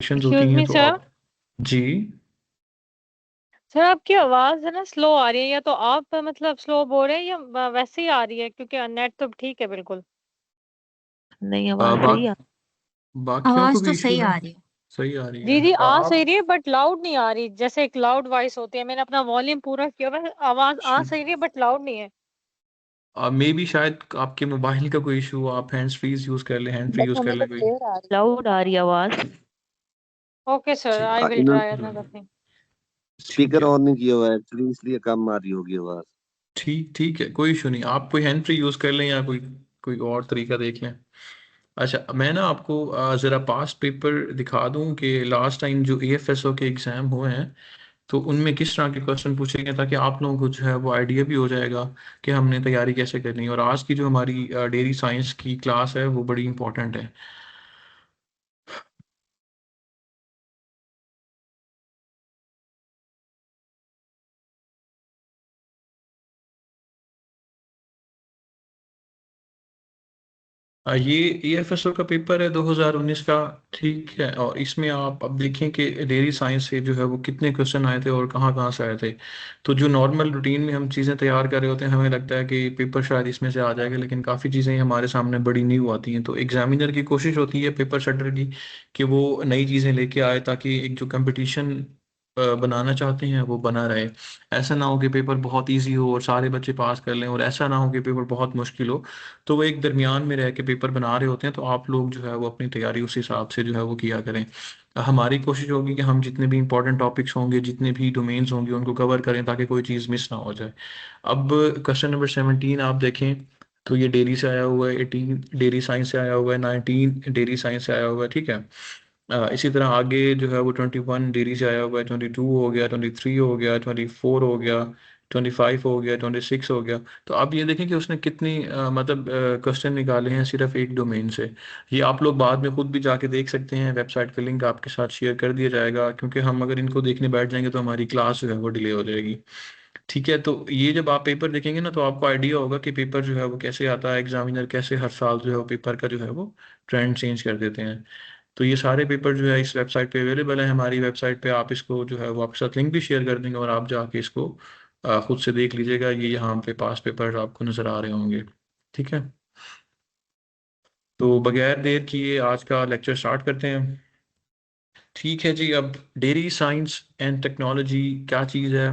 Questions होती excuse हैं मी तो सर। आप। जी। सर आपकी आवाज है ना स्लो आ रही है, या तो आप मतलब स्लो बोल रहे हैं या वैसे ही आ रही है, क्योंकि नेट तो ठीक है बिल्कुल। नहीं, आ, आवाज बा, सही आ बाकियों को आवाज भी तो इशू सही है। आ रही है। सही आ रही जी है जी आ आप। सही रही है, बट लाउड नहीं आ रही, जैसे एक लाउड वॉइस होती है। मैंने अपना वॉल्यूम पूरा किया हुआ है, आवाज आ सही रही है बट लाउड नहीं है। मे बी शायद आपके मोबाइल का कोई इशू हो, आप हैंड्स फ्री यूज कर ले, हैंड फ्री बट यूज कर हमें तो ले कोई। क्लियर आ रही लाउड आ रही है आवाज। है। ओके सर, ठीक आई विल इन्होंने ट्राई अनदर थिंग। ठीक स्पीकर है। ऑन नहीं किया हुआ है एक्चुअली, इसलिए कम आ रही होगी आवाज। ठीक ठीक है, कोई इशू नहीं, आप कोई हैंड फ्री यूज कर लें या कोई कोई और तरीका देख लें। अच्छा, मैं ना आपको ज़रा पास्ट पेपर दिखा दूं कि लास्ट टाइम जो एएफएसओ के एग्ज़ाम हुए हैं तो उनमें किस तरह के क्वेश्चन पूछे गए, ताकि आप लोगों को जो है वो आइडिया भी हो जाएगा कि हमने तैयारी कैसे करनी है। और आज की जो हमारी डेयरी साइंस की क्लास है वो बड़ी इंपॉर्टेंट है। ये एएफएसओ का पेपर है 2019 का। ठीक है, और इसमें आप अब देखें कि डेयरी साइंस से जो है वो कितने क्वेश्चन आए थे और कहाँ कहाँ से आए थे। तो जो नॉर्मल रूटीन में हम चीज़ें तैयार कर रहे होते हैं, हमें लगता है कि पेपर शायद इसमें से आ जाएगा, लेकिन काफ़ी चीज़ें हमारे सामने बड़ी न्यू आती हैं। तो एग्जामिनर की कोशिश होती है पेपर सेटर की कि वो नई चीज़ें लेके आए, ताकि एक जो कंपटीशन बनाना चाहते हैं वो बना रहे। ऐसा ना हो कि पेपर बहुत इजी हो और सारे बच्चे पास कर लें, और ऐसा ना हो कि पेपर बहुत मुश्किल हो। तो वो एक दरमियान में रह के पेपर बना रहे होते हैं। तो आप लोग जो है वो अपनी तैयारी उस हिसाब से जो है वो किया करें। हमारी कोशिश होगी कि हम जितने भी इंपॉर्टेंट टॉपिक्स होंगे, जितने भी डोमेन्स होंगे, उनको कवर करें ताकि कोई चीज़ मिस ना हो जाए। अब क्वेश्चन नंबर 17 आप देखें तो ये डेयरी से आया हुआ है, 18 डेयरी साइंस से आया हुआ है, 19 डेयरी साइंस से आया हुआ है। ठीक है। इसी तरह आगे जो है वो 21 डेयरी से आया हुआ है, 22 हो गया, 23 हो गया, 24 हो गया, 25 हो गया, 26 हो गया। तो आप ये देखें कि उसने कितनी मतलब क्वेश्चन निकाले हैं सिर्फ एक डोमेन से। ये आप लोग बाद में खुद भी जाके देख सकते हैं, वेबसाइट का लिंक आपके साथ शेयर कर दिया जाएगा, क्योंकि हम अगर इनको देखने बैठ जाएंगे तो हमारी क्लास जो है वो डिले हो जाएगी। ठीक है, तो ये जब आप पेपर देखेंगे ना तो आपको आइडिया होगा कि पेपर जो है वो कैसे आता है, एग्जामिनर कैसे हर साल जो है वो पेपर का जो है वो ट्रेंड चेंज कर देते हैं। तो ये सारे पेपर जो है इस वेबसाइट पे अवेलेबल है, हमारी वेबसाइट पे। आप इसको जो है वो आपके साथ लिंक भी शेयर कर देंगे और आप जाके इसको खुद से देख लीजिएगा। ये यहाँ पे पास पेपर आपको नज़र आ रहे होंगे। ठीक है, तो बगैर देर किए आज का लेक्चर स्टार्ट करते हैं। ठीक है जी, अब डेयरी साइंस एंड टेक्नोलॉजी क्या चीज़ है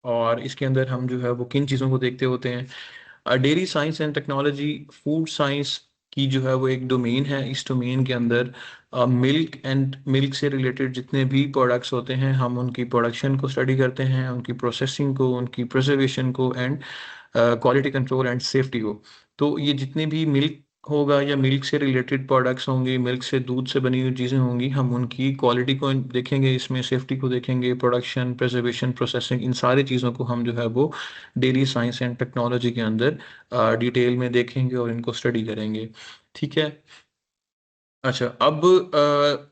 और इसके अंदर हम जो है वो किन चीज़ों को देखते होते हैं। Dairy science and technology food science की जो है वो एक डोमेन है। इस डोमेन के अंदर मिल्क एंड मिल्क से रिलेटेड जितने भी प्रोडक्ट्स होते हैं, हम उनकी प्रोडक्शन को स्टडी करते हैं, उनकी प्रोसेसिंग को, उनकी प्रिजर्वेशन को, and quality control and safety को। तो ये जितने भी मिल्क होगा या मिल्क से रिलेटेड प्रोडक्ट्स होंगे, मिल्क से दूध से बनी हुई चीज़ें होंगी, हम उनकी क्वालिटी को देखेंगे, इसमें सेफ्टी को देखेंगे, प्रोडक्शन, प्रिजर्वेशन, प्रोसेसिंग, इन सारी चीज़ों को हम जो है वो डेयरी साइंस एंड टेक्नोलॉजी के अंदर डिटेल में देखेंगे और इनको स्टडी करेंगे। ठीक है। अच्छा, अब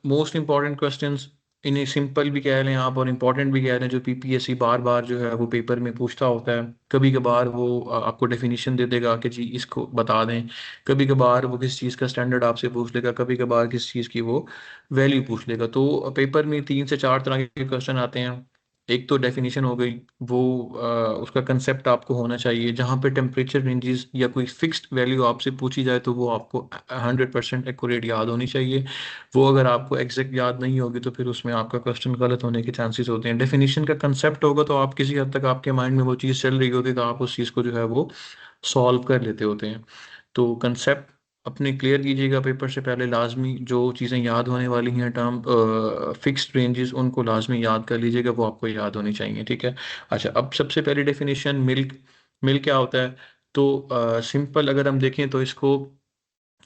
मोस्ट इम्पॉर्टेंट क्वेश्चंस, इन्हें सिंपल भी कह लें आप और इम्पॉर्टेंट भी कह लें, जो पीपीएससी बार बार जो है वो पेपर में पूछता होता है। कभी कभार वो आपको डेफिनेशन दे देगा कि जी इसको बता दें, कभी कभार वो किस चीज़ का स्टैंडर्ड आपसे पूछ लेगा, कभी कभार किस चीज़ की वो वैल्यू पूछ लेगा। तो पेपर में 3 से 4 तरह के क्वेश्चन आते हैं। एक तो डेफिनेशन हो गई, वो उसका कंसेप्ट आपको होना चाहिए। जहाँ पे टेम्परेचर रेंजेस या कोई फिक्स्ड वैल्यू आपसे पूछी जाए तो वो आपको 100% एक्यूरेट याद होनी चाहिए। वो अगर आपको एग्जैक्ट याद नहीं होगी तो फिर उसमें आपका क्वेश्चन गलत होने के चांसेस होते हैं। डेफिनेशन का कंसेप्ट होगा तो आप किसी हद तक आपके माइंड में वो चीज़ चल रही होती है, तो आप उस चीज़ को जो है वो सॉल्व कर लेते होते हैं। तो कंसेप्ट अपने क्लियर कीजिएगा पेपर से पहले लाजमी। जो चीज़ें याद होने वाली हैं, टर्म फिक्स्ड रेंजेस, उनको लाजमी याद कर लीजिएगा, वो आपको याद होनी चाहिए। ठीक है। अच्छा, अब सबसे पहली डेफिनेशन, मिल्क। मिल्क क्या होता है? तो सिंपल अगर हम देखें तो इसको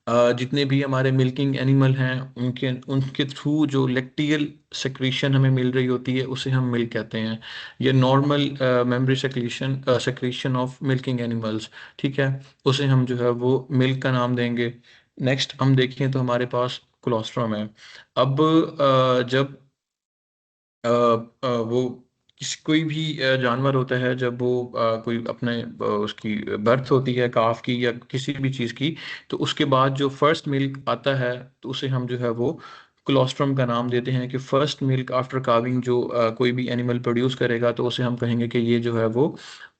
जितने भी हमारे मिल्किंग एनिमल हैं उनके उनके थ्रू जो लेक्टियल सेक्रीशन हमें मिल रही होती है उसे हम मिल्क कहते हैं। ये normal memory secretion secretion of milking animals. ठीक है, उसे हम जो है वो मिल्क का नाम देंगे। नेक्स्ट हम देखें तो हमारे पास कोलोस्ट्रम है। अब जब वो कोई भी जानवर होता है, जब वो कोई अपने उसकी बर्थ होती है काफ की या किसी भी चीज़ की, तो उसके बाद जो फर्स्ट मिल्क आता है तो उसे हम जो है वो कोलोस्ट्रम का नाम देते हैं कि फर्स्ट मिल्क आफ्टर काविंग जो कोई भी एनिमल प्रोड्यूस करेगा तो उसे हम कहेंगे कि ये जो है वो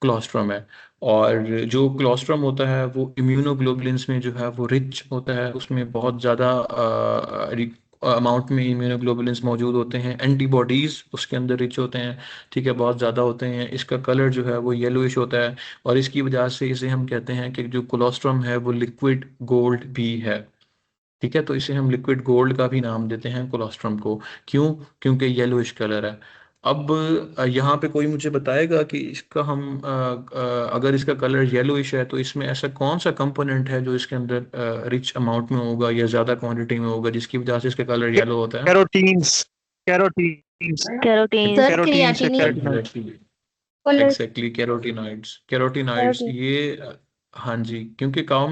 कोलोस्ट्रम है। और जो कोलोस्ट्रम होता है वो इम्यूनोग्लोबुलिन्स में जो है वो रिच होता है, उसमें बहुत ज़्यादा अमाउंट में इम्यूनोग्लोबुलिन्स मौजूद होते हैं, एंटीबॉडीज़ उसके अंदर रिच होते हैं, ठीक है, बहुत ज़्यादा होते हैं। इसका कलर जो है वो येलोइश होता है और इसकी वजह से इसे हम कहते हैं कि जो कोलोस्ट्रम है वो लिक्विड गोल्ड भी है, ठीक है। तो इसे हम लिक्विड गोल्ड का भी नाम देते हैं कोलोस्ट्रम को। क्यों? क्योंकि येलोइश कलर है। अब यहाँ पे कोई मुझे बताएगा कि इसका हम अगर इसका कलर येलोइश है तो इसमें ऐसा कौन सा कंपोनेंट है जो इसके अंदर रिच अमाउंट में होगा या ज़्यादा क्वांटिटी में होगा जिसकी वजह से इसका कलर येलो होता है? Carotenes carotenes carotene sir carotene से क्रिएटिनिन एग्जैक्टली, कैरोटीनॉइड्स ये हाँ जी, क्योंकि काउ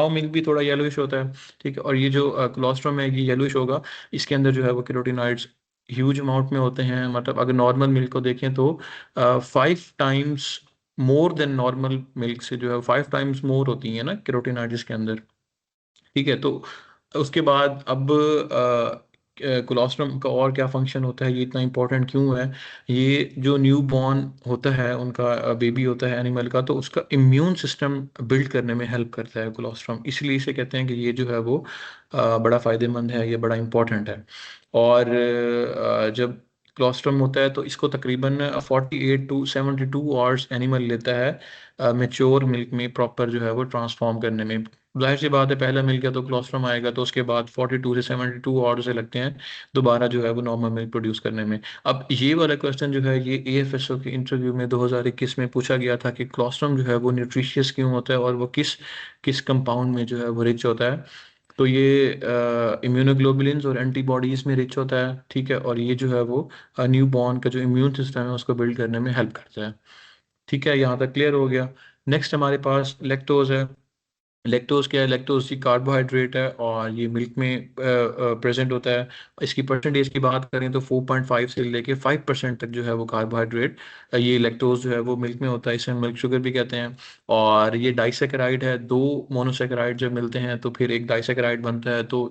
मिल्क भी थोड़ा येलोइश होता है, ठीक है। और ये जो कोलोस्ट्रम है ये येलोइश होगा, इसके अंदर जो है वो कैरोटीनॉइड्स ह्यूज अमाउंट में होते हैं। मतलब अगर नॉर्मल मिल्क को देखें तो 5 times more than normal milk से जो है 5 टाइम्स मोर होती है ना कैरोटीनॉइड्स इसके अंदर, ठीक है। तो उसके बाद अब कोलोस्ट्रम का और क्या फंक्शन होता है, ये इतना इंपॉर्टेंट क्यों है? ये जो न्यू बॉर्न होता है, उनका बेबी होता है एनिमल का, तो उसका इम्यून सिस्टम बिल्ड करने में हेल्प करता है कोलोस्ट्रम, इसलिए इसे कहते हैं कि ये जो है वो बड़ा फ़ायदेमंद है, ये बड़ा इंपॉर्टेंट है। और जब कोलोस्ट्रम होता है तो इसको तकरीबन 48 to 72 आवर्स एनिमल लेता है मेच्योर मिल्क में प्रॉपर जो है वो ट्रांसफॉर्म करने में। जाहिर सी बात है, पहला मिल गया तो कोलोस्ट्रम आएगा, तो उसके बाद 42 से 72 आवर्स से लगते हैं दोबारा जो है वो नॉर्मल मिल्क प्रोड्यूस करने में। अब ये वाला क्वेश्चन जो है ये AFSO के इंटरव्यू में 2021 में पूछा गया था कि कोलोस्ट्रम जो है वो न्यूट्रिशियस क्यों होता है और वो किस किस कंपाउंड में जो है वो रिच होता है। तो ये इम्यूनोग्लोबुलिन्स और एंटीबॉडीज़ में रिच होता है, ठीक है। और ये जो है वो न्यू बॉर्न का जो इम्यून सिस्टम है उसको बिल्ड करने में हेल्प करता है, ठीक है। यहाँ तक क्लियर हो गया। नेक्स्ट हमारे पास लैक्टोज है। लैक्टोज क्या है? लैक्टोज की कार्बोहाइड्रेट है और ये मिल्क में प्रेजेंट होता है। इसकी परसेंटेज की बात करें तो 4.5 से लेके 5% तक जो है वो कार्बोहाइड्रेट ये लैक्टोज जो है वो मिल्क में होता है, इसे मिल्क शुगर भी कहते हैं। और ये डाइसेकेराइड है, 2 मोनोसेकेराइड जब मिलते हैं तो फिर एक डाइसेकेराइड बनता है। तो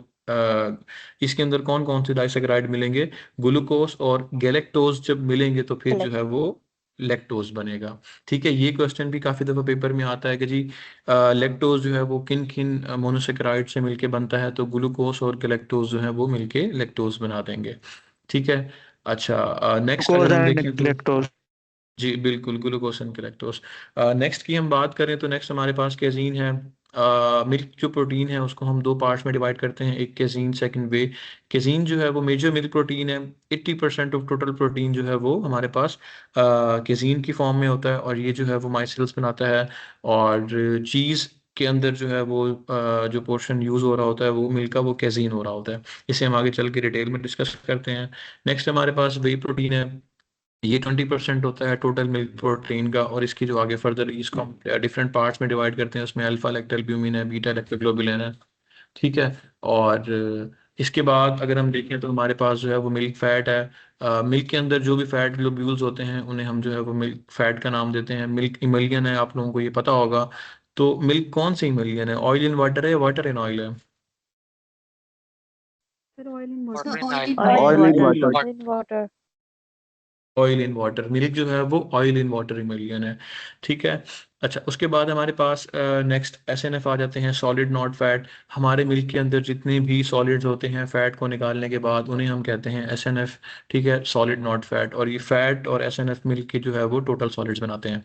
इसके अंदर कौन कौन से डाइसेकेराइड मिलेंगे? ग्लूकोज और गैलेक्टोज जब मिलेंगे तो फिर जो है वो लैक्टोज बनेगा, ठीक है। ये क्वेश्चन भी काफ़ी दफ़ा पेपर में आता है कि जी लैक्टोज जो है वो किन किन मोनोसेकेराइड से मिलके बनता है, तो ग्लूकोज और गैलेक्टोज जो है वो मिलके लैक्टोज बना देंगे, ठीक है। अच्छा, नेक्स्ट अगर हम एंड देखें तो लैक्टोज जी बिल्कुल, ग्लूकोज एंड गैलेक्टोज। नेक्स्ट की हम बात करें तो नेक्स्ट हमारे पास कैजीन है। मिल्क जो प्रोटीन है उसको हम 2 पार्ट्स में डिवाइड करते हैं, एक कैजीन, सेकंड वे। कैजीन जो है वो मेजर मिल्क प्रोटीन है। 80% ऑफ टोटल प्रोटीन जो है वो हमारे पास कैजीन की फॉर्म में होता है और ये जो है वो माइसेल्स बनाता है। और चीज़ के अंदर जो है वो जो पोर्शन यूज़ हो रहा होता है वो मिल्क का, वो कैजीन हो रहा होता है। इसे हम आगे चल के डिटेल में डिस्कस करते हैं। नेक्स्ट हमारे पास वे प्रोटीन है। ये 20% होता है टोटल मिल्क प्रोटीन का और इसकी जो आगे फर्दर इसको हम डिफरेंट पार्ट्स में डिवाइड करते हैं, उसमें अल्फा लैक्टोल्ब्यूमिन है, बीटा लैक्टोग्लोबुलिन है, ठीक है। और इसके बाद अगर हम देखें तो हमारे पास जो है वो मिल्क फैट है। मिल्क के अंदर जो भी फैट ग्लोब्यूल्स होते हैं उन्हें हम जो है वो मिल्क फैट का नाम देते हैं। मिल्क इमल्जन है, आप लोगों को ये पता होगा। तो मिल्क कौन सी इमल्जन है? ऑयल इन वाटर है या वाटर इन ऑयल है? Oil in water. Water. Oil in water milk जो है वो ऑयल इन वाटर इमल्जन है, ठीक है। अच्छा, उसके बाद हमारे पास नेक्स्ट SNF आ जाते हैं, सॉलिड नॉट फैट। हमारे मिल्क के अंदर जितने भी सॉलिड्स होते हैं फैट को निकालने के बाद उन्हें हम कहते हैं SNF, ठीक है, सॉलिड नॉट फैट। और ये फैट और SNF मिल्क के जो है वो टोटल सॉलिड्स बनाते हैं,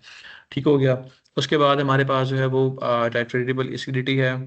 ठीक हो गया। उसके बाद हमारे पास जो है वो टाइट्रेटेबल एसिडिटी है,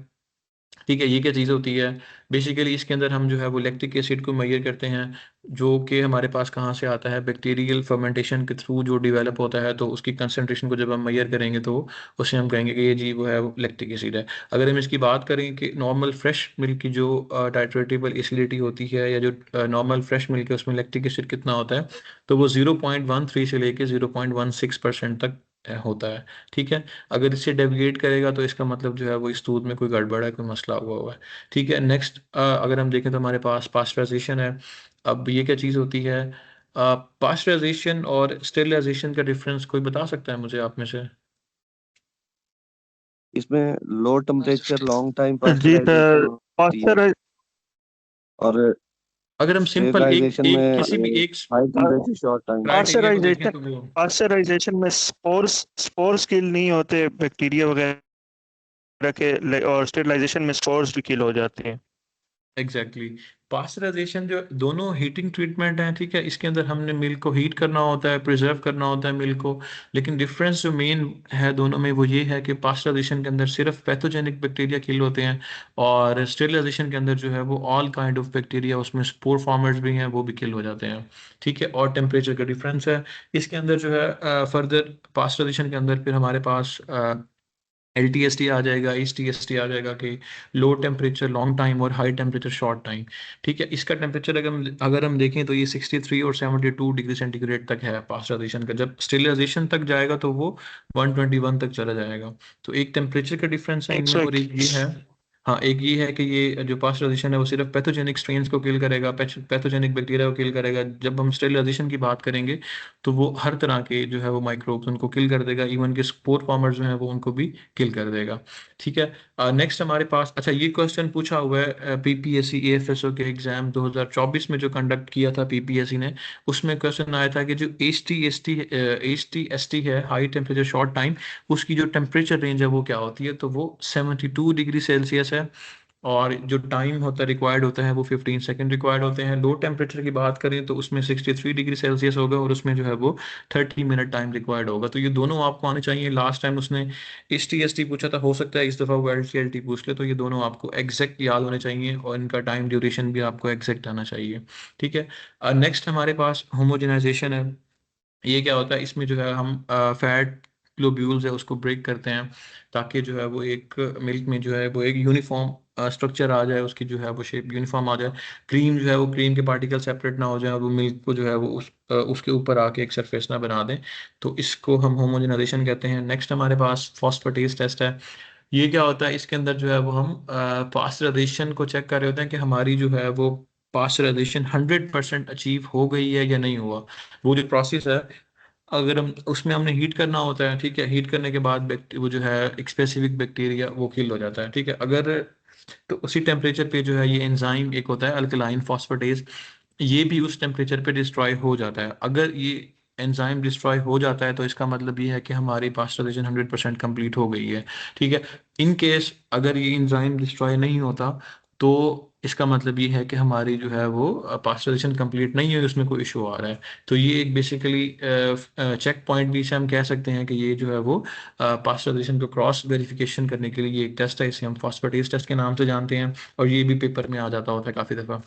ठीक है। ये क्या चीज़ होती है? बेसिकली इसके अंदर हम जो है वो लैक्टिक एसिड को मेजर करते हैं, जो कि हमारे पास कहाँ से आता है? बैक्टीरियल फर्मेंटेशन के थ्रू जो डेवलप होता है, तो उसकी कंसंट्रेशन को जब हम मेजर करेंगे तो उसे हम कहेंगे कि ये जी वो है लैक्टिक एसिड है। अगर हम इसकी बात करें कि नॉर्मल फ्रेश मिल्क की जो टाइट्रेटेबल एसिडिटी होती है या जो नॉर्मल फ्रेश मिल्क है उसमें लैक्टिक एसिड कितना होता है, तो वो 0.13 से लेके 0.16% तक होता है, ठीक है। अगर इससे डेविएट करेगा तो इसका मतलब जो है वो इस दूध में कोई गड़बड़ है, कोई मसला हुआ है, ठीक है। नेक्स्ट अगर हम देखें तो हमारे पास पास्चराइजेशन है। अब ये क्या चीज़ होती है? पास्चराइजेशन और स्टेरिलाइजेशन का डिफरेंस कोई बता सकता है मुझे आप में से? इसमें लो टेम्परेचर लॉन्ग टाइम जी सर पास्चराइजेशन होती है पास्चर और अगर हम सिंपल एक स्टेरिलाइजेशन एक में किसी भी एक high temperature short time. Criteria को देखें तो वो पास्चराइजेशन में स्पोर्स किल नहीं होते बैक्टीरिया वगैरह के, और स्टेरिलाइजेशन में स्पोर्स भी किल हो जाते हैं। एग्जैक्टली पास्चराइजेशन जो दोनों हीटिंग ट्रीटमेंट है, ठीक है, इसके अंदर हमने मिल्क को हीट करना होता है, प्रिजर्व करना होता है मिल्क को। लेकिन डिफरेंस जो मेन है दोनों में वो ये है कि पास्चराइजेशन के अंदर सिर्फ पैथोजेनिक बैक्टीरिया किल होते हैं, और स्टेरिलाइजेशन के अंदर जो है वो ऑल काइंड ऑफ बैक्टीरिया, उसमें स्पोर फॉर्मर्स भी हैं, वो भी किल हो जाते हैं। ठीक है, और टेम्परेचर का डिफरेंस है इसके अंदर जो है। फर्दर पास्चराइजेशन के अंदर फिर हमारे पास LTST आ जाएगा, HTST आ जाएगा कि लो टेम्परेचर लॉन्ग टाइम और हाई टेम्परेचर शॉर्ट टाइम। ठीक है, इसका टेम्परेचर अगर हम देखें तो ये 63 और 72 डिग्री सेंटीग्रेड तक है पास्चराइजेशन का। जब स्टेरिलाइजेशन तक जाएगा तो वो 121 तक चला जाएगा। तो एक टेम्परेचर का डिफरेंस है इनमें, और एक ये है, हाँ, एक ये है कि ये जो पास्चराइजेशन है वो सिर्फ पैथोजेनिक स्ट्रेन्स को किल करेगा, पैथोजेनिक बैक्टीरिया को किल करेगा। जब हम स्टेरिलाइजेशन की बात करेंगे तो वो हर तरह के जो है वो माइक्रोब्स उनको किल कर देगा, इवन के स्पोर फॉर्मर जो है वो उनको भी किल कर देगा। ठीक है, नेक्स्ट हमारे पास, अच्छा, ये क्वेश्चन पूछा हुआ है PPSC AFSO के एग्जाम 2024 में जो कंडक्ट किया था PPSC ने, उसमें क्वेश्चन आया था कि जो HTST है, हाई टेम्परेचर शॉर्ट टाइम, उसकी जो टेम्परेचर रेंज है वो क्या होती है। तो वो 72 डिग्री सेल्सियस है, और जो टाइम होता है रिक्वायर्ड होता है वो 15 सेकंड रिक्वायर्ड होते हैं। लो टेम्परेचर की बात करें तो उसमें 63 डिग्री सेल्सियस होगा, और उसमें जो है वो 30 मिनट टाइम रिक्वायर्ड होगा। तो ये दोनों आपको आने चाहिए। लास्ट टाइम उसने HTST पूछा था, हो सकता है इस दफ़ा वो LTLT पूछ ले, तो ये दोनों आपको एग्जैक्ट याद होने चाहिए, और इनका टाइम ड्यूरेशन भी आपको एग्जैक्ट आना चाहिए। ठीक है, नेक्स्ट हमारे पास होमोजेनाइजेशन है। ये क्या होता है, इसमें जो है हम फैट ग्लोब्यूल्स है उसको ब्रेक करते हैं, ताकि जो है वो एक मिल्क में जो है वो एक यूनिफॉर्म स्ट्रक्चर आ जाए, उसकी जो है वो शेप यूनिफॉर्म आ जाए। क्रीम जो है वो क्रीम के पार्टिकल सेपरेट ना हो जाए, और वो मिल्क को जो है वो उसके ऊपर आके एक सरफेस ना बना दें। तो इसको हम होमोजेनाइजेशन कहते हैं। नेक्स्ट हमारे पास फॉस्फेटेज टेस्ट है। ये क्या होता है, इसके अंदर जो है वो हम पास्चराइजेशन को चेक कर रहे होते हैं कि हमारी जो है वो पास्चराइजेशन 100% अचीव हो गई है या नहीं हुआ। वो जो प्रोसेस है, अगर हम उसमें हमने हीट करना होता है, ठीक है, हीट करने के बाद वो जो है एक स्पेसिफिक बैक्टीरिया वो किल हो जाता है। ठीक है, अगर तो उसी टेम्परेचर पे जो है ये एंजाइम एक होता है अल्कलाइन फॉस्फेटेज, ये भी उस टेम्परेचर पे डिस्ट्रॉय हो जाता है। अगर ये एंजाइम डिस्ट्रॉय हो जाता है तो इसका मतलब ये है कि हमारी पास्चराइजेशन 100% कंप्लीट हो गई है। ठीक है, इन केस अगर ये एंजाइम डिस्ट्रॉय नहीं होता तो इसका मतलब ये है कि हमारी जो है वो पास्चराइजेशन कंप्लीट नहीं है, उसमें कोई इशू आ रहा है। तो ये एक बेसिकली चेक पॉइंट भी से हम कह सकते हैं कि ये जो है वो पास्चराइजेशन को क्रॉस वेरिफिकेशन करने के लिए ये एक टेस्ट है, इसे हम फॉस्फेटेज टेस्ट के नाम से जानते हैं, और ये भी पेपर में आ जाता होता है काफ़ी दफ़ा।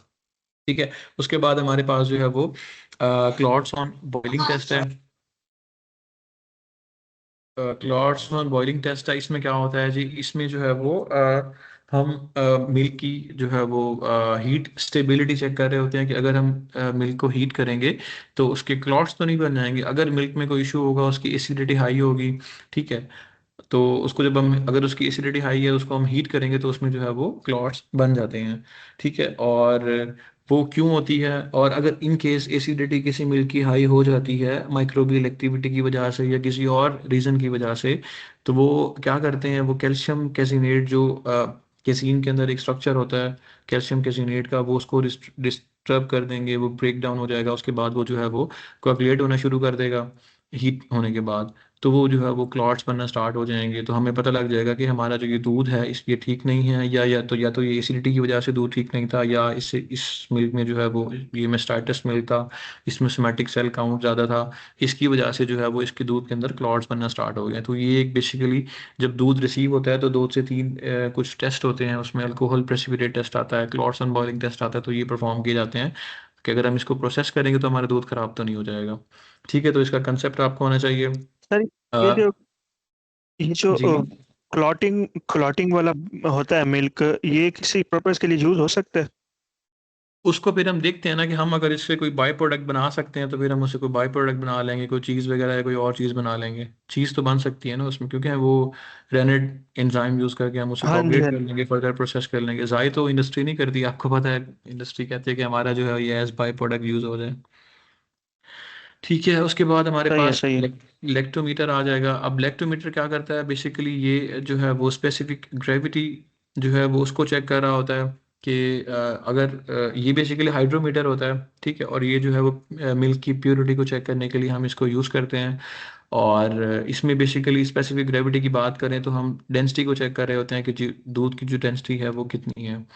ठीक है, उसके बाद हमारे पास जो है वो क्लॉट्स ऑन बॉइलिंग टेस्ट है। क्लॉट्स ऑन बॉइलिंग टेस्ट है, इसमें क्या होता है जी, इसमें जो है वो हम मिल्क की जो है वो हीट स्टेबिलिटी चेक कर रहे होते हैं कि अगर हम मिल्क को हीट करेंगे तो उसके क्लॉट्स तो नहीं बन जाएंगे। अगर मिल्क में कोई इशू होगा, उसकी एसिडिटी हाई होगी, ठीक है, तो उसको जब हम, अगर उसकी एसिडिटी हाई है, उसको हम हीट करेंगे तो उसमें जो है वो क्लॉट्स बन जाते हैं। ठीक है, और वो क्यों होती है, और अगर इन केस एसिडिटी किसी मिल्क की हाई हो जाती है माइक्रोबियल एक्टिविटी की वजह से या किसी और रीज़न की वजह से, तो वो क्या करते हैं, वो कैल्शियम कैसिनेट जो कैसीन के अंदर एक स्ट्रक्चर होता है कैल्शियम कैसिनेट का, वो उसको डिस्टर्ब कर देंगे, वो ब्रेक डाउन हो जाएगा। उसके बाद वो जो है वो कोagulate होना शुरू कर देगा हीट होने के बाद। तो वो जो है वो क्लॉट्स बनना स्टार्ट हो जाएंगे। तो हमें पता लग जाएगा कि हमारा जो ये दूध है इस ये ठीक नहीं है, या तो ये एसिडिटी की वजह से दूध ठीक नहीं था, या इससे इस मिल्क में जो है वो ये मेस्टाइटिस मिल्क था, इसमें सोमैटिक सेल काउंट ज़्यादा था, इसकी वजह से जो है वो इसके दूध के अंदर क्लॉट्स बनना स्टार्ट हो गए। तो ये एक बेसिकली जब दूध रिसीव होता है तो 2 से 3 कुछ टेस्ट होते हैं, उसमें अल्कोहल प्रेसिपिटेट टेस्ट आता है, क्लॉट्स ऑन बॉइलिंग टेस्ट आता है। तो ये परफॉर्म किए जाते हैं कि अगर हम इसको प्रोसेस करेंगे तो हमारा दूध खराब तो नहीं हो जाएगा। ठीक है, तो इसका कंसेप्ट आपको होना चाहिए। सर ये अ, जो ये जो जी, क्लॉटिंग क्लॉटिंग वाला होता है मिल्क, ये किसी पर्पस के लिए यूज हो सकता है? उसको फिर हम देखते हैं ना कि हम अगर इससे कोई बाई प्रोडक्ट बना सकते हैं तो फिर हम उससे कोई बाई प्रोडक्ट बना लेंगे, कोई चीज़ वगैरह या कोई और चीज़ बना लेंगे। चीज़ तो बन सकती है ना उसमें, क्योंकि वो रेनेड एंजाइम यूज़ करके हम उसे हाँ जी, कोagulate हाँ कर जी। लेंगे, फर्दर प्रोसेस कर लेंगे। ज़ाय तो इंडस्ट्री नहीं करती, आपको पता है, इंडस्ट्री कहती है कि हमारा जो है ये एज बाई प्रोडक्ट यूज़ हो जाए। ठीक है, उसके बाद हमारे सही है, पास सही है। लेक्टोमीटर आ जाएगा। अब लेक्टोमीटर क्या करता है, बेसिकली ये जो है वो स्पेसिफिक ग्रेविटी जो है वो उसको चेक कर रहा होता है। कि अगर ये बेसिकली हाइड्रोमीटर होता है, ठीक है, और ये जो है वो मिल्क की प्योरिटी को चेक करने के लिए हम इसको यूज़ करते हैं। और इसमें बेसिकली स्पेसिफिक ग्रेविटी की बात करें तो हम डेंसिटी को चेक कर रहे होते हैं कि दूध की जो डेंसिटी है वो कितनी है।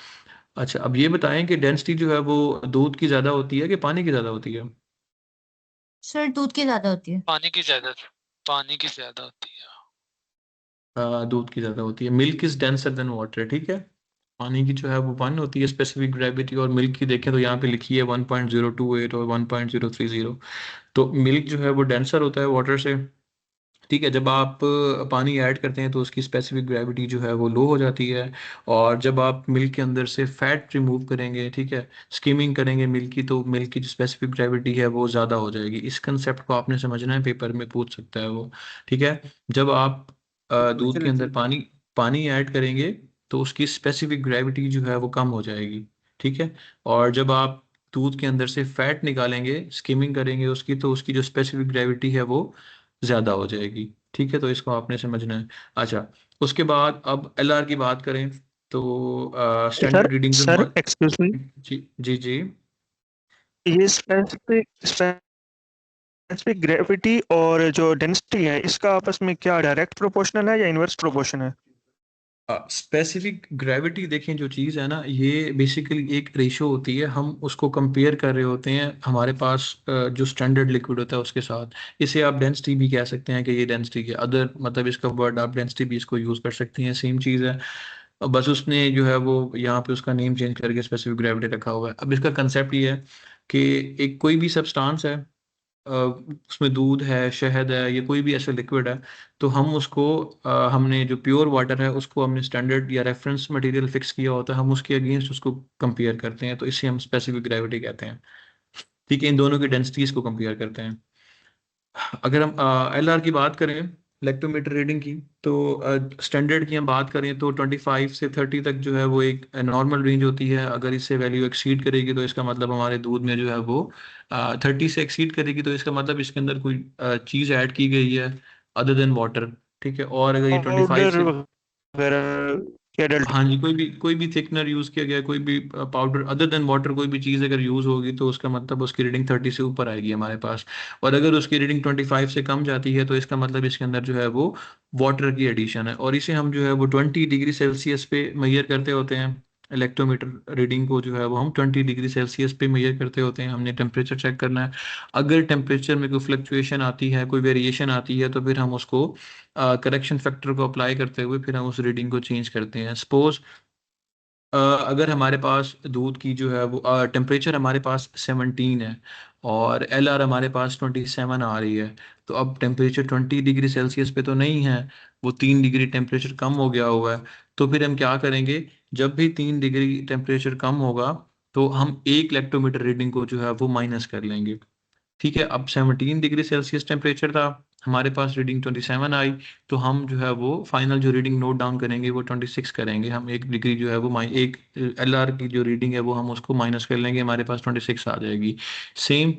अच्छा, अब ये बताएं कि डेंसिटी जो है वो दूध की ज़्यादा होती है कि पानी की ज़्यादा होती है? सर दूध की ज्यादा होती है। पानी की ज्यादा होती है। दूध की ज़्यादा होती है। Milk is denser then water, ठीक है। पानी की जो है वो 1 होती है स्पेसिफिक ग्रेविटी, और मिल्क की देखें तो यहाँ पे लिखी है 1.028 और 1.030। तो मिल्क जो है वो डेंसर होता है वाटर से, ठीक है। जब आप पानी ऐड करते हैं तो उसकी स्पेसिफिक ग्रेविटी जो है वो लो हो जाती है। और जब आप मिल्क के अंदर से फैट रिमूव करेंगे, ठीक है, स्कीमिंग करेंगे मिल्क की, तो मिल्क की जो स्पेसिफिक ग्रेविटी है वो ज़्यादा हो जाएगी। इस कंसेप्ट को आपने समझना है, पेपर में पूछ सकता है वो, ठीक है। जब आप दूध के अंदर पानी पानी ऐड करेंगे तो उसकी स्पेसिफिक ग्रेविटी जो है वो कम हो जाएगी, ठीक है। और जब आप दूध के अंदर से फैट निकालेंगे, स्कीमिंग करेंगे उसकी, तो उसकी जो स्पेसिफिक ग्रेविटी है वो ज़्यादा हो जाएगी, ठीक है। तो इसको आपने समझना है। अच्छा, उसके बाद अब एलआर की बात करें तो सर स्टैंडर्ड रीडिंग जो सर एक्सक्यूज मी, जी जी जी। ये स्पेसिफिक ग्रेविटी और जो डेंसिटी है इसका आपस में क्या डायरेक्ट प्रोपोर्शनल है या इनवर्स प्रोपोर्शन है? स्पेसिफिक ग्रेविटी देखें, जो चीज़ है ना, ये बेसिकली एक रेशो होती है। हम उसको कंपेयर कर रहे होते हैं हमारे पास जो स्टैंडर्ड लिक्विड होता है उसके साथ। इसे आप डेंसिटी भी कह सकते हैं कि ये डेंसिटी के अदर, मतलब इसका वर्ड आप डेंसिटी भी इसको यूज़ कर सकते हैं, सेम चीज़ है। बस उसने जो है वो यहाँ पे उसका नेम चेंज करके स्पेसिफिक ग्रेविटी रखा हुआ है। अब इसका कंसेप्ट ये है कि एक कोई भी सब्सटेंस है, उसमें दूध है, शहद है, ये कोई भी ऐसा लिक्विड है, तो हम उसको हमने जो प्योर वाटर है उसको हमने स्टैंडर्ड या रेफरेंस मटेरियल फिक्स किया होता है, हम उसके अगेंस्ट उसको कंपेयर करते हैं, तो इसे हम स्पेसिफिक ग्रेविटी कहते हैं, ठीक है। इन दोनों की डेंसिटीज को कंपेयर करते हैं। अगर हम एलआर की बात करें, लेक्टोमीटर रीडिंग की, तो स्टैंडर्ड की हम बात करें तो 25 से 30 तक जो है वो एक नॉर्मल रेंज होती है। अगर इससे वैल्यू एक्सीड करेगी तो इसका मतलब हमारे दूध में जो है वो 30 से एक्सीड करेगी तो इसका मतलब इसके अंदर कोई चीज़ ऐड की गई है अदर देन वाटर, ठीक है। और अगर ये 25 पाउडर से, वगैरह क्या डल्ट? हाँ जी, कोई भी थिकनर यूज किया गया, कोई भी पाउडर अदर देन वाटर, कोई भी चीज़ अगर यूज होगी तो उसका मतलब उसकी रीडिंग 30 से ऊपर आएगी हमारे पास। और अगर उसकी रीडिंग 25 से कम जाती है तो इसका मतलब इसके अंदर जो है वो वाटर की एडिशन है। और इसे हम जो है वो 20 डिग्री सेल्सियस पे मेजर करते होते हैं। इलेक्ट्रोमीटर रीडिंग को जो है वो हम 20 डिग्री सेल्सियस पे मेजर करते होते हैं। हमने टेम्परेचर चेक करना है। अगर टेम्परेचर में कोई फ्लक्चुएशन आती है, कोई वेरिएशन आती है, तो फिर हम उसको करेक्शन फैक्टर को अप्लाई करते हुए फिर हम उस रीडिंग को चेंज करते हैं। सपोज अगर हमारे पास दूध की जो है वो टेम्परेचर हमारे पास 17 है और एलआर हमारे पास 27 आ रही है, तो अब टेम्परेचर 20 डिग्री सेल्सियस पे तो नहीं है, वो 3 डिग्री टेम्परेचर कम हो गया हुआ है। तो फिर हम क्या करेंगे, जब भी 3 डिग्री टेम्परेचर कम होगा तो हम एक लेक्टोमीटर रीडिंग को जो है वो माइनस कर लेंगे, ठीक है। अब 17 डिग्री सेल्सियस टेम्परेचर था, हमारे पास रीडिंग 27 आई, तो हम जो है वो फाइनल जो रीडिंग नोट डाउन करेंगे वो 26 करेंगे। हम 1 डिग्री जो है वो एक एलआर की जो रीडिंग है वो हम उसको माइनस कर लेंगे, हमारे पास 26 आ जाएगी। सेम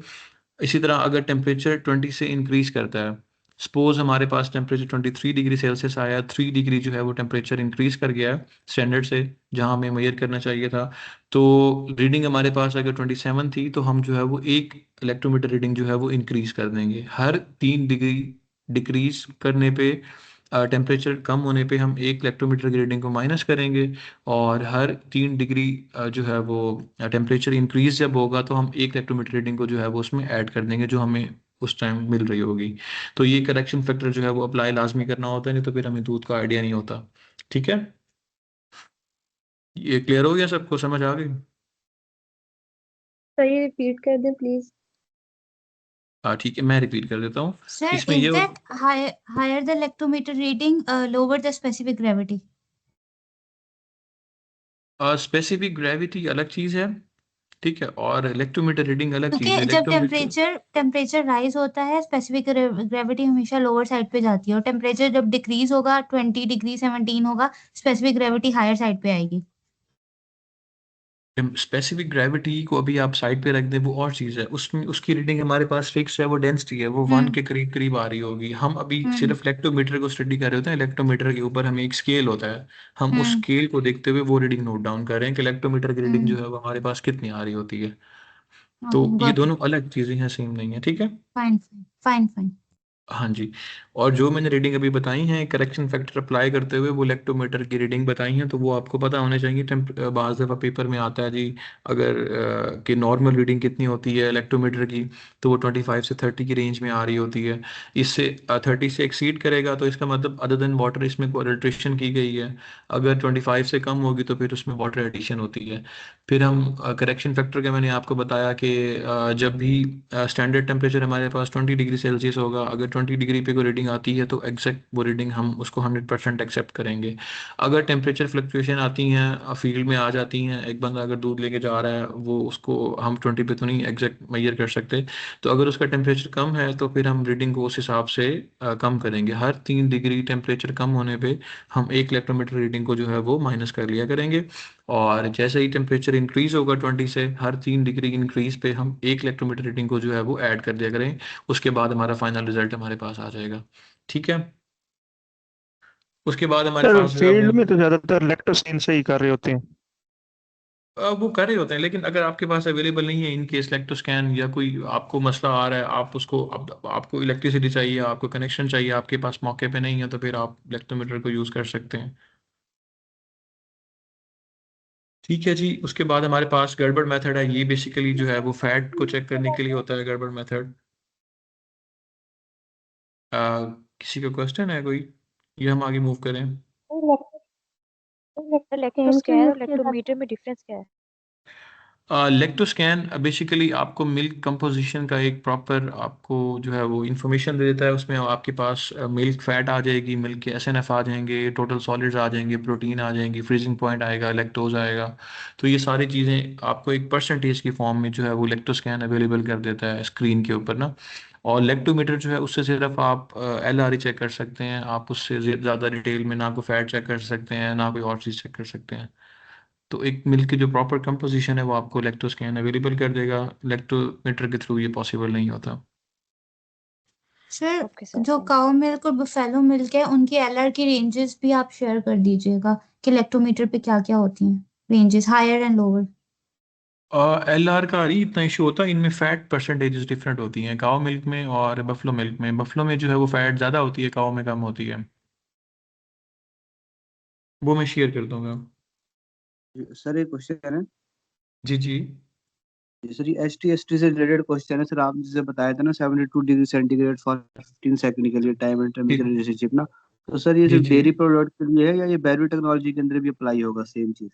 इसी तरह अगर टेम्परेचर 20 से इंक्रीज करता है, सपोज हमारे पास टेम्परेचर 23 डिग्री सेल्सियस आया, 3 डिग्री जो है वो टेम्परेचर इंक्रीज कर गया स्टैंडर्ड से जहां हमें मेजर करना चाहिए था, तो रीडिंग हमारे पास अगर 27 थी तो हम जो है वो एक इलेक्ट्रोमीटर रीडिंग जो है वो इंक्रीज कर देंगे। हर 3 डिग्री डिक्रीज करने पे, टेम्परेचर कम होने पे हम एक इलेक्ट्रोमीटर की रीडिंग को माइनस करेंगे। और हर 3 डिग्री जो है वो टेम्परेचर इंक्रीज जब होगा तो हम एक इलेक्ट्रोमीटर रीडिंग को जो है वो उसमें ऐड कर देंगे जो हमें उस टाइम मिल रही होगी। तो ये करेक्शन फैक्टर जो है वो अप्लाई लाजमी करना होता है, नहीं तो फिर हमें दूध का आइडिया नहीं होता, ठीक है। ये क्लियर हो गया, सबको समझ आ गई? सही रिपीट कर दे प्लीज। हाँ ठीक है, मैं रिपीट कर देता हूँ। सर इसमें इज ये that higher the electrometer reading lower the specific gravity? Specific gravity अलग चीज़ है, ठीक है, और इलेक्ट्रोमीटर रीडिंग अलग चीज़ है। क्योंकि जब इलेक्ट्रोमीटर टेम्परेचर राइज होता है स्पेसिफिक ग्रेविटी हमेशा लोअर साइड पे जाती है, और टेम्परेचर जब डिक्रीज होगा 20 डिग्री 17 होगा स्पेसिफिक ग्रेविटी हायर साइड पे आएगी। स्पेसिफिक ग्रेविटी को अभी आप साइड पे रख दें, वो और चीज़ है। उसमें उसकी रीडिंग हमारे पास फिक्स है, वो डेंसिटी है, वो 1 के करीब करीब आ रही होगी। हम अभी सिर्फ इलेक्ट्रोमीटर को स्टडी कर रहे होते हैं। इलेक्ट्रोमीटर के ऊपर हमें एक स्केल होता है, हम उस स्केल को देखते हुए वो रीडिंग नोट डाउन कर रहे हैं कि इलेक्ट्रोमीटर की रीडिंग जो है वो हमारे पास कितनी आ रही होती है। तो ये गॉट इट। दोनों अलग चीज़ें हैं, सेम नहीं है, ठीक है। Fine fine fine fine. हाँ जी। और जो मैंने रीडिंग अभी बताई हैं करेक्शन फैक्टर अप्लाई करते हुए, वो लेक्टोमीटर की रीडिंग बताई हैं, तो वो आपको पता होने चाहिए। बाज़ दफ़ा पेपर में आता है जी, अगर कि नॉर्मल रीडिंग कितनी होती है लेक्टोमीटर की, तो वो 25 से 30 की रेंज में आ रही होती है। इससे 30 से एक्सीड करेगा तो इसका मतलब अदर देन वाटर इसमें अडल्ट्रेशन की गई है। अगर 25 से कम होगी तो फिर उसमें वाटर एडिशन होती है। फिर हम करेक्शन फैक्टर का मैंने आपको बताया कि जब भी स्टैंडर्ड टेम्परेचर हमारे पास 20 डिग्री सेल्सियस होगा, अगर 20 डिग्री पे कोई रीडिंग आती है तो एग्जैक्ट वो रीडिंग हम उसको 100% एक्सेप्ट करेंगे। अगर टेम्परेचर फ्लक्चुएशन आती हैं, फील्ड में आ जाती हैं, एक बंदा अगर दूध लेके जा रहा है, वो उसको हम 20 पे तो नहीं एग्जैक्ट मेजर कर सकते, तो अगर उसका टेम्परेचर कम है तो फिर हम रीडिंग को उस हिसाब से कम करेंगे। हर 3 डिग्री टेम्परेचर कम होने पे हम एक इलेक्ट्रोमीटर रीडिंग को जो है वो माइनस कर लिया करेंगे। और जैसे ही टेम्परेचर इंक्रीज होगा 20 से, हर 3 डिग्री इंक्रीज पे हम एक इलेक्ट्रोमीटर रीडिंग को जो है वो ऐड कर दिया करें। उसके बाद हमारा फाइनल रिजल्ट हमारे पास आ जाएगा, ठीक है। उसके बाद हमारे सर पास जो है वो फील्ड में तो ज्यादातर इलेक्ट्रोस्टैन से ही कर रहे होते हैं। वो कर रहे होते हैं, लेकिन अगर आपके पास अवेलेबल नहीं है इन केस इलेक्ट्रोस्कैन, या कोई आपको मसला आ रहा है, आप उसको आपको इलेक्ट्रिसिटी चाहिए, आपको कनेक्शन चाहिए, आपके पास मौके पे नहीं है, तो फिर आप इलेक्ट्रोमीटर को यूज़ कर सकते हैं, ठीक है जी। उसके बाद हमारे पास गड़बड़ मेथड है। ये बेसिकली जो है वो फैट को चेक करने के लिए होता है, गड़बड़ मेथड। किसी का क्वेश्चन है कोई, ये हम आगे मूव करें। इलेक्ट्रोस्कैन और इलेक्ट्रोमीटर में डिफरेंस क्या है? लेक्टोस्कैन बेसिकली आपको मिल्क कंपोजिशन का एक प्रॉपर आपको जो है वो इंफॉर्मेशन दे देता है। उसमें आपके पास मिल्क फैट आ जाएगी, मिल्क के एसएनएफ आ जाएंगे, टोटल सॉलिड्स आ जाएंगे, प्रोटीन आ जाएंगी, फ्रीजिंग पॉइंट आएगा, लैक्टोज आएगा। तो ये सारी चीज़ें आपको एक परसेंटेज की फॉर्म में जो है वो लेक्टोस्कैन अवेलेबल कर देता है स्क्रीन के ऊपर ना। और लेक्टोमीटर जो है उससे सिर्फ आप एलआरई चेक कर सकते हैं, आप उससे ज़्यादा डिटेल में ना कोई फैट चेक कर सकते हैं, ना कोई और चीज़ चेक कर सकते हैं। तो एक मिल्क की जो प्रॉपर कंपोजिशन है वो आपको लैक्टोस्कैन अवेलेबल कर देगा, लैक्टोमीटर के थ्रू ये पॉसिबल नहीं होता। सर ओके सर, जो थैंक काउ मिल्क और बुफेलो मिल्क है उनकी एलआर की रेंजेस भी आप शेयर कर दीजिएगा कि लेक्टोमीटर पे क्या क्या होती हैं ranges, higher and lower. LR का ही इतना इशू होता है, इनमें फैट परसेंटेजेस डिफरेंट होती हैं काउ मिल्क में और बफलो मिल्क में। बफलो में जो है वो फैट ज़्यादा होती है, काउ में कम होती है। वो मैं शेयर कर दूंगा। सर एक क्वेश्चन है। जी जी सर ये ST/ST से रिलेटेड क्वेश्चन है। सर आपने जैसे बताया था ना 72 डिग्री सेंटीग्रेड फॉर 15 सेकंड के लिए टाइम एंड टेम्परेचर जी रिलेशनशिप ना, तो सर ये जी सिर्फ जी। डेयरी प्रोडक्ट के लिए है या ये बैटरी टेक्नोलॉजी के अंदर भी अप्लाई होगा सेम चीज?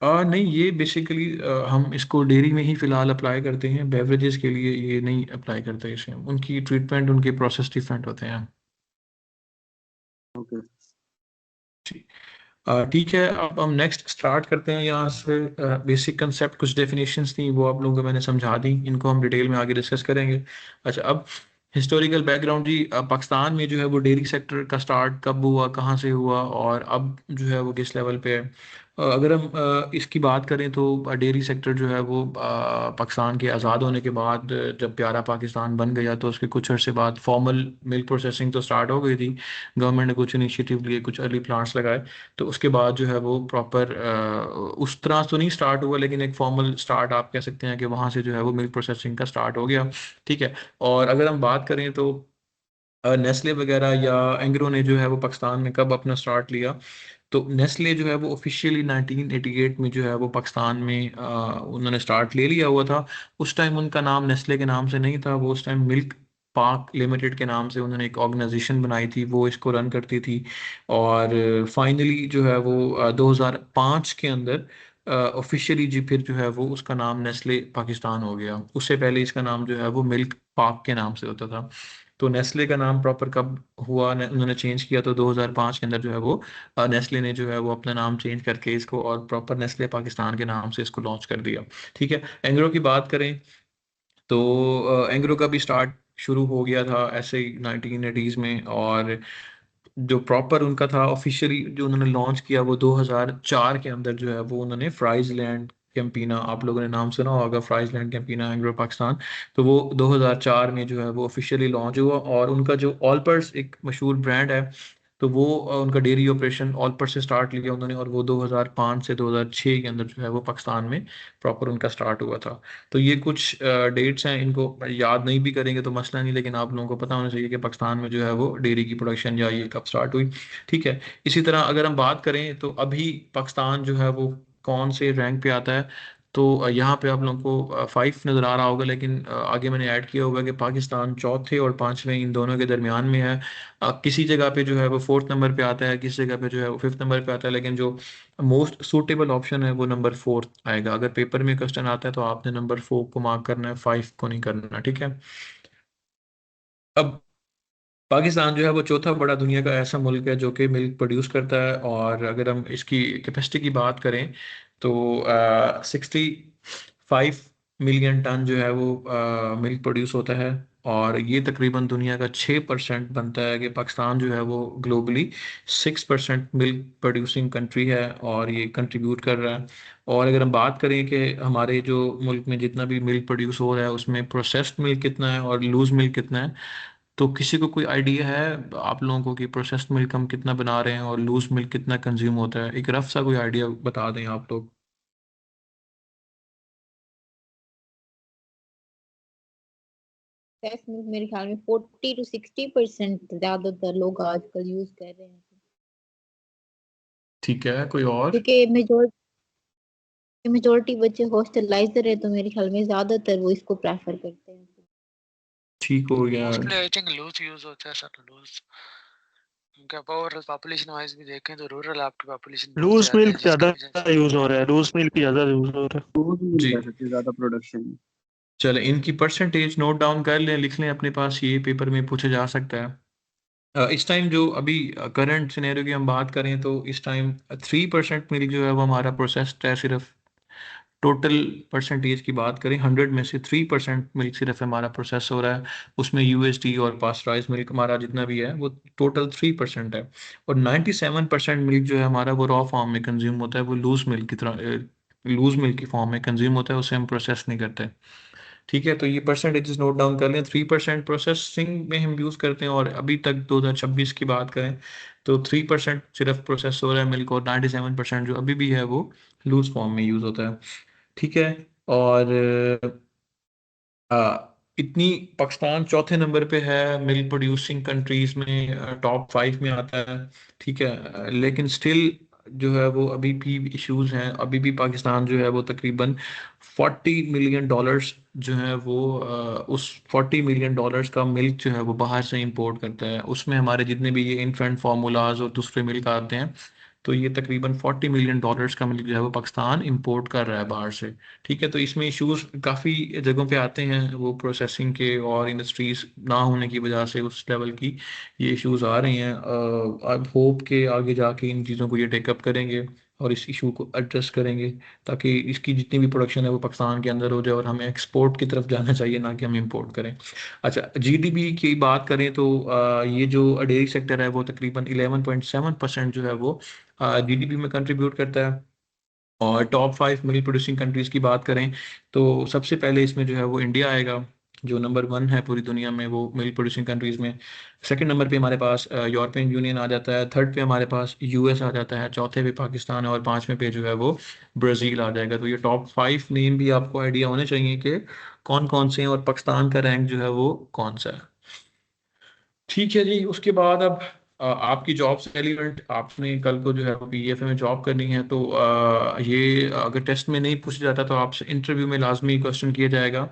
नहीं, ये बेसिकली हम इसको डेयरी में ही फ़िलहाल अप्लाई करते हैं, बेवरेजेस के लिए ये नहीं अप्लाई करते इसे। उनकी ट्रीटमेंट, उनके प्रोसेस डिफरेंट होते हैं। ओके। ठीक है, अब हम नेक्स्ट स्टार्ट करते हैं यहाँ से। बेसिक कंसेप्ट कुछ डेफिनेशंस थी वो आप लोगों को मैंने समझा दी, इनको हम डिटेल में आगे डिस्कस करेंगे। अच्छा, अब हिस्टोरिकल बैकग्राउंड जी। पाकिस्तान में जो है वो डेयरी सेक्टर का स्टार्ट कब हुआ, कहाँ से हुआ, और अब जो है वो किस लेवल पे है। अगर हम इसकी बात करें तो डेयरी सेक्टर जो है वो पाकिस्तान के आज़ाद होने के बाद जब प्यारा पाकिस्तान बन गया तो उसके कुछ अर्से बाद फॉर्मल मिल्क प्रोसेसिंग तो स्टार्ट हो गई थी। गवर्नमेंट ने कुछ इनिशिएटिव लिए, कुछ अर्ली प्लांट्स लगाए, तो उसके बाद जो है वो प्रॉपर उस तरह तो नहीं स्टार्ट हुआ, लेकिन एक फॉर्मल स्टार्ट आप कह सकते हैं कि वहाँ से जो है वो मिल्क प्रोसेसिंग का स्टार्ट हो गया, ठीक है। और अगर हम बात करें तो नेस्ले वगैरह या एंग्रो ने जो है वो पाकिस्तान में कब अपना स्टार्ट लिया, तो नेस्ले जो है वो ऑफिशियली 1988 में जो है वो पाकिस्तान में उन्होंने स्टार्ट ले लिया हुआ था। उस टाइम उनका नाम नेस्ले के नाम से नहीं था, वो उस टाइम मिल्क पाक लिमिटेड के नाम से उन्होंने एक ऑर्गेनाइजेशन बनाई थी, वो इसको रन करती थी। और फाइनली जो है वो 2005 के अंदर ऑफिशियली जी फिर जो है वो उसका नाम नेस्ले पाकिस्तान हो गया। उससे पहले इसका नाम जो है वो मिल्क पाक के नाम से होता था। तो नेस्ले का नाम प्रॉपर कब हुआ, उन्होंने चेंज किया, तो 2005 के अंदर जो है वो नेस्ले ने जो है वो अपना नाम चेंज करके इसको और प्रॉपर नेस्ले पाकिस्तान के नाम से इसको लॉन्च कर दिया, ठीक है। एंग्रो की बात करें तो एंग्रो का भी स्टार्ट शुरू हो गया था ऐसे ही 1980s में। और जो प्रॉपर उनका था ऑफिशियली जो उन्होंने लॉन्च किया वो 2004 के अंदर जो है वो उन्होंने फ्राइज लैंड कैंपीना, आप लोगों ने नाम सुना होगा फ्राइज लैंड कैंपीना एग्रो पाकिस्तान, तो वो 2004 में जो है वो ऑफिशियली लॉन्च हुआ। और उनका जो ऑलपर्स एक मशहूर ब्रांड है, तो वो उनका डेयरी ऑपरेशन ऑलपर्स से स्टार्ट लिया उन्होंने, और वो 2005 से 2006 के अंदर जो है वो पाकिस्तान में प्रॉपर उनका स्टार्ट हुआ था। तो ये कुछ डेट्स हैं, इनको याद नहीं भी करेंगे तो मसला नहीं, लेकिन आप लोगों को पता होना चाहिए कि पाकिस्तान में जो है वो डेयरी की प्रोडक्शन या ये कब स्टार्ट हुई। ठीक है, इसी तरह अगर हम बात करें तो अभी पाकिस्तान जो है वो कौन से रैंक पे आता है, तो यहाँ पे आप लोगों को 5 नज़र आ रहा होगा, लेकिन आगे मैंने ऐड किया होगा कि पाकिस्तान चौथे और पांचवें इन दोनों के दरमियान में है। किसी जगह पे जो है वो 4th नंबर पे आता है, किसी जगह पे जो है वो 5th नंबर पे आता है, लेकिन जो मोस्ट सूटेबल ऑप्शन है वो नंबर 4 आएगा। अगर पेपर में क्वेश्चन आता है तो आपने नंबर 4 को मार्क करना है, 5 को नहीं करना। ठीक है, अब पाकिस्तान जो है वो चौथा बड़ा दुनिया का ऐसा मुल्क है जो कि मिल्क प्रोड्यूस करता है, और अगर हम इसकी कैपेसिटी की बात करें तो 65 मिलियन टन जो है वो मिल्क प्रोड्यूस होता है, और ये तकरीबन दुनिया का 6% बनता है कि पाकिस्तान जो है वो ग्लोबली 6% मिल्क प्रोड्यूसिंग कंट्री है, और ये कंट्रीब्यूट कर रहा है। और अगर हम बात करें कि हमारे जो मुल्क में जितना भी मिल्क प्रोड्यूस हो रहा है उसमें प्रोसेस्ड मिल्क कितना है और लूज मिल्क कितना है, तो किसी को कोई आइडिया है आप लोगों को कि प्रोसेस्ड मिल्क हम कितना बना रहे हैं और लूज मिल्क कितना कंज्यूम होता है? एक रफ सा कोई आइडिया बता दें आप लोग। टेस्ट मिल्क मेरे ख्याल में 40 to 60% ज्यादातर लोग आजकल यूज कर रहे हैं, ठीक है, कोई और? क्योंकि मेजोरिटी बच्चे हॉस्टलाइजर है, तो मेरे ख्याल में ज्यादातर वो इसको प्रेफर करते हैं। ठीक हो गया। Mostly I think loose use होता है सर, लूज। क्योंकि आप ओवरऑल पॉपुलेशन वाइज भी देखें तो रूरल आपकी पॉपुलेशन बहुत लूज ज्यादा है, मिल्क जिसकी ज्यादा वजह से यूज हो रहा है, लूज मिल्क ज्यादा यूज हो रहा है। दूध मिल जी, रहा है सबसे ज्यादा प्रोडक्शन। चले इनकी परसेंटेज नोट डाउन कर लें, लिख लें अपने पास, ये पेपर में पूछा जा सकता है। इस टाइम जो अभी करंट सिनेरियो की हम बात करें तो इस टाइम 3% मिल्क जो है वो हमारा प्रोसेस्ड है सिर्फ। टोटल परसेंटेज की बात करें 100 में से 3% मिल्क सिर्फ हमारा प्रोसेस हो रहा है, उसमें यूएसडी और पास्चराइज मिल्क हमारा जितना भी है वो टोटल 3% है। और 97% मिल्क जो है हमारा वो रॉ फॉर्म में कंज्यूम होता है, वो लूज मिल्क की तरह लूज मिल्क की फॉर्म में कंज्यूम होता है, उसे हम प्रोसेस नहीं करते। ठीक है, तो ये परसेंटेजेस नोट डाउन कर लें। 3% प्रोसेसिंग में हम यूज़ करते हैं, और अभी तक 2026 की बात करें तो 3% सिर्फ प्रोसेस हो रहा है मिल्क, और 97% जो अभी भी है वो लूज फॉर्म में यूज़ होता है। ठीक है, और इतनी पाकिस्तान चौथे नंबर पे है मिल्क प्रोड्यूसिंग कंट्रीज में, टॉप 5 में आता है। ठीक है, लेकिन स्टिल जो है वो अभी भी इश्यूज हैं, अभी भी पाकिस्तान जो है वो तकरीबन $40 मिलियन जो है वो उस $40 मिलियन का मिल्क जो है वो बाहर से इंपोर्ट करता है, उसमें हमारे जितने भी ये इन्फेंट फार्मूलाज और दूसरे मिल्क आते हैं, तो ये तकरीबन $40 मिलियन का मिल्क जो है वो पाकिस्तान इंपोर्ट कर रहा है बाहर से। ठीक है, तो इसमें इश्यूज काफ़ी जगहों पे आते हैं, वो प्रोसेसिंग के और इंडस्ट्रीज ना होने की वजह से उस लेवल की ये इश्यूज आ रही हैं। आई होप के आगे जाके इन चीज़ों को ये टेकअप करेंगे और इस इशू को एड्रेस करेंगे, ताकि इसकी जितनी भी प्रोडक्शन है वो पाकिस्तान के अंदर हो जाए, और हमें एक्सपोर्ट की तरफ जाना चाहिए ना कि हम इंपोर्ट करें। अच्छा, जीडीपी की बात करें तो ये जो डेयरी सेक्टर है वो तकरीबन 11.7% जो है वो जीडीपी में कंट्रीब्यूट करता है। और टॉप 5 मिल्क प्रोड्यूसिंग कंट्रीज की बात करें तो सबसे पहले इसमें जो है वो इंडिया आएगा, जो नंबर 1 है पूरी दुनिया में वो मिल्क प्रोड्यूसिंग कंट्रीज में। सेकंड नंबर पे हमारे पास यूरोपियन यूनियन आ जाता है, थर्ड पे हमारे पास यूएस आ जाता है, चौथे पे पाकिस्तान है, और पांचवें पे जो है वो ब्राज़ील आ जाएगा। तो ये टॉप 5 नेम भी आपको आइडिया होने चाहिए कि कौन कौन से हैं, और पाकिस्तान का रैंक जो है वो कौन सा है। ठीक है जी, उसके बाद अब आपकी जॉब से एलिवेंट, आपने कल को जो है वो पीएफए में जॉब करनी है, तो ये अगर टेस्ट में नहीं पूछा जाता तो आपसे इंटरव्यू में लाजमी क्वेश्चन किया जाएगा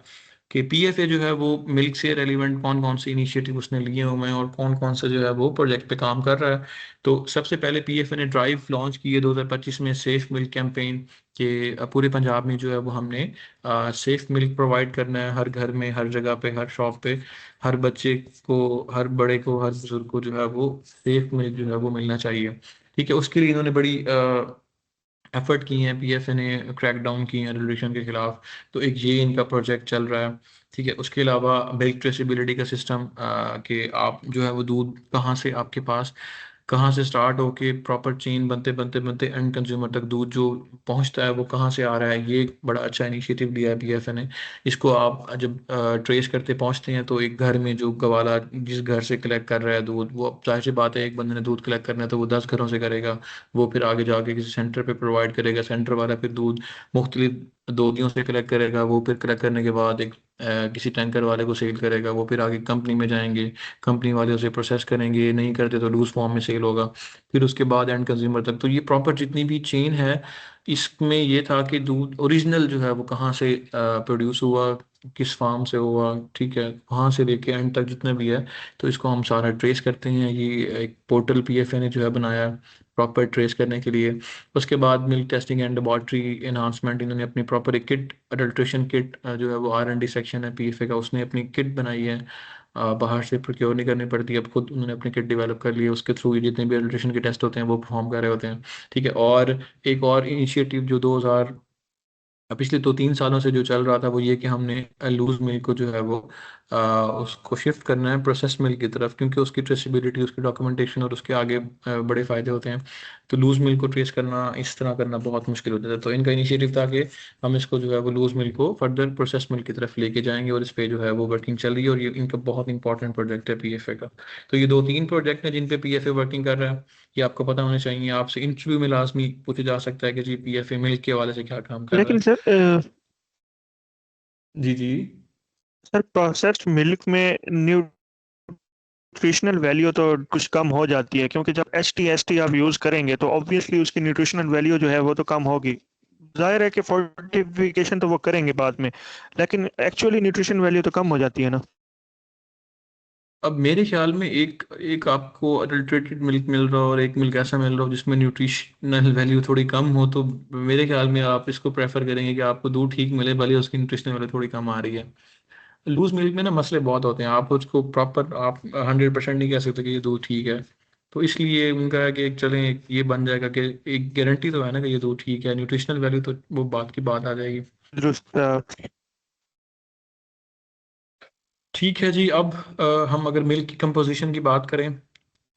कि पीएफए जो है वो मिल्क से रेलिवेंट कौन कौन से इनिशिएटिव उसने लिए हुए हैं और कौन कौन से जो है वो प्रोजेक्ट पे काम कर रहा है। तो सबसे पहले पीएफए ने ड्राइव लॉन्च की है 2025 में, सेफ मिल्क कैंपेन के पूरे पंजाब में जो है वो हमने सेफ मिल्क प्रोवाइड करना है, हर घर में, हर जगह पे, हर शॉप पे, हर बच्चे को, हर बड़े को, हर बुजुर्ग को जो है वो सेफ मिल्क जो है वो मिलना चाहिए। ठीक है, उसके लिए इन्होंने बड़ी एफर्ट की हैं, पीएफए ने क्रैक डाउन की हैं रेडिएशन के खिलाफ, तो एक ये इनका प्रोजेक्ट चल रहा है। ठीक है, उसके अलावा मिल्क ट्रेसेबिलिटी का सिस्टम, कि आप जो है वो दूध कहाँ से आपके पास कहाँ से स्टार्ट होके प्रॉपर चेन बनते बनते बनते एंड कंज्यूमर तक दूध जो पहुंचता है वो कहाँ से आ रहा है। ये एक बड़ा अच्छा इनिशिएटिव लिया है पीएफए ने। इसको आप जब ट्रेस करते पहुंचते हैं तो एक घर में जो गवाला जिस घर से कलेक्ट कर रहा है दूध, वो अब जाहिर सी बात है एक बंदे ने दूध कलेक्ट करना है तो वो 10 घरों से करेगा, वो फिर आगे जाके किसी सेंटर पे प्रोवाइड करेगा, सेंटर वाला फिर दूध मुख्तलिफ दोदियों से कलेक्ट करेगा, वो फिर कलेक्ट करने के बाद एक किसी टैंकर वाले को सेल करेगा, वो फिर आगे कंपनी में जाएंगे, कंपनी वाले उसे प्रोसेस करेंगे, नहीं करते तो लूज फॉर्म में सेल होगा, फिर उसके बाद एंड कंज्यूमर तक। तो ये प्रॉपर जितनी भी चेन है इसमें ये था कि दूध ओरिजिनल जो है वो कहाँ से प्रोड्यूस हुआ, किस फार्म से हुआ, ठीक है, वहाँ से लेके एंड तक जितना भी है तो इसको हम सारा ट्रेस करते हैं। ये एक पोर्टल पीएफए ने जो है बनाया प्रॉपर ट्रेस करने के लिए। उसके बाद milk testing and laboratory enhancement, इन्होंने अपनी प्रॉपर एक किट, अडल्ट्रेशन किट जो है वो R&D सेक्शन है पीएफए का, उसने अपनी किट बनाई है। बाहर से प्रोक्योर नहीं करनी पड़ती, अब खुद उन्होंने अपनी किट डेवलप कर ली है, उसके थ्रू जितने भी अडल्ट्रेशन के टेस्ट होते हैं वो परफॉर्म कर रहे होते हैं। ठीक है। और एक और इनिशिएटिव जो 2000 पिछले 2-3 सालों से जो चल रहा था वो ये कि हमने लूज मिल्क को जो है वो उसको शिफ्ट करना है प्रोसेस मिल्क की तरफ, क्योंकि उसकी ट्रेसेबिलिटी, उसकी डॉक्यूमेंटेशन और उसके आगे बड़े फ़ायदे होते हैं। तो लूज मिल्क को ट्रेस करना इस तरह करना बहुत मुश्किल होता था, तो इनका इनिशिएटिव था कि हम इसको जो है वो लूज मिल्क को फर्दर प्रोसेस मिल्क की तरफ लेके जाएंगे, और इस पे जो है वो वर्किंग चल रही है, और ये इनका बहुत इंपॉर्टेंट प्रोजेक्ट है पीएफए का। तो ये 2-3 प्रोजेक्ट हैं जिन पे पीएफए वर्किंग कर रहा है, ये आपको पता होने चाहिए। आपसे इंटरव्यू में लाजमी पूछा जा सकता है कि जी पीएफए मिल्क के हवाले से क्या काम कर रहा लेकिन है। सर जी जी। सर प्रोसेस्ड मिल्क में न्यूट्रिशनल वैल्यू तो कुछ कम हो जाती है, क्योंकि जब HT ST आप यूज़ करेंगे तो ऑब्वियसली उसकी न्यूट्रिशनल वैल्यू जो है वो तो कम होगी। जाहिर है कि फोर्टिफिकेशन तो वो करेंगे बाद में, लेकिन एक्चुअली न्यूट्रिशन वैल्यू तो कम हो जाती है ना। अब मेरे ख्याल में एक एक आपको अडल्ट्रेटेड मिल्क मिल रहा हो और एक मिल्क ऐसा मिल रहा हो जिसमें न्यूट्रिशनल वैल्यू थोड़ी कम हो, तो मेरे ख्याल में आप इसको प्रेफर करेंगे कि आपको दूध ठीक मिले भले उसकी न्यूट्रिशनल वैल्यू थोड़ी कम आ रही है। लूज मिल्क में ना मसले बहुत होते हैं, आप उसको प्रॉपर आप 100% नहीं कह सकते कि ये दूध ठीक है। तो इसलिए उनका है कि चलें ये बन जाएगा कि एक गारंटी तो है ना कि ये दूध ठीक है, न्यूट्रिशनल वैल्यू तो वो बात की बात आ जाएगी। दुरुस्त ठीक है जी। अब हम अगर मिल्क की कंपोजिशन की बात करें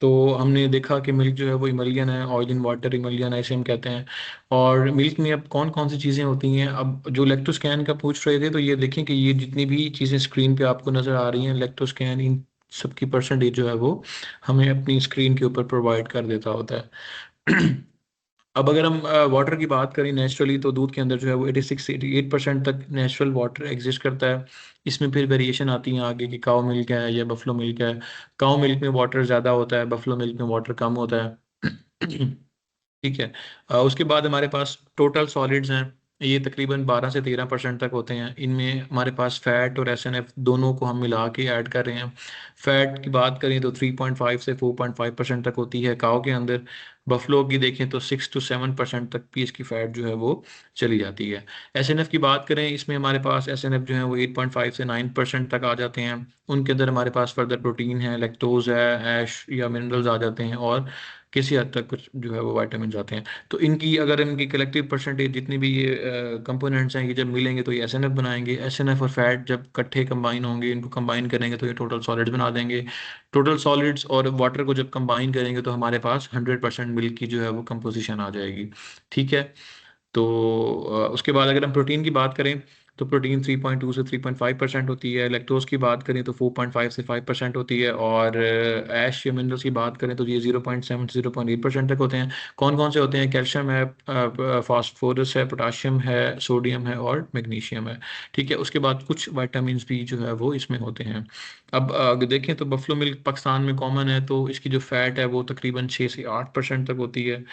तो हमने देखा कि मिल्क जो है वो इमलियन है, ऑयल इन वाटर इमलियन ऐसे हम कहते हैं। और मिल्क में अब कौन कौन सी चीज़ें होती हैं, अब जो लेक्टोस्कैन का पूछ रहे थे तो ये देखें कि ये जितनी भी चीज़ें स्क्रीन पे आपको नज़र आ रही हैं लेक्टोस्कैन, इन सबकी परसेंटेज जो है वो हमें अपनी स्क्रीन के ऊपर प्रोवाइड कर देता होता है। अब अगर हम वाटर की बात करें नेचुरली, तो दूध के अंदर जो है वो 86 से 88% तक नेचुरल वाटर एग्जिस्ट करता है। इसमें फिर वेरिएशन आती है आगे कि काउ मिल्क है या बफलो मिल्क है। काउ मिल्क में वाटर ज़्यादा होता है, बफलो मिल्क में वाटर कम होता है। ठीक है। उसके बाद हमारे पास टोटल सॉलिड्स हैं, ये तकरीबन 12 से 13% तक होते हैं। इनमें हमारे पास फैट और SNF दोनों को हम मिला के ऐड कर रहे हैं। फैट की बात करें तो 3.5 से 4.5% तक होती है काओ के अंदर। बफलो की देखें तो 6 से 7% तक भी इसकी फैट जो है वो चली जाती है। SNF की बात करें, इसमें हमारे पास SNF जो है वो 8.5 से 9% तक आ जाते हैं। उनके अंदर हमारे पास फर्दर प्रोटीन है, लैक्टोज है, ऐश या मिनरल्स आ जाते हैं, और किसी हद तक कुछ जो है वो वाइटामिन आते हैं। तो इनकी अगर इनकी कलेक्टिव परसेंटेज जितनी भी ये कंपोनेंट्स हैं ये जब मिलेंगे तो ये SNF बनाएंगे। SNF और फैट जब इकट्ठे कंबाइन होंगे, इनको कंबाइन करेंगे तो ये टोटल सॉलिड्स बना देंगे। टोटल सॉलिड्स और वाटर को जब कंबाइन करेंगे तो हमारे पास 100% मिल्क की जो है वो कंपोजिशन आ जाएगी। ठीक है। तो उसके बाद अगर हम प्रोटीन की बात करें तो प्रोटीन 3.2 से 3.5% होती है। लैक्टोज की बात करें तो 4.5 से 5% होती है। और ऐश या मिनरल्स की बात करें तो ये 0.7 से 0.8% तक होते हैं। कौन कौन से होते हैं? कैल्शियम है, फास्फोरस है, पोटाशियम है, सोडियम है और मैग्नीशियम है। ठीक है। उसके बाद कुछ वाइटामिन भी जो है वो इसमें होते हैं। अब अगर देखें तो बफलो मिल्क पाकिस्तान में कॉमन है, तो इसकी जो फैट है वो तकरीबन 6 से 8% तक होती है।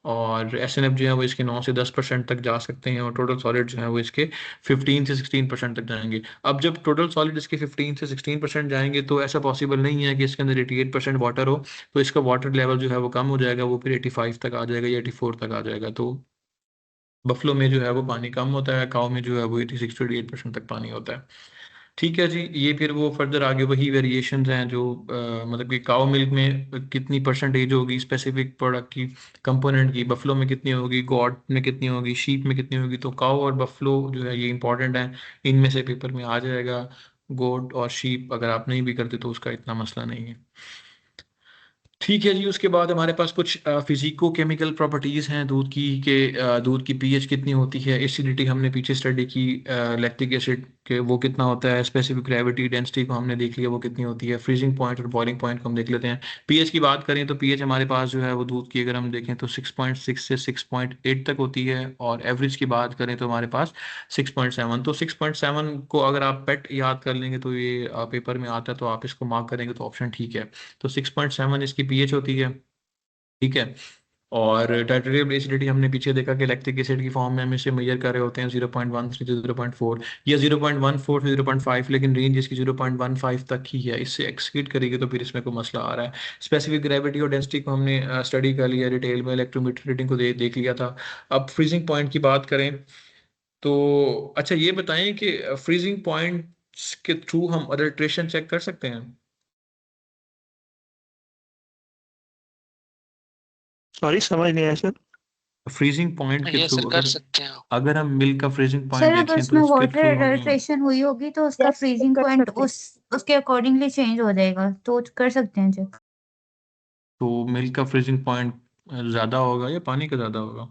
और SNF जो है वो इसके 9 से 10% तक जा सकते हैं, और टोटल सॉलिड जो है वो इसके 15 से 16% तक जाएंगे। अब जब टोटल सॉलिड इसके 15 से 16% जाएंगे तो ऐसा पॉसिबल नहीं है कि इसके अंदर 88% वाटर हो, तो इसका वाटर लेवल जो है वो कम हो जाएगा, वो फिर 85 तक आ जाएगा या 84 तक आ जाएगा। तो बफलो में जो है वो पानी कम होता है, काऊ में जो है वो 86 से 88% तक पानी होता है। ठीक है जी। ये फिर वो फर्दर आगे वही वेरिएशंस हैं जो मतलब कि काउ मिल्क में कितनी परसेंटेज होगी स्पेसिफिक प्रोडक्ट की, कंपोनेंट की, बफलो में कितनी होगी, गॉट में कितनी होगी, शीप में कितनी होगी। तो काउ और बफलो जो है ये इंपॉर्टेंट है, इनमें से पेपर में आ जाएगा। गोट और शीप अगर आप नहीं भी करते तो उसका इतना मसला नहीं है। ठीक है जी। उसके बाद हमारे पास कुछ फिजिको केमिकल प्रॉपर्टीज़ हैं दूध की के दूध की पीएच कितनी होती है, एसिडिटी हमने पीछे स्टडी की, लैक्टिक एसिड के वो कितना होता है, स्पेसिफिक ग्रेविटी डेंसिटी को हमने देख लिया वो कितनी होती है, फ्रीजिंग पॉइंट और बॉइलिंग पॉइंट को हम देख लेते हैं। पीएच की बात करें तो पीएच हमारे पास जो है वो दूध की अगर हम देखें तो 6.6 से 6.8 तक होती है, और एवरेज की बात करें तो हमारे पास 6.7। तो 6.7 को अगर आप पेट याद कर लेंगे तो ये पेपर में आता है, तो आप इसको मार्क करेंगे तो ऑप्शन ठीक है। तो 6.7 इसकी पीएच होती है, ठीक है। और टाइट्रेटिव एसिडिटी हमने पीछे देखा कि लैक्टिक एसिड की फॉर्म में हम इसे मेजर कर रहे होते हैं 0.13 से 0.4 या 0.14 से 0.5, लेकिन रेंज इसकी 0.15 तक ही है, इससे एक्सीड करेगी तो फिर इसमें कोई मसला आ रहा है। स्पेसिफिक ग्रेविटी और डेंसिटी को हमने स्टडी कर लिया डिटेल में, इलेक्ट्रोमीटर रीडिंग को देख लिया था। अब फ्रीजिंग पॉइंट की बात करें तो अच्छा ये बताएं कि फ्रीजिंग पॉइंट के थ्रू हम अडल्ट्रेशन चेक कर सकते हैं? सॉरी समझ नहीं आया सर। फ्रीजिंग पॉइंट के ये थ्रू सर कर सकते हैं। अगर हम मिल्क का फ्रीजिंग पॉइंट सर अगर देखें तो उसमें इसके वाटर थ्रू हमें एडल्ट्रेशन हुई होगी तो उसका Yes, फ्रीजिंग कर पॉइंट सकते हैं। उसके अकॉर्डिंगली चेंज हो जाएगा, तो कर सकते हैं चेक। तो मिल्क का फ्रीजिंग पॉइंट ज़्यादा होगा या पानी का ज़्यादा होगा?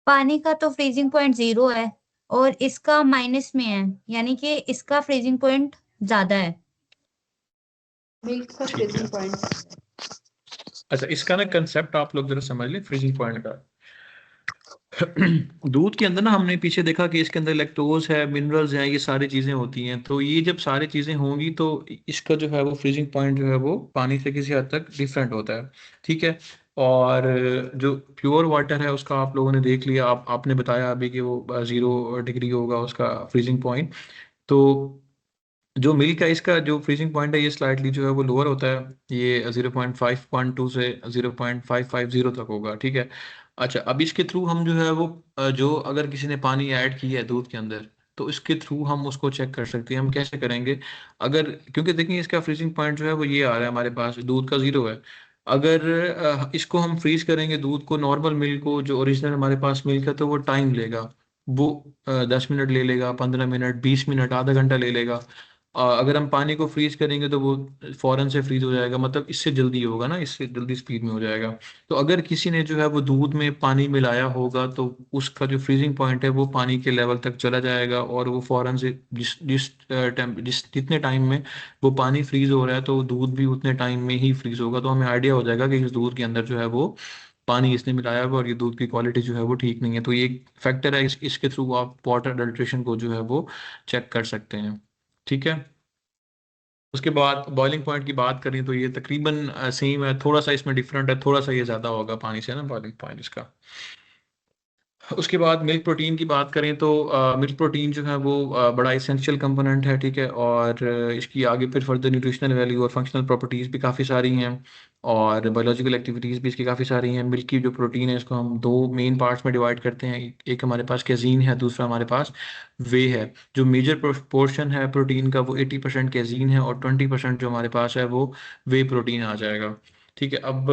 पानी का तो फ्रीजिंग पॉइंट 0 है और इसका माइनस में है, यानी कि इसका फ्रीजिंग पॉइंट ज्यादा है। मिल्क का ठीक है। Freezing point. अच्छा इसका ना कंसेप्ट आप लोग जरा समझ लें फ्रीजिंग पॉइंट का। दूध के अंदर ना हमने पीछे देखा कि इसके अंदर लैक्टोज है, मिनरल्स हैं, ये सारी चीज़ें होती हैं। तो ये जब सारी चीज़ें होंगी तो इसका जो है वो फ्रीजिंग पॉइंट जो है वो पानी से किसी हद तक डिफरेंट होता है, ठीक है। और जो प्योर वाटर है उसका आप लोगों ने देख लिया, आपने बताया अभी कि वो 0 डिग्री होगा उसका फ्रीजिंग पॉइंट। तो जो मिल्क है इसका जो फ्रीजिंग पॉइंट है ये स्लाइटली जो है वो लोअर होता है, ये 0.512 से 0.550 तक होगा, ठीक है। अच्छा अब इसके थ्रू हम जो है वो जो अगर किसी ने पानी ऐड किया है दूध के अंदर तो इसके थ्रू हम उसको चेक कर सकते हैं। हम कैसे करेंगे? अगर क्योंकि देखिए इसका फ्रीजिंग पॉइंट जो है वो ये आ रहा है हमारे पास, दूध का 0 है। अगर इसको हम फ्रीज करेंगे दूध को, नॉर्मल मिल्क को जो ओरिजिनल हमारे पास मिल्क है, तो वो टाइम लेगा। वो 10 मिनट ले लेगा, 15 मिनट, 20 मिनट, आधा घंटा ले लेगा। अगर हम पानी को फ्रीज करेंगे तो वो फौरन से फ्रीज हो जाएगा, मतलब इससे जल्दी होगा ना, इससे जल्दी स्पीड में हो जाएगा। तो अगर किसी ने जो है वो दूध में पानी मिलाया होगा तो उसका जो फ्रीजिंग पॉइंट है वो पानी के लेवल तक चला जाएगा, और वो फौरन से जिस जितने टाइम में वो पानी फ्रीज हो रहा है तो दूध भी उतने टाइम में ही फ्रीज होगा। तो हमें आइडिया हो जाएगा कि इस दूध के अंदर जो है वो पानी इसने मिलाया हुआ और ये दूध की क्वालिटी जो है वो ठीक नहीं है। तो ये एक फैक्टर है, इसके थ्रू आप वाटर अडल्ट्रेशन को जो है वो चेक कर सकते हैं, ठीक है। उसके बाद बॉइलिंग पॉइंट की बात करें तो ये तकरीबन सेम है, थोड़ा सा इसमें डिफरेंट है, थोड़ा सा ये ज़्यादा होगा पानी से ना बॉइलिंग पॉइंट इसका। उसके बाद मिल्क प्रोटीन की बात करें तो मिल्क प्रोटीन जो है वो बड़ा इसेंशियल कंपोनेंट है, ठीक है। और इसकी आगे फिर फर्दर न्यूट्रिशनल वैल्यू और फंक्शनल प्रॉपर्टीज़ भी काफ़ी सारी हैं, और बायोलॉजिकल एक्टिविटीज़ भी इसकी काफ़ी सारी हैं। मिल्क की जो प्रोटीन है इसको हम दो मेन पार्ट्स में डिवाइड करते हैं, एक हमारे पास कैजीन है, दूसरा हमारे पास वे है। जो मेजर पोर्शन है प्रोटीन का वो 80% कैजीन है, और 20% जो हमारे पास है वो वे प्रोटीन आ जाएगा, ठीक है। अब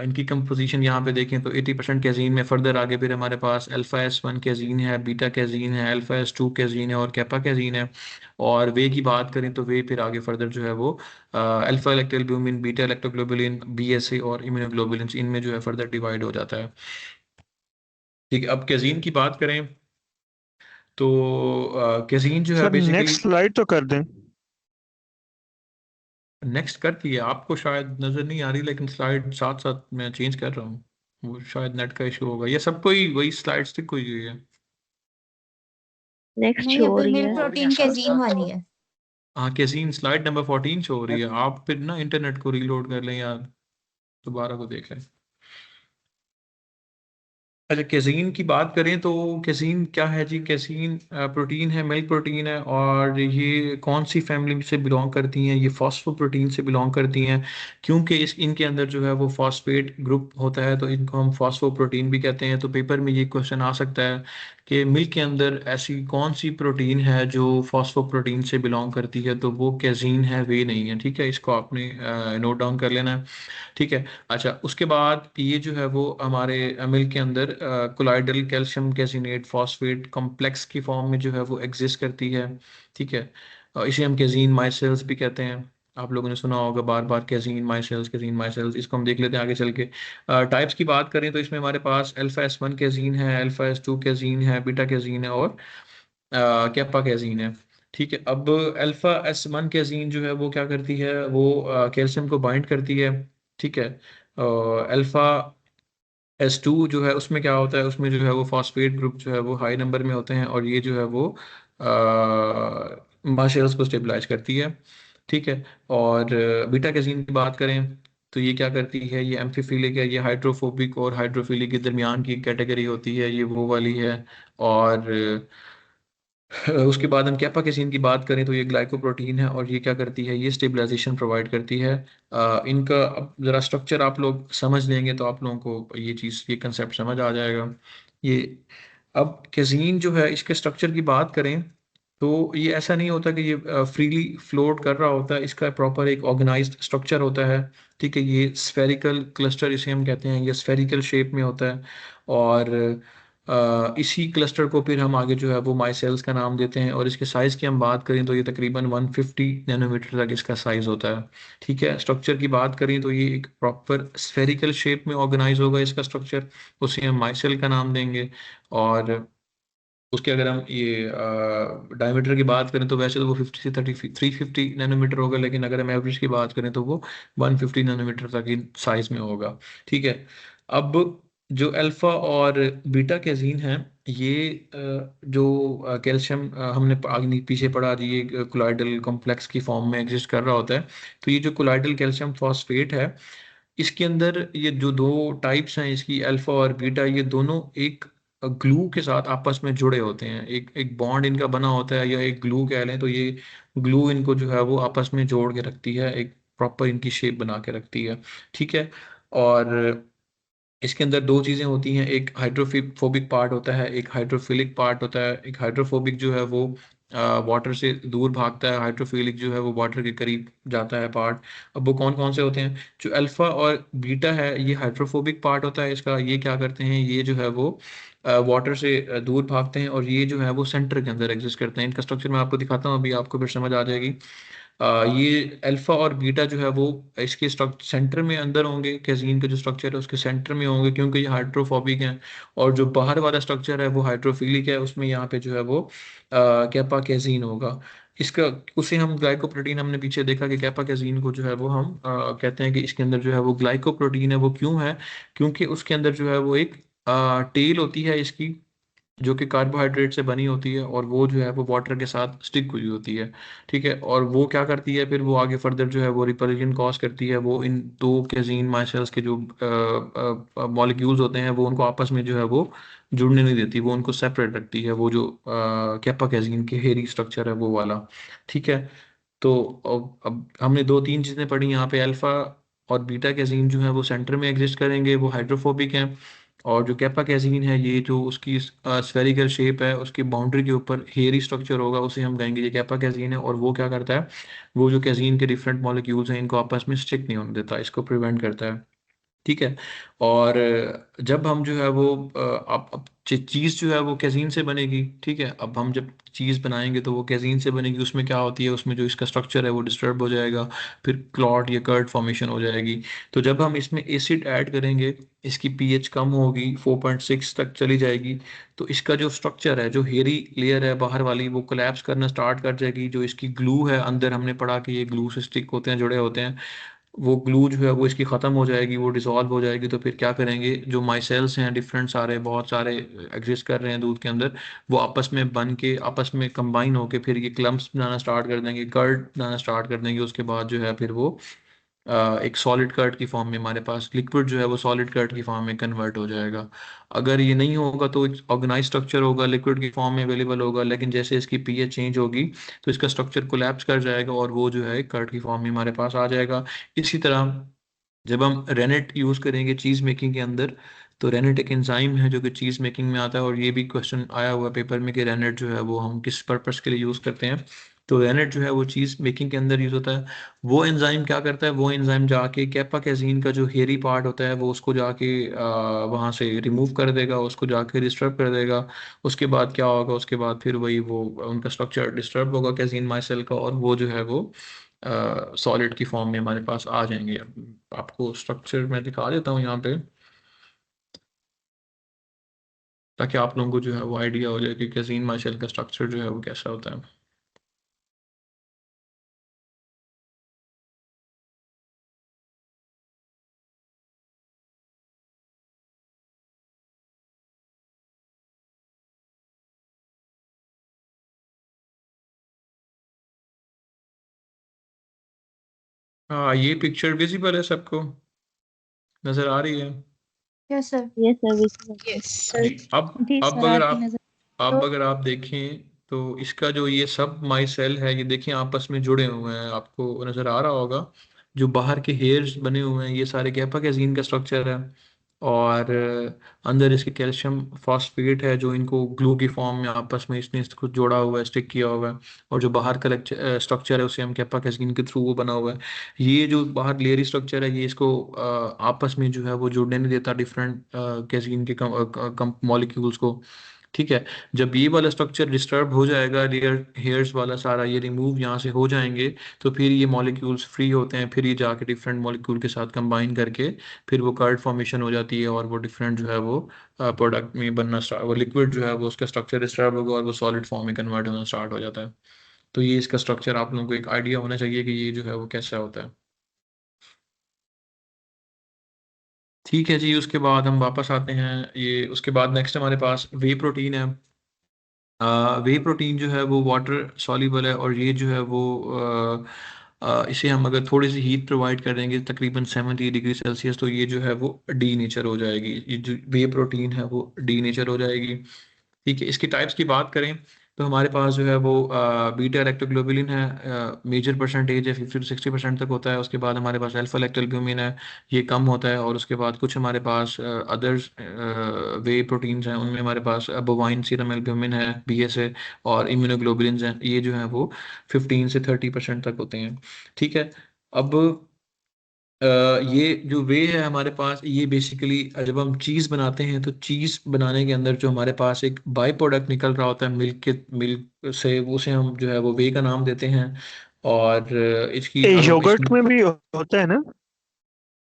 इनकी कंपोजिशन यहाँ पे देखें तो 80% कैजीन में, फर्दर आगे फिर हमारे पास अल्फा-S1 कैजीन है, बीटा कैजीन है, अल्फा-S2 कैजीन है और कैपा कैजीन है। और वे की बात करें तो वे फिर आगे फर्दर जो है वो अल्फा लैक्टोल्ब्यूमिन, बीटा लैक्टोग्लोबुलिन, BSA और इम्यूनोग्लोबुलिन, इनमें जो है फर्दर डिवाइड हो जाता है, ठीक है। अब कैजीन की बात करें तो कैजीन जो है सर बेसिकली नेक्स्ट स्लाइड तो कर दें। नेक्स्ट करती है, आपको शायद नज़र नहीं आ रही लेकिन स्लाइड साथ साथ मैं चेंज कर रहा हूँ, वो शायद नेट का इशू होगा, ये सबको ही वही स्लाइड स्टिक हुई हुई है। नेक्स्ट नहीं, शो हो अभी रही मिल्क है। प्रोटीन कैजीन वाली है। हाँ कैसीन स्लाइड नंबर 14 शो हो रही है, आप फिर ना इंटरनेट को रीलोड कर लें या दोबारा को देख लें। अच्छा कैसीन की बात करें तो कैसीन क्या है जी? कैसीन प्रोटीन है, मिल्क प्रोटीन है, और ये कौन सी फैमिली से बिलोंग करती हैं? ये फॉस्फोप्रोटीन से बिलोंग करती हैं, क्योंकि इनके अंदर जो है वो फॉस्फेट ग्रुप होता है, तो इनको हम फॉस्फोप्रोटीन भी कहते हैं। तो पेपर में ये क्वेश्चन आ सकता है कि मिल्क के अंदर ऐसी कौन सी प्रोटीन है जो फॉस्फोप्रोटीन से बिलोंग करती है, तो वो कैसीन है, वे नहीं है, ठीक है। इसको आपने नोट डाउन कर लेना है, ठीक है। अच्छा उसके बाद ये जो है वो हमारे मिल्क के अंदर कोलाइडल कैल्शियम कैसिनेट फॉस्फेट कॉम्प्लेक्स की फॉर्म में जो है वो एग्जिस्ट करती है, ठीक है। इसे हम कैजीन माइसेल्स भी कहते हैं। आप लोगों ने सुना होगा बार बार, कैजीन माइसेल्स, कैजीन माइसेल्स। इसको हम देख लेते हैं आगे चल के। टाइप्स की बात करें तो इसमें हमारे पास अल्फा S1 कैजीन है, अल्फा S2 कैजीन है, बीटा कैजीन है और कैपा कैजीन है। ठीक है, अब अल्फा S1 कैजीन जो है वो क्या करती है, वो कैल्शियम को बाइंड करती है। ठीक है, अल्फा S2 जो है उसमें क्या होता है, उसमें जो है वो फॉस्फेट ग्रुप जो है वो हाई नंबर में होते हैं, और ये जो है वो मार्शल्स को स्टेबलाइज करती है। ठीक है, और बीटा कैजीन की बात करें तो ये क्या करती है, ये एम्फीफिलिक है, ये हाइड्रोफोबिक और हाइड्रोफिलिक के दरमियान की कैटेगरी होती है, ये वो वाली है। और उसके बाद हम कैपा कैसीन की बात करें तो ये ग्लाइकोप्रोटीन है, और ये क्या करती है, ये स्टेबलाइजेशन प्रोवाइड करती है। इनका अब ज़रा स्ट्रक्चर आप लोग समझ लेंगे तो आप लोगों को ये चीज़, ये कंसेप्ट समझ आ जाएगा। ये अब कैजीन जो है, इसके स्ट्रक्चर की बात करें तो ये ऐसा नहीं होता कि ये फ्रीली फ्लोट कर रहा होता है, इसका प्रॉपर एक ऑर्गेनाइज्ड स्ट्रक्चर होता है। ठीक है, ये स्फेरिकल क्लस्टर इसे हम कहते हैं, ये स्फेरिकल शेप में होता है। और इसी क्लस्टर को फिर हम आगे जो है वो माइसेल्स का नाम देते हैं, और इसके साइज़ की हम बात करें तो ये तकरीबन 150 नैनोमीटर तक इसका साइज़ होता है। ठीक है, स्ट्रक्चर की बात करें तो ये एक प्रॉपर स्फेरिकल शेप में ऑर्गेनाइज होगा इसका स्ट्रक्चर, उसे हम माइसेल का नाम देंगे। और उसके अगर हम ये डायमीटर की बात करें तो वैसे तो वो 50 से 350 नैनोमीटर होगा, लेकिन अगर हम एवरेज की बात करें तो वो 150 नैनोमीटर तक ही साइज में होगा। ठीक है, अब जो अल्फा और बीटा कैजीन है, ये जो कैल्शियम हमने आगे पीछे पढ़ा जी, ये कोलाइडल कॉम्प्लेक्स की फॉर्म में एग्जिस्ट कर रहा होता है। तो ये जो कोलाइडल कैल्शियम फॉस्फेट है, इसके अंदर ये जो दो टाइप्स हैं इसकी, अल्फा और बीटा, ये दोनों एक ग्लू के साथ आपस में जुड़े होते हैं, एक एक बॉन्ड इनका बना होता है, या एक ग्लू कह लें तो ये ग्लू इनको जो है वो आपस में जोड़ के रखती है, एक प्रॉपर इनकी शेप बना के रखती है। ठीक है, और इसके अंदर दो चीज़ें होती हैं, एक हाइड्रोफोबिक पार्ट होता है, एक हाइड्रोफिलिक पार्ट होता है। एक हाइड्रोफोबिक जो है वो वाटर से दूर भागता है, हाइड्रोफिलिक जो है वो वाटर के करीब जाता है पार्ट। अब वो कौन कौन से होते हैं, जो अल्फा और बीटा है, ये हाइड्रोफोबिक पार्ट होता है इसका, ये क्या करते हैं, ये जो है वो वाटर से दूर भागते हैं, और ये जो है वो सेंटर के अंदर एग्जिस्ट करते हैं। इनका स्ट्रक्चर मैं आपको दिखाता हूँ, अभी आपको फिर समझ आ जाएगी। ये अल्फा और बीटा जो है वो इसके सेंटर में अंदर होंगे, कैजीन का जो स्ट्रक्चर है उसके सेंटर में होंगे, क्योंकि ये हाइड्रोफोबिक हैं। और जो बाहर वाला स्ट्रक्चर है वो हाइड्रोफिलिक है, उसमें यहाँ पे जो है वो कैपा कैजीन होगा। इसका उसे हम ग्लाइकोप्रोटीन, हमने पीछे देखा कि कैपा कैजीन को जो है वो हम कहते हैं कि इसके अंदर जो है वो ग्लाइकोप्रोटीन है। वो क्यों है, क्योंकि उसके अंदर जो है वो एक टेल होती है इसकी, जो कि कार्बोहाइड्रेट से बनी होती है, और वो जो है वो वाटर के साथ स्टिक हुई होती है। ठीक है, और वो क्या करती है, फिर वो आगे फर्दर जो है वो रिपल्जन कॉज करती है, वो इन दो कैजीन माइसेल्स के जो मॉलिक्यूल्स होते हैं वो उनको आपस में जो है वो जुड़ने नहीं देती, वो उनको सेपरेट रखती है, वो जो कैपा कैजीन के हेरी स्ट्रक्चर है वो वाला। ठीक है, तो अब हमने दो तीन चीज़ें पढ़ी यहाँ पे, अल्फा और बीटा कैजीन जो है वो सेंटर में एग्जिस्ट करेंगे, वो हाइड्रोफोबिक हैं। और जो कैपा कैजीन है, ये जो उसकी स्फेरिकल शेप है, उसकी बाउंड्री के ऊपर हेयरी स्ट्रक्चर होगा, उसे हम कहेंगे ये कैपा कैजीन है। और वो क्या करता है, वो जो कैजीन के डिफरेंट मॉलिक्यूल्स हैं इनको आपस में स्टिक नहीं होने देता, इसको प्रिवेंट करता है। ठीक है, और जब हम जो है वो अब चीज़ जो है वो कैजीन से बनेगी। ठीक है, अब हम जब चीज़ बनाएंगे तो वो कैजीन से बनेगी, उसमें क्या होती है, उसमें जो इसका स्ट्रक्चर है वो डिस्टर्ब हो जाएगा, फिर क्लॉट या कर्ड फॉर्मेशन हो जाएगी। तो जब हम इसमें एसिड ऐड करेंगे, इसकी पीएच कम होगी, 4.6 तक चली जाएगी, तो इसका जो स्ट्रक्चर है, जो हेरी लेयर है बाहर वाली, वो कोलैप्स करना स्टार्ट कर जाएगी। जो इसकी ग्लू है अंदर, हमने पढ़ा कि ये ग्लू से स्टिक होते हैं, जुड़े होते हैं, वो ग्लू जो है वो इसकी ख़त्म हो जाएगी, वो डिसॉल्व हो जाएगी। तो फिर क्या करेंगे, जो माइसेल्स हैं डिफरेंट सारे, बहुत सारे एग्जिस्ट कर रहे हैं दूध के अंदर, वो आपस में बन के, आपस में कंबाइन होके फिर ये क्लम्प्स बनाना स्टार्ट कर देंगे, कर्ड बनाना स्टार्ट कर देंगे। उसके बाद जो है फिर वो एक सॉलिड कर्ड की फॉर्म में, हमारे पास लिक्विड जो है वो सॉलिड कर्ड की फॉर्म में कन्वर्ट हो जाएगा। अगर ये नहीं होगा तो एक ऑर्गेनाइज स्ट्रक्चर होगा, लिक्विड की फॉर्म में अवेलेबल होगा, लेकिन जैसे इसकी पीएच चेंज होगी तो इसका स्ट्रक्चर कोलैप्स कर जाएगा, और वो जो है कर्ड की फॉर्म में हमारे पास आ जाएगा। इसी तरह जब हम रेनेट यूज़ करेंगे चीज़ मेकिंग के अंदर, तो रेनेट एक एंजाइम है जो कि चीज़ मेकिंग में आता है, और ये भी क्वेश्चन आया हुआ पेपर में कि रेनेट जो है वो हम किस पर्पस के लिए यूज़ करते हैं। तो रेनेट जो है वो चीज़ मेकिंग के अंदर यूज़ होता है। वो एंजाइम क्या करता है, वो एंजाइम जाके कैपा कैजीन का जो हेरी पार्ट होता है वो उसको जाके वहाँ से रिमूव कर देगा, उसको जाके डिस्टर्ब कर देगा। उसके बाद क्या होगा, उसके बाद फिर वही वो उनका स्ट्रक्चर डिस्टर्ब होगा कैजीन माइसेल का, और वो जो है वो सॉलिड की फॉर्म में हमारे पास आ जाएंगे। आपको स्ट्रक्चर मैं दिखा देता हूँ यहाँ पे, ताकि आप लोगों को जो है वो आइडिया हो जाए कि कैसीन माइसेल का स्ट्रक्चर जो है वो कैसा होता है। हाँ, ये पिक्चर विजिबल है सबको, नज़र आ रही है? Yes sir. Yes sir Yes, जी। sir. जी अब सर, अगर आपकी आप नजर। अगर आप देखें तो इसका जो ये सब माई सेल है, ये देखें आपस में जुड़े हुए हैं, आपको नज़र आ रहा होगा। जो बाहर के हेयर्स बने हुए हैं ये सारे कैपा कैजीन का स्ट्रक्चर है, और अंदर इसके कैल्शियम फॉस्फेट है जो इनको ग्लू की फॉर्म में आपस में इसने इसको जोड़ा हुआ है, स्टिक किया हुआ है। और जो बाहर का स्ट्रक्चर है उसे हम कैपा कैजीन के थ्रू वो बना हुआ है। ये जो बाहर लेयरी स्ट्रक्चर है ये इसको आपस में जो है वो जुड़ने नहीं देता डिफरेंट कैजीन के मॉलिक्यूल्स को। ठीक है। जब ये वाला स्ट्रक्चर डिस्टर्ब हो जाएगा, लेयर हेयर्स वाला सारा ये रिमूव यहाँ से हो जाएंगे, तो फिर ये मॉलिक्यूल्स फ्री होते हैं, फिर ये जाके डिफरेंट मॉलिक्यूल के साथ कंबाइन करके फिर वो कार्ड फॉर्मेशन हो जाती है, और वो डिफरेंट जो है वो प्रोडक्ट में बनना स्टार्ट, वो लिक्विड जो है वो उसका स्ट्रक्चर डिस्टर्ब होगा और वो सॉलिड फॉर्म में कन्वर्ट होना स्टार्ट हो जाता है। तो ये इसका स्ट्रक्चर आप लोगों को एक आइडिया होना चाहिए कि ये जो है वो कैसा होता है। ठीक है जी। उसके बाद हम वापस आते हैं, ये उसके बाद नेक्स्ट हमारे पास वे प्रोटीन है। वे प्रोटीन जो है वो वाटर सॉल्युबल है, और ये जो है वो इसे हम अगर थोड़ी सी हीट प्रोवाइड कर देंगे तकरीबन 70 डिग्री सेल्सियस, तो ये जो है वो डी नेचर हो जाएगी। ये जो वे प्रोटीन है वो डी नेचर हो जाएगी। ठीक है। इसकी टाइप्स की बात करें तो हमारे पास जो है वो बीटा लैक्टोग्लोबुलिन है, मेजर परसेंटेज है 50 to 60% तक होता है। उसके बाद हमारे पास अल्फा लैक्टोल्ब्यूमिन है, ये कम होता है। और उसके बाद कुछ हमारे पास अदर्स वे प्रोटीन्स हैं, उनमें हमारे पास बोवाइन सीरम एल्ब्यूमिन है, BSA, और इम्यूनोग्लोबुलिन्स हैं, ये जो है वो 15 से 30% तक होते हैं। ठीक है। अब ये जो वे है हमारे पास, ये बेसिकली जब हम चीज़ बनाते हैं तो चीज़ बनाने के अंदर जो हमारे पास एक बाई प्रोडक्ट निकल रहा होता है मिल्क से, वो से हम जो है वो वे का नाम देते हैं। और इसकी अगर योगर्ट इसमें, में भी होता है ना?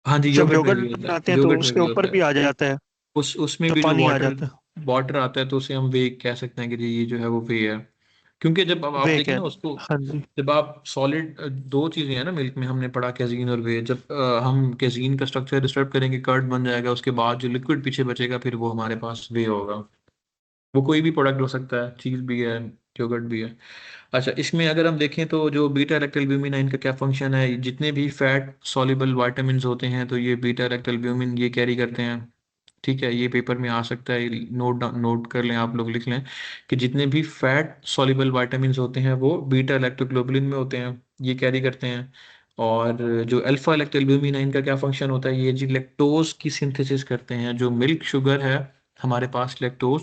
हाँ जी, जब योगर्ट में योगर्ट भी होता है, बनाते हैं तो योगर्ट में उसके भी ऊपर होता भी है। आ जाता है, उसमें तो भी जो पानी आ वाटर जाता वाटर आता है तो उसे हम वे कह सकते हैं कि जी ये जो है वो वे है। क्योंकि जब अब है, आप वे देखें ना कहते उसको, हैं। हाँ जी। जब आप सॉलिड, दो चीजें हैं ना मिल्क में, हमने पढ़ा कैजीन और वे। जब हम कैजीन का स्ट्रक्चर डिस्टर्ब करेंगे, कर्ड बन जाएगा, उसके बाद जो लिक्विड पीछे बचेगा फिर वो हमारे पास वे होगा। वो कोई भी प्रोडक्ट हो सकता है, चीज भी है, योगर्ट भी है। अच्छा, इसमें अगर हम देखें तो जो बीटा लैक्टोल्ब्यूमिन है, इनका क्या फंक्शन है? जितने भी फैट सॉल्युबल विटामिन होते हैं तो ये बीटा लैक्टोल्ब्यूमिन ये कैरी करते हैं। ठीक है। ये पेपर में आ सकता है, नोट कर लें, आप लोग लिख लें कि जितने भी फैट सॉल्युबल विटामिन होते हैं वो बीटा लैक्टोग्लोबुलिन में होते हैं, ये कैरी करते हैं। और जो अल्फा लैक्टोल्ब्यूमिन है, इनका क्या फंक्शन होता है? ये जी लैक्टोज की सिंथेसिस करते हैं। जो मिल्क शुगर है हमारे पास, लैक्टोज,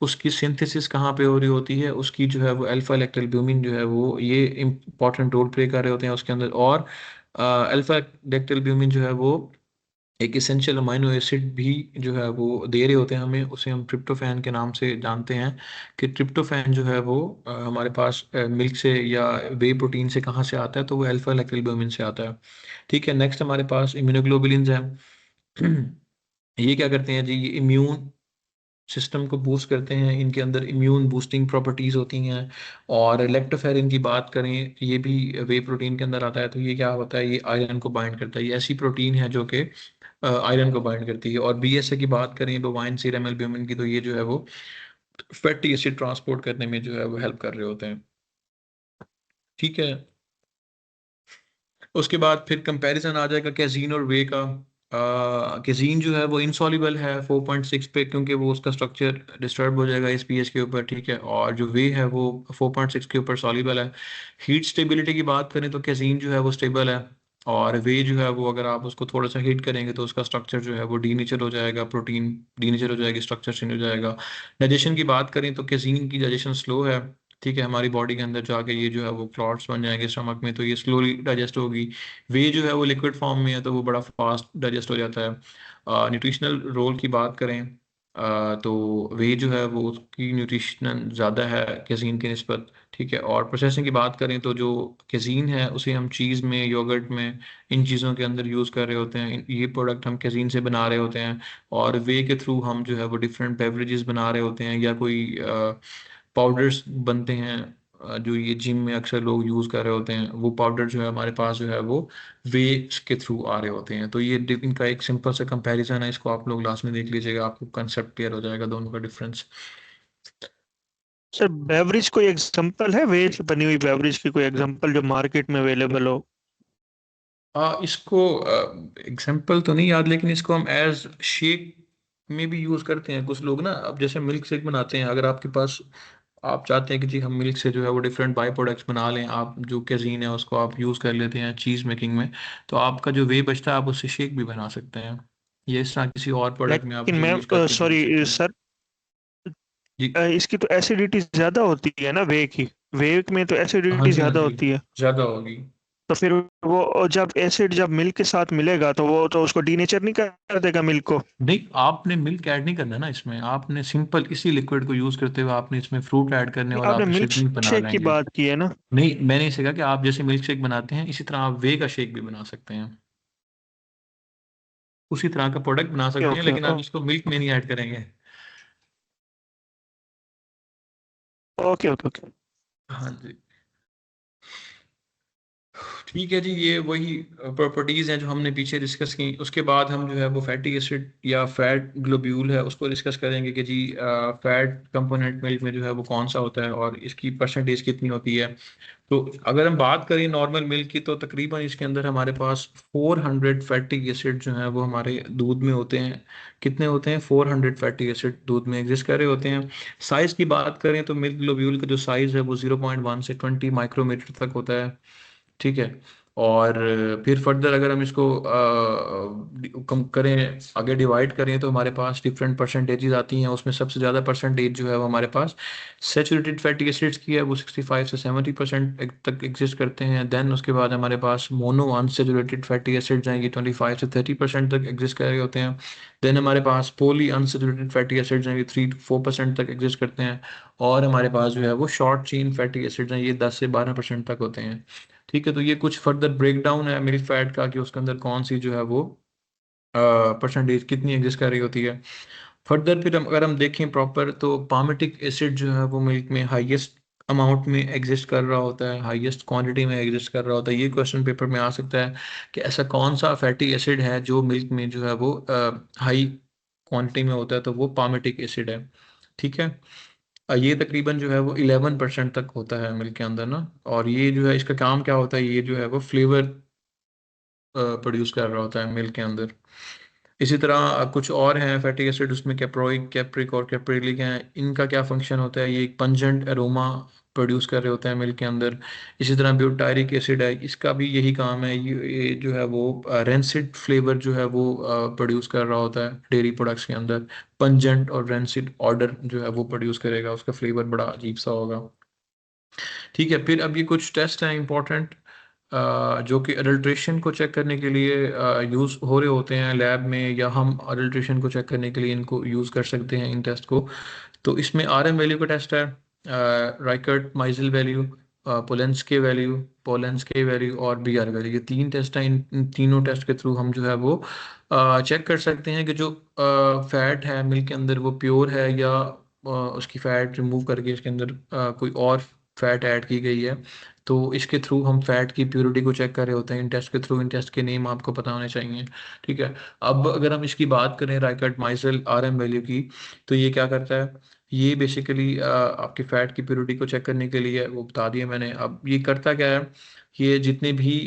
उसकी सिंथेसिस कहाँ पे हो रही होती है? उसकी जो है वो अल्फा लैक्टोल्ब्यूमिन जो है वो ये इंपॉर्टेंट रोल प्ले कर रहे होते हैं उसके अंदर। और अल्फा लैक्टोल्ब्यूमिन जो है वो एक इसेंशियल अमाइनो एसिड भी जो है वो दे रहे होते हैं हमें, उसे हम ट्रिप्टोफैन के नाम से जानते हैं। कि ट्रिप्टोफैन जो है वो हमारे पास मिल्क से या वे प्रोटीन से कहाँ से आता है? तो वो अल्फा लैक्टोल्ब्यूमिन से आता है। ठीक है। नेक्स्ट हमारे पास इम्यूनोग्लोबुलिन्स हैं। ये क्या करते हैं जी? ये इम्यून सिस्टम को बूस्ट करते हैं, इनके अंदर इम्यून बूस्टिंग प्रॉपर्टीज होती हैं। और लेक्टोफेरिन की बात करें, ये भी वे प्रोटीन के अंदर आता है। तो ये क्या होता है? ये आयरन को बाइंड करता है। ये ऐसी प्रोटीन है जो कि आयरन को बाइंड करती है। और BSA की बात करें, बोवाइन सीरम एल्ब्यूमिन की, तो ये जो है वो फैटी एसिड ट्रांसपोर्ट करने में जो है वो हेल्प कर रहे होते हैं। ठीक है। उसके बाद फिर कंपैरिजन आ जाएगा कैजीन और वे का। कैजीन जो है वो इनसॉल्युबल है 4.6 पे, क्योंकि वो उसका स्ट्रक्चर डिस्टर्ब हो जाएगा इस pH के ऊपर। ठीक है। और जो वे है वो 4.6 के ऊपर सॉल्युबल है। हीट स्टेबिलिटी की बात करें तो कैजीन जो है वो स्टेबल है, और वे जो है वो अगर आप उसको थोड़ा सा हीट करेंगे तो उसका स्ट्रक्चर जो है वो डीनेचर हो जाएगा, प्रोटीन डीनेचर हो जाएगी, स्ट्रक्चर चेंज हो जाएगा। डाइजेशन की बात करें तो कैजीन की डाइजेशन स्लो है। ठीक है। हमारी बॉडी के अंदर जाके ये जो है वो क्लॉट्स बन जाएंगे स्टमक में, तो ये स्लोली डाइजेस्ट होगी। वे जो है वो लिक्विड फॉर्म में है तो वो बड़ा फास्ट डाइजेस्ट हो जाता है। न्यूट्रिशनल रोल की बात करें तो वे जो है वो उसकी न्यूट्रिशन ज़्यादा है कैज़ीन की निस्बत। ठीक है, और प्रोसेसिंग की बात करें तो जो कैज़ीन है उसे हम चीज़ में, योगर्ट में, इन चीज़ों के अंदर यूज़ कर रहे होते हैं। ये प्रोडक्ट हम कैज़ीन से बना रहे होते हैं, और वे के थ्रू हम जो है वो डिफरेंट बेवरेजेस बना रहे होते हैं, या कोई पाउडर्स बनते हैं जो ये जिम में अक्सर लोग यूज़ कर रहे होते हैं। वो पाउडर जो है हमारे पास जो है वो वेट्स के थ्रू आ रहे होते हैं। तो ये इनका एक सिंपल सा कंपैरिजन है, इसको आप लोग लास्ट में देख लीजिएगा, आपको कंसेप्ट क्लियर हो जाएगा दोनों का डिफरेंस। सर बेवरेज कोई एग्जांपल है, वेज बनी हुई बेवरेज की कोई एग्जांपल जो मार्केट में अवेलेबल हो? इसको एग्जांपल तो नहीं याद, लेकिन इसको हम एज शेक में भी यूज़ करते हैं कुछ लोग ना। अब जैसे मिल्क शेक बनाते हैं, अगर आपके पास, आप चाहते हैं कि जी हम मिल्क से जो है वो डिफरेंट बाई प्रोडक्ट्स बना लें, आप जो कैज़ीन है उसको आप यूज़ कर लेते हैं चीज़ मेकिंग में, तो आपका जो वे बचता है आप उससे शेक भी बना सकते हैं। ये इस तरह किसी और प्रोडक्ट में आप लेकिन उसे मैं यूज़ करके भी कर सॉरी सकते हैं। सर, जी। इसकी तो एसिडिटी ज्यादा होती है ना वे की, वे में तो हाँ एसिडिटी जी, हाँ ज्यादा जी, होती है। ज़्यादा होगी। तो फिर वो जब एसिड जब मिल्क के साथ मिलेगा तो वो तो उसको डीनेचर नहीं कर देगा मिल्क को? नहीं, आपने मिल्क ऐड नहीं करना ना इसमें, आपने सिंपल इसी लिक्विड को यूज़ करते हुए आपने इसमें फ्रूट ऐड करने और आपने आप उसे मिल्क ड्रिंक बना शेक की लेंगे। बात की है ना? नहीं, मैंने इसे कहा कि आप जैसे मिल्क शेक बनाते हैं इसी तरह आप वे का शेक भी बना सकते हैं, उसी तरह का प्रोडक्ट बना ओके सकते हैं, ओके लेकिन आप इसको मिल्क में नहीं ऐड करेंगे। Okay okay okay. हाँ जी। ठीक है जी, ये वही प्रॉपर्टीज़ हैं जो हमने पीछे डिस्कस की। उसके बाद हम जो है वो फैटी एसिड या फैट ग्लोब्यूल है उसको डिस्कस करेंगे कि जी फैट कंपोनेंट मिल्क में जो है वो कौन सा होता है और इसकी परसेंटेज कितनी होती है। तो अगर हम बात करें नॉर्मल मिल्क की, तो तकरीबन इसके अंदर हमारे पास 400 फैटी एसिड जो है वो हमारे दूध में होते हैं। कितने होते हैं? 400 फैटी एसिड दूध में एग्जिस्ट कर रहे होते हैं। साइज़ की बात करें तो मिल्क ग्लोब्यूल का जो साइज़ है वो 0.1 से 20 माइक्रोमीटर तक होता है। ठीक है, और फिर फर्दर अगर हम इसको कम करें, आगे डिवाइड करें, तो हमारे पास डिफरेंट परसेंटेजेस आती हैं। उसमें सबसे ज़्यादा परसेंटेज जो है वो हमारे पास सेचुरेटेड फैटी एसिड्स की है, वो 65 से 70% तक एग्जिस्ट करते हैं। देन उसके बाद हमारे पास मोनो अनसेचुरेटेड फैटी एसिड्स हैं, ये 25 से 30% तक एग्जिस्ट कर रहे होते हैं। देन हमारे पास पोली अनसेचुरेटेड फैटी एसिड्स हैं, ये 3 to 4% तक एग्जिस्ट करते हैं। और हमारे पास जो है वो शॉर्ट चेन फैटी एसिड्स हैं, ये 10 से 12% तक होते हैं। ठीक है, तो ये कुछ फर्दर ब्रेकडाउन है मिल्क फैट का कि उसके अंदर कौन सी जो है वो परसेंटेज कितनी एग्जिस्ट कर रही होती है। फर्दर फिर अगर हम देखें प्रॉपर, तो पामेटिक एसिड जो है वो मिल्क में हाईएस्ट अमाउंट में एग्जिस्ट कर रहा होता है, हाईएस्ट क्वांटिटी में एग्जिस्ट कर रहा होता है। ये क्वेश्चन पेपर में आ सकता है कि ऐसा कौन सा फैटी एसिड है जो मिल्क में जो है वो हाई क्वांटिटी में होता है, तो वो पामेटिक एसिड है। ठीक है, ये तकरीबन जो है वो 11% तक होता है मिल्क के अंदर ना। और ये जो है इसका काम क्या होता है, ये जो है वो फ्लेवर प्रोड्यूस कर रहा होता है मिल्क के अंदर। इसी तरह कुछ और हैं फैटी एसिड, उसमें कैप्रोइक, कैप्रिक और कैप्रिलिक हैं। इनका क्या फंक्शन होता है, ये एक पंजेंट एरोमा प्रोड्यूस कर रहे होते हैं मिल्क के अंदर। इसी तरह ब्यूटायरिक एसिड है, इसका भी यही काम है। ये जो है वो रेंसिड फ्लेवर जो है वो प्रोड्यूस कर रहा होता है डेयरी प्रोडक्ट्स के अंदर। पंजेंट और रेंसिड ऑर्डर जो है वो प्रोड्यूस करेगा, उसका फ्लेवर बड़ा अजीब सा होगा। ठीक है, फिर अब ये कुछ टेस्ट हैं इंपॉर्टेंट जो कि अडल्ट्रेशन को चेक करने के लिए यूज़ हो रहे होते हैं लैब में, या हम अडल्ट्रेशन को चेक करने के लिए इनको यूज़ कर सकते हैं इन टेस्ट को। तो इसमें आरएम वैल्यू का टेस्ट है, राइकर्ट माइजल वैल्यू, पोलेंस्के वैल्यू और बीआर वैल्यू। ये तीन टेस्ट हैं। इन तीनों टेस्ट के थ्रू हम जो है वो चेक कर सकते हैं कि जो फैट है मिल्क के अंदर वो प्योर है, या उसकी फैट रिमूव करके इसके अंदर कोई और फैट ऐड की गई है। तो इसके थ्रू हम फैट की प्योरिटी को चेक कर रहे होते हैं इन टेस्ट के थ्रू। इन टेस्ट के नेम आपको पता होने चाहिए। ठीक है, अब अगर हम इसकी बात करें राइकर्ट माइजल आरएम वैल्यू की, तो ये क्या करता है, ये बेसिकली आपकी फैट की प्योरिटी को चेक करने के लिए, वो बता दिया मैंने। अब ये करता क्या है, ये जितने भी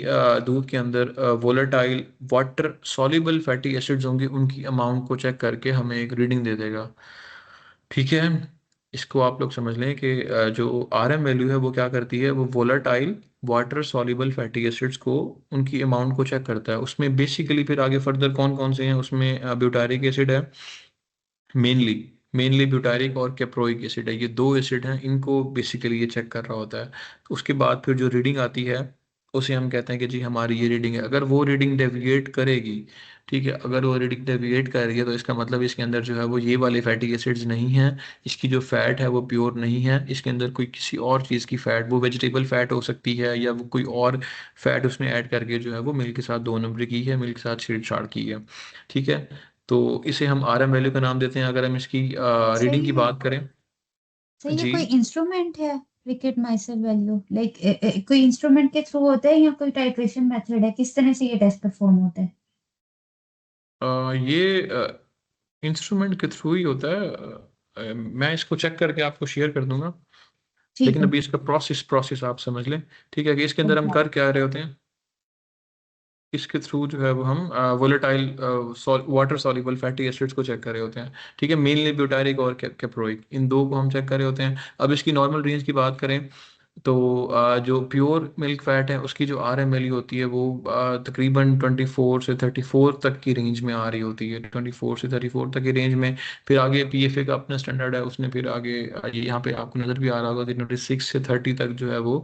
दूध के अंदर volatile water soluble fatty acids होंगे उनकी अमाउंट को चेक करके हमें एक रीडिंग दे देगा। ठीक है, इसको आप लोग समझ लें कि जो आर एम वैल्यू है वो क्या करती है, वो volatile water soluble fatty acids को, उनकी अमाउंट को चेक करता है। उसमें बेसिकली फिर आगे फर्दर कौन कौन से हैं, उसमें ब्यूटारिक एसिड है मेनली, ब्यूटारिक और कैप्रोइक एसिड है। ये दो एसिड हैं, इनको बेसिकली ये चेक कर रहा होता है। उसके बाद फिर जो रीडिंग आती है उसे हम कहते हैं कि जी हमारी ये रीडिंग है। अगर वो रीडिंग डेविएट करेगी, ठीक है, अगर वो रीडिंग डेविएट कर रही है तो इसका मतलब इसके अंदर जो है वो ये वाले फैटी एसिड्स नहीं हैं, इसकी जो फैट है वो प्योर नहीं है, इसके अंदर कोई किसी और चीज़ की फैट, वो वेजिटेबल फैट हो सकती है या वो कोई और फैट उसने ऐड करके जो है वो मिल्क के साथ 2 नंबर की है, मिल्क के साथ छेड़छाड़ की है। ठीक है, तो इसे हम RM वैल्यू का नाम देते हैं। अगर हम इसकी सही रीडिंग की है, बात करें सही है। जी, कोई इंस्ट्रूमेंट है रिकेट माइसर वैल्यू, लाइक कोई इंस्ट्रूमेंट के थ्रू होता है या कोई टाइट्रेशन मेथड है, किस तरह से ये टेस्ट परफॉर्म होता है? ये इंस्ट्रूमेंट के थ्रू ही होता है। मैं इसको चेक करके आपको शेयर कर दूंगा, ठीक लेकिन है। अभी इसका प्रोसेस आप समझ लें। ठीक है, कि इसके अंदर हम कर क्या रहे होते हैं, इसके थ्रू जो है वो हम volatile water soluble fatty acids को चेक कर रहे होते हैं। ठीक है, मेनली ब्यूटारिक और कैप्रोइक, इन दो को हम चेक कर रहे होते हैं। अब इसकी नॉर्मल रेंज की बात करें तो जो प्योर मिल्क फैट है उसकी जो RM वैल्यू होती है वो तकरीबन 24 से 34 तक की रेंज में आ रही होती है, 24 से 34 तक की रेंज में। फिर आगे PFA का अपना स्टैंडर्ड है, उसने फिर आगे यहाँ पे आपको नज़र भी आ रहा होगा कि 26 से 30 तक जो है वो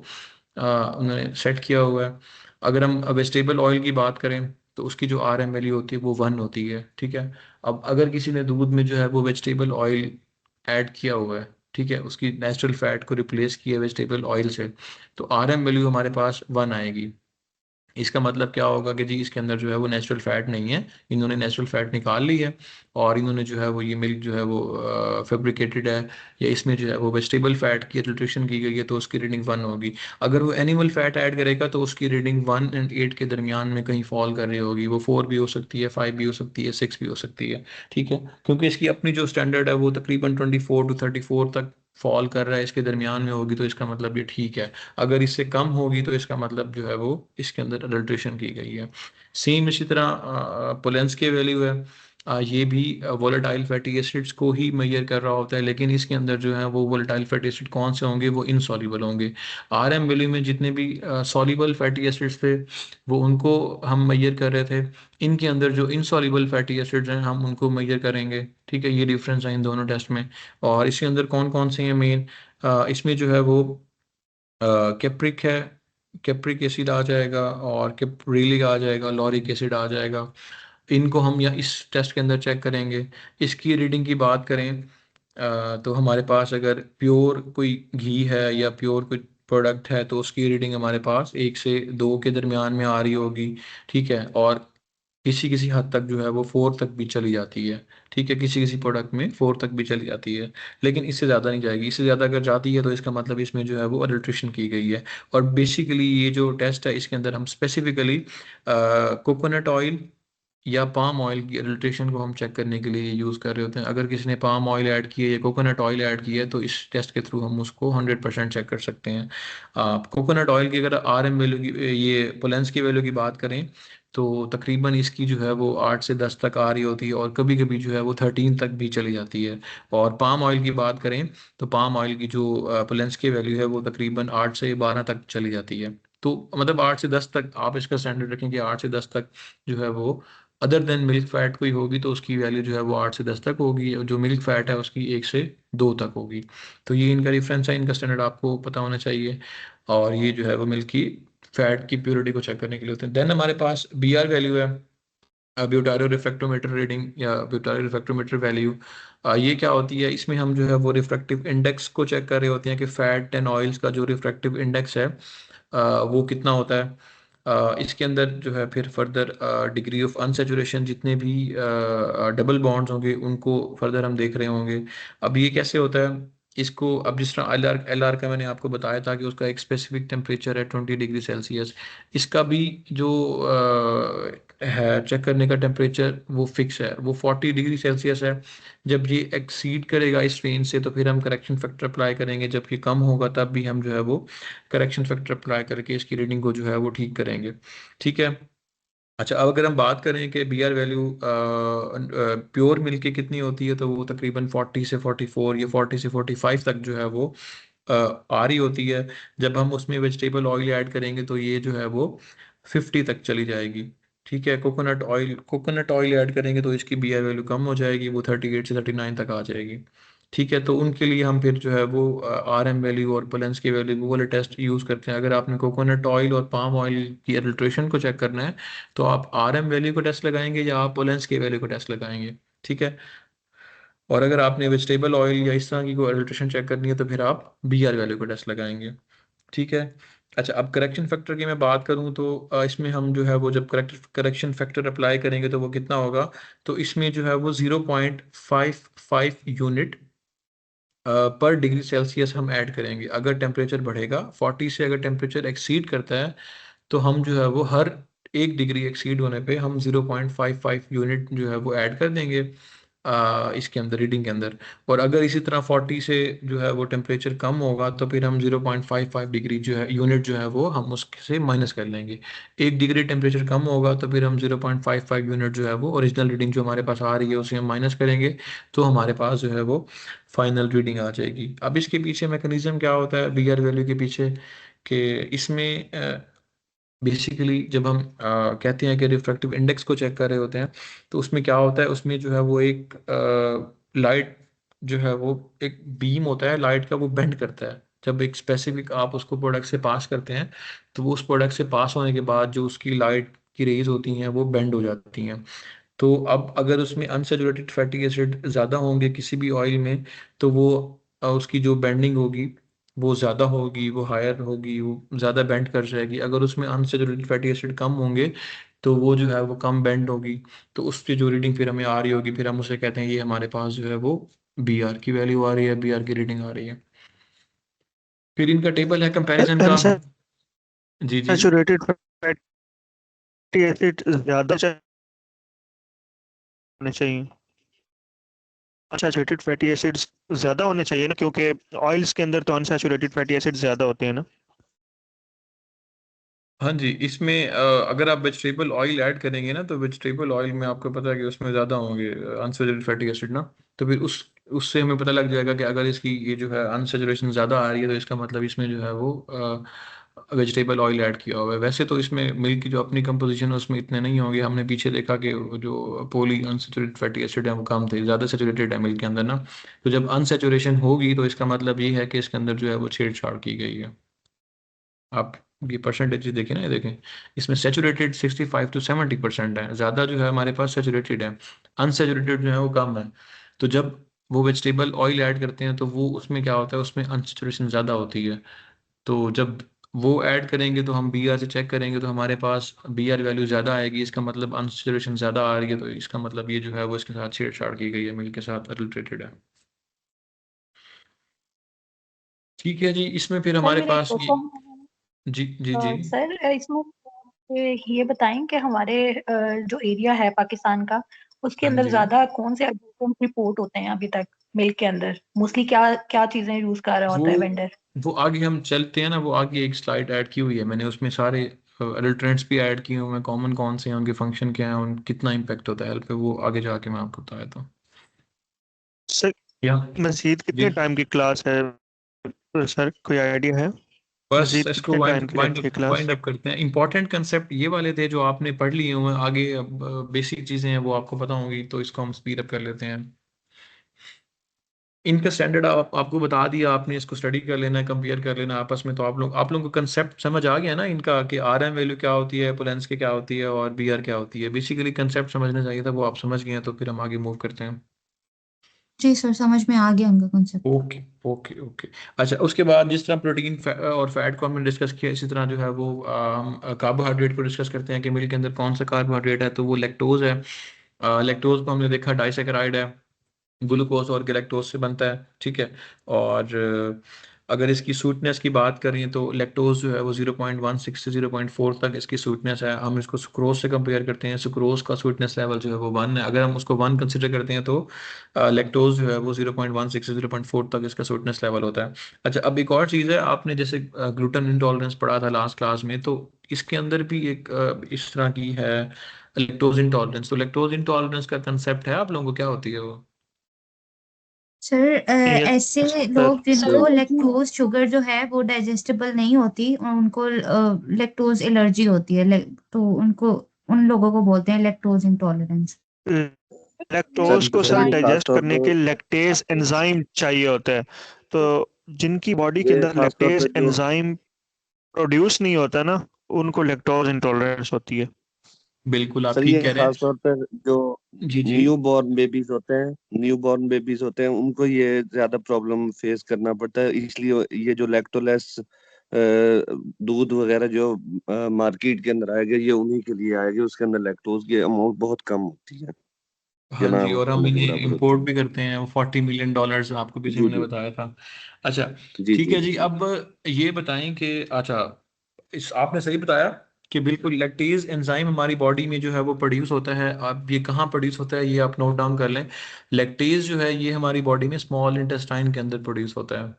उन्होंने सेट किया हुआ है। अगर हम वेजिटेबल ऑयल की बात करें तो उसकी जो RM वैल्यू होती है वो 1 होती है। ठीक है, अब अगर किसी ने दूध में जो है वो वेजिटेबल ऑयल ऐड किया हुआ है, ठीक है, उसकी नेचुरल फैट को रिप्लेस किया वेजिटेबल ऑयल से, तो RM वैल्यू हमारे पास 1 आएगी। इसका मतलब क्या होगा कि जी इसके अंदर जो है वो नेचुरल फैट नहीं है, इन्होंने नेचुरल फैट निकाल ली है और इन्होंने जो है वो ये मिल्क जो है वो फैब्रिकेटेड है, या इसमें जो है वो वेजिटेबल फैट की एडल्ट्रेशन की गई है, तो उसकी रीडिंग 1 होगी। अगर वो एनिमल फैट ऐड करेगा तो उसकी रीडिंग 1 और 8 के दरमियान में कहीं फॉल कर रही होगी, वो 4 भी हो सकती है, 5 भी हो सकती है, 6 भी हो सकती है। ठीक है, क्योंकि इसकी अपनी जो स्टैंडर्ड है वो तकरीबन 24 to 34 तक फॉल कर रहा है, इसके दरमियान में होगी तो इसका मतलब ये ठीक है। अगर इससे कम होगी तो इसका मतलब जो है वो इसके अंदर अडल्ट्रेशन की गई है। सेम इसी तरह पोलेंस की वैल्यू है, ये भी वोलेटाइल फैटी एसिड्स को ही मेजर कर रहा होता है, लेकिन इसके अंदर जो है वो वोलेटाइल फैटी एसिड कौन से होंगे, वो इनसॉल्युबल होंगे। RM वैल्यू में जितने भी सॉल्युबल फैटी एसिड्स थे वो उनको हम मेजर कर रहे थे, इनके अंदर जो इनसॉल्युबल फैटी एसिड्स हैं हम उनको मेजर करेंगे। ठीक है, ये डिफरेंस है इन दोनों टेस्ट में। और इसके अंदर कौन कौन से हैं मेन, इसमें जो है वो कैप्रिक है, कैप्रिक एसिड आ जाएगा और कैप्रिलिक आ जाएगा, लॉरिक एसिड आ जाएगा। इनको हम या इस टेस्ट के अंदर चेक करेंगे। इसकी रीडिंग की बात करें तो हमारे पास अगर प्योर कोई घी है या प्योर कोई प्रोडक्ट है तो उसकी रीडिंग हमारे पास 1 से 2 के दरमियान में आ रही होगी। ठीक है, और किसी किसी हद तक जो है वो 4 तक भी चली जाती है। ठीक है, किसी किसी प्रोडक्ट में 4 तक भी चली जाती है, लेकिन इससे ज़्यादा नहीं जाएगी। इससे ज़्यादा अगर जाती है तो इसका मतलब इसमें जो है वो अडल्ट्रेशन की गई है। और बेसिकली ये जो टेस्ट है इसके अंदर हम स्पेसिफिकली कोकोनट ऑयल या पाम ऑयल की एडल्ट्रेशन को हम चेक करने के लिए यूज़ कर रहे होते हैं। अगर किसी ने पाम ऑयल ऐड किया या कोकोनट ऑयल ऐड किया है तो इस टेस्ट के थ्रू हम उसको 100% चेक कर सकते हैं। कोकोनट ऑयल की अगर RM वैल्यू की, ये पोलेंस की वैल्यू की बात करें तो तकरीबन इसकी जो है वो 8 से 10 तक आ रही होती है और कभी कभी जो है वो 13 तक भी चली जाती है। और पाम ऑयल की बात करें तो पाम ऑयल की जो पोलेंस की वैल्यू है वो तकरीबन 8 से 12 तक चली जाती है। तो मतलब 8 से 10 तक आप इसका स्टैंडर्ड रखें कि 8 से 10 तक जो है वो अदर देन मिल्क फैट कोई होगी तो उसकी वैल्यू जो है वो 8 से 10 तक होगी, और जो मिल्क फैट है उसकी 1 से 2 तक होगी। तो ये इनका रेफरेंस है, इनका स्टैंडर्ड आपको पता होना चाहिए। और ये जो है वो मिल्क की फैट की प्योरिटी को चेक करने के लिए होते हैं। देन हमारे पास BR वैल्यू है, ब्यूटारो रिफ्रैक्टोमीटर रीडिंग या ब्यूटारो रिफ्रैक्टोमीटर वैल्यू। ये क्या होती है, इसमें हम जो है वो रिफ्रैक्टिव इंडेक्स को चेक कर रहे होते हैं कि फैट एंड ऑयल्स का जो रिफ्रैक्टिव इंडेक्स है वो कितना होता है। इसके अंदर जो है फिर फर्दर डिग्री ऑफ अनसेचुरेशन, जितने भी डबल बॉन्ड्स होंगे उनको फर्दर हम देख रहे होंगे। अब ये कैसे होता है, इसको अब जिस तरह LR का मैंने आपको बताया था कि उसका एक स्पेसिफिक टेम्परेचर है 20 डिग्री सेल्सियस, इसका भी जो है चेक करने का टेम्परेचर वो फिक्स है, वो 40 डिग्री सेल्सियस है। जब ये एक्सीड करेगा इस रेंज से तो फिर हम करेक्शन फैक्टर अप्लाई करेंगे, जब ये कम होगा तब भी हम जो है वो करेक्शन फैक्टर अप्लाई करके इसकी रीडिंग को जो है वो ठीक करेंगे। ठीक है, अच्छा, अब अगर हम बात करें कि BR वैल्यू प्योर मिल्क की कितनी होती है तो वो तकरीबन 40 से 44 या 40 से 45 तक जो है वो आ रही होती है। जब हम उसमें वेजिटेबल ऑयल ऐड करेंगे तो ये जो है वो 50 तक चली जाएगी। ठीक है, कोकोनट ऑयल ऐड करेंगे तो इसकी BR वैल्यू कम हो जाएगी, वो 38 से 39 तक आ जाएगी। ठीक है, तो उनके लिए हम फिर जो है वो RM वैल्यू और पोलेंस की वैल्यू वो वाले टेस्ट यूज़ करते हैं। अगर आपने कोकोनट ऑयल और पाम ऑयल की एडल्ट्रेशन को चेक करना है तो आप RM वैल्यू को टेस्ट लगाएंगे या आप पोलेंस की वैल्यू को टेस्ट लगाएंगे। ठीक है, और अगर आपने वेजिटेबल ऑयल या इस तरह की कोई एडल्ट्रेशन चेक करनी है तो फिर आप BR वैल्यू को टेस्ट लगाएंगे। ठीक है। अच्छा, अब करेक्शन फैक्टर की मैं बात करूं तो इसमें हम जो है वो जब करेक्शन फैक्टर अप्लाई करेंगे तो वो कितना होगा, तो इसमें जो है वो 0.55 यूनिट पर डिग्री सेल्सियस हम ऐड करेंगे। अगर टेम्परेचर बढ़ेगा 40 से, अगर टेम्परेचर एक्सीड करता है तो हम जो है वो हर 1 डिग्री एक्सीड होने पे हम 0.55 यूनिट जो है वो ऐड कर देंगे इसके अंदर, रीडिंग के अंदर। और अगर इसी तरह 40 से जो है वो टेम्परेचर कम होगा तो फिर हम 0.55 डिग्री जो है यूनिट जो है वो हम उससे माइनस कर लेंगे। 1 डिग्री टेम्परेचर कम होगा तो फिर हम 0.55 यूनिट जो है वो ओरिजिनल रीडिंग जो हमारे पास आ रही है उसे हम माइनस करेंगे, तो हमारे पास जो है वो फाइनल रीडिंग आ जाएगी। अब इसके पीछे मैकेनिज्म क्या होता है BR वैल्यू के पीछे, कि इसमें बेसिकली जब हम कहते हैं कि रिफ्रैक्टिव इंडेक्स को चेक कर रहे होते हैं तो उसमें क्या होता है, उसमें जो है वो एक लाइट जो है वो एक बीम होता है लाइट का, वो बेंड करता है। जब एक स्पेसिफिक आप उसको प्रोडक्ट से पास करते हैं तो वो उस प्रोडक्ट से पास होने के बाद जो उसकी लाइट की रेज होती हैं वो बेंड हो जाती हैं। तो अब अगर उसमें अनसैचुरेटेड फैटी एसिड ज़्यादा होंगे किसी भी ऑयल में तो वो उसकी जो बेंडिंग होगी वो ज़्यादा होगी, वो हायर होगी, वो ज़्यादा बेंड कर जाएगी। अगर उसमें अनसैचुरेटेड फैटी एसिड कम होंगे तो वो जो है वो कम बेंड होगी। तो उसकी जो रीडिंग फिर हमें आ रही होगी फिर हम उसे कहते हैं ये हमारे पास जो है वो BR की वैल्यू आ रही है, BR की रीडिंग आ रही है। फिर इनका टेबल है कंपैरिजन का। जी जी। अनसैचुरेटेड फैटी एसिड ज्यादा होने चाहिए। अनसैचुरेटेड फैटी एसिड्स ज्यादा होने चाहिए ना, क्योंकि ऑयल्स के अंदर तो अनसैचुरेटेड फैटी एसिड्स ज्यादा होते हैं ना। हाँ जी, इसमें अगर आप वेजिटेबल ऑयल ऐड करेंगे ना तो वेजिटेबल ऑयल में आपको पता है कि उसमें ज़्यादा होंगे अनसैचुरेटेड फैटी एसिड ना। तो फिर उससे हमें पता लग जाएगा कि अगर इसकी ये जो है अनसैचुरेशन ज़्यादा आ रही है तो इसका मतलब इसमें जो है वो वेजिटेबल ऑयल ऐड किया हुआ है। वैसे तो इसमें मिल्क की जो अपनी कंपोजिशन है उसमें इतने नहीं होंगे। हमने पीछे देखा कि वो जो पॉली अनसैचुरेटेड फैटी एसिड है वो कम थे, ज़्यादा सैचुरेटेड है मिल्क के अंदर ना। तो जब अनसैचुरेशन होगी तो इसका मतलब ये है कि इसके अंदर जो है वो छेड़छाड़ की गई है। आप ये परसेंटेज देखें ना, ये देखें इसमें सेचुरेटेड 65 to 70% है, ज़्यादा जो है हमारे पास सेचुरेटेड है, अनसेचुरेटेड जो है वो कम है। तो जब वो वेजिटेबल ऑयल ऐड करते हैं तो वो उसमें क्या होता है, उसमें अनसेचुरेशन ज़्यादा होती है। तो जब वो ऐड करेंगे तो हम BR से चेक करेंगे तो हमारे पास BR वैल्यू ज़्यादा आएगी, इसका मतलब अनसेचुरेशन ज़्यादा आ रही है, तो इसका मतलब ये जो है वो इसके साथ छेड़छाड़ की गई है, मिल्क के साथ एडल्ट्रेटेड है। ठीक है जी, इसमें फिर सर हमारे मेरा एक पास ये, क्वेश्चन है। जी जी जी। सर इसमें ये बताएं कि हमारे जो एरिया है पाकिस्तान का, उसके हाँ अंदर जी, ज्यादा कौन से एडल्ट्रेंट रिपोर्ट होते हैं अभी तक मिल्क के अंदर? मोस्टली क्या क्या चीजें यूज कर रहा वो होता है वेंडर? वो आगे हम चलते हैं ना, वो आगे एक स्लाइड ऐड की हुई है मैंने, उसमें सारे एडल्ट्रेंट्स भी ऐड किए हुए हैं, कॉमन कौन से हैं, उनके फंक्शन क्या है, उन कितना इम्पैक्ट होता है हेल्थ पे, वो आगे जाके मैं आपको बताया था। सर या मजीद जी, कितने टाइम की क्लास है? सर कोई आइडिया है बस मजीद इसको कितने वाइंड टाइम की वाइंड रहती है क्लास? वाइंड अप करते हैं। इंपॉर्टेंट कंसेप्ट ये वाले थे जो आपने पढ़ लिए हुए हैं, आगे बेसिक चीज़ें हैं वो आपको पता होंगी, तो इसको हम स्पीड अप कर लेते हैं। इनका स्टैंडर्ड आपको बता दिया, आपने इसको स्टडी कर लेना है, कंपेयर कर लेना आपस में। तो आप लोगों को कंसेप्ट समझ आ गया ना इनका, कि RM वैल्यू क्या होती है, पोलेंस के क्या होती है और BR क्या होती है। बेसिकली कंसेप्ट समझना चाहिए था, वो आप समझ गए हैं, तो फिर हम आगे मूव करते हैं। जी सर, समझ में आ गया उनका कॉन्सेप्ट। Okay okay okay. अच्छा, उसके बाद जिस तरह प्रोटीन और फैट को हमने डिस्कस किया, इसी तरह जो है वो कार्बोहाइड्रेट को डिस्कस करते हैं कि मिल्क के अंदर कौन सा कार्बोहाइड्रेट है, तो वो लैक्टोज है। लैक्टोज को हमने देखा डाइसैकेराइड है, ग्लूकोज और गैलेक्टोज से बनता है। ठीक है, और अगर इसकी स्वीटनेस की बात करें तो लैक्टोज जो है वो 0.16 से 0.4 तक इसकी स्वीटनेस है। हम इसको सुक्रोज से कंपेयर करते हैं, सुक्रोज का स्वीटनेस लेवल जो है वो 1 है। अगर हम उसको 1 कंसिडर करते हैं तो लैक्टोज जो है वो 0.16 से 0.4 तक इसका स्वीटनेस लेवल होता है। अच्छा, अब एक और चीज़ है, आपने जैसे ग्लूटेन इंटॉलरेंस पढ़ा था लास्ट क्लास में, तो इसके अंदर भी एक इस तरह की है लैक्टोज इंटॉलरेंस। तो लैक्टोज इंटॉलरेंस का कंसेप्ट है आप लोगों को, क्या होती है वो? सर यस ऐसे सर। लोग जिनको लैक्टोज शुगर जो है वो डाइजेस्टेबल नहीं होती और उनको लैक्टोज एलर्जी होती है, तो उनको, उन लोगों को बोलते हैं लैक्टोज इंटॉलरेंस। लैक्टोज को सर सर एक बात डाइजेस्ट तो करने के लैक्टेज एंजाइम चाहिए होता है, तो जिनकी बॉडी के ये अंदर खास तौर लैक्टेज पे जो एंजाइम प्रोड्यूस नहीं होता ना, उनको लैक्टोज इंटॉलरेंस होती है। बिल्कुल आप सर ठीक ये कह रहे खास हैं। तौर पर जो जी जी। न्यू बॉर्न बेबीज होते हैं उनको ये ज्यादा प्रॉब्लम फेस करना पड़ता है, इसलिए ये जो लैक्टोलेस दूध वगैरह जो मार्केट के अंदर आएगा ये उन्हीं के लिए आएगी, उसके अंदर लैक्टोज की अमाउंट बहुत कम होती है, ये हाँ ना जी, और हम होने के इन्हें बराबर होती इंपोर्ट है। भी करते हैं, वो $40 मिलियन आपको पीछे जी मैंने जी बताया था। अच्छा, जी ठीक जी है जी। अब ये बताएं कि अच्छा, इस आपने सही बताया कि बिल्कुल लैक्टेज एंजाइम हमारी बॉडी में जो है वो प्रोड्यूस होता है। अब ये कहाँ प्रोड्यूस होता है ये आप नोट डाउन कर लें। लैक्टेज जो है ये हमारी बॉडी में स्मॉल इंटेस्टाइन के अंदर प्रोड्यूस होता है।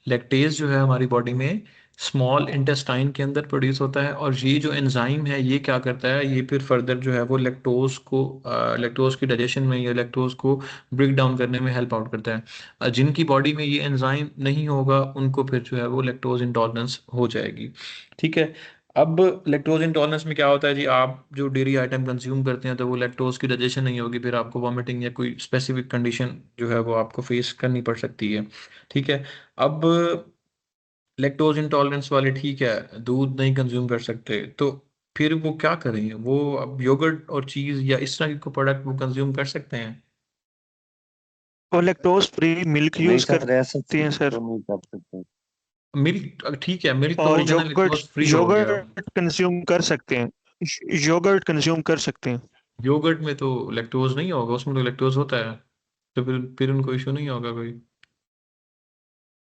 लैक्टेज जो है हमारी बॉडी में स्मॉल इंटेस्टाइन के अंदर प्रोड्यूस होता है, और ये जो एंजाइम है ये क्या करता है, ये फिर फर्दर जो है वो लैक्टोज की डाइजेशन में या लैक्टोज को ब्रेक डाउन करने में हेल्प आउट करता है। जिनकी बॉडी में ये एंजाइम नहीं होगा उनको फिर जो है वो लैक्टोज इंटॉलरेंस हो जाएगी। ठीक है। अब लैक्टोज इंटॉलरेंस में क्या होता है जी, आप जो डेयरी आइटम कंज्यूम करते हैं तो वो लैक्टोज की डाइजेशन नहीं होगी, फिर आपको वॉमिटिंग या कोई स्पेसिफिक कंडीशन जो है वो आपको फेस करनी पड़ सकती है। ठीक है। अब लैक्टोज इंटॉलरेंस वाले ठीक है दूध नहीं कंज्यूम कर सकते, तो फिर वो क्या करें, वो अब योगर्ट और चीज या इस तरह के प्रोडक्ट वो कंज्यूम कर सकते हैं। वो लैक्टोज फ्री मिल्क नहीं यूज सर ऐसा करती हैं तो सर, नहीं कर सकते। मिल्क ठीक है, मिल्क तो और हो गया ना, योगर्ट लैक्टोज फ्री हो गया। योगर्ट कंज्यूम कर सकते हैं, योगर्ट कंज्यूम कर सकते हैं। योगर्ट में तो लैक्टोज नहीं होगा, उसमें तो लैक्टोज होता है, तो फिर उनको इशू नहीं होगा कोई।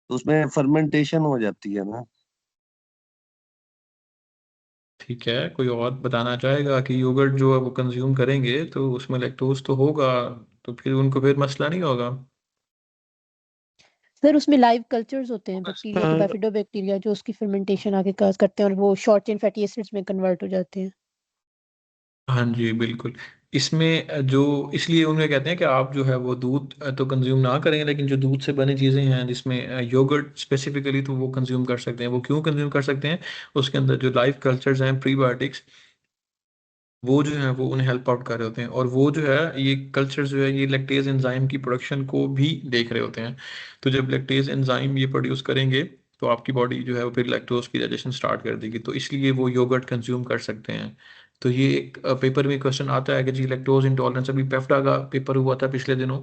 तो उसमें फर्मेंटेशन हो जाती है ना। ठीक है, कोई और बताना चाहेगा कि योगर्ट जो है वो कंज्यूम करेंगे तो उसमें लैक्टोज तो होगा, तो फिर उनको फिर मसला नहीं होगा। सर उसमें लाइव कल्चर्स होते हैं बैक्टीरिया के, अ, बैफिडोबैक्टीरिया, जो उसकी फर्मेंटेशन आगे काज करते हैं और वो शॉर्ट चेन फैटी एसिड्स में कन्वर्ट हो जाते हैं। हाँ जी बिल्कुल। इसमें जो इसलिए उन्हें कहते हैं कि आप जो है वो दूध तो कंज्यूम ना करें, लेकिन जो दूध से बनी चीज़ें हैं जिसमें योगर्ट स्पेसिफिकली, तो वो कंज्यूम कर सकते हैं। वो क्यों कंज्यूम कर सकते हैं, उसके अंदर जो लाइव कल्चर्स हैं प्रीबायोटिक्स, वो जो है वो उन्हें हेल्प आउट कर रहे होते हैं, और वो जो है ये कल्चर जो है ये लैक्टेज एंजाइम की प्रोडक्शन को भी देख रहे होते हैं। तो जब लैक्टेज एंजाइम ये प्रोड्यूस करेंगे तो आपकी बॉडी जो है वो फिर लैक्टोज की डाइजेशन स्टार्ट कर देगी, तो इसलिए वो योगर्ट कंज्यूम कर सकते हैं। तो ये एक पेपर में क्वेश्चन आता है कि जी लैक्टोज इंटॉलरेंस, अभी पेफ्डा का पेपर हुआ था पिछले दिनों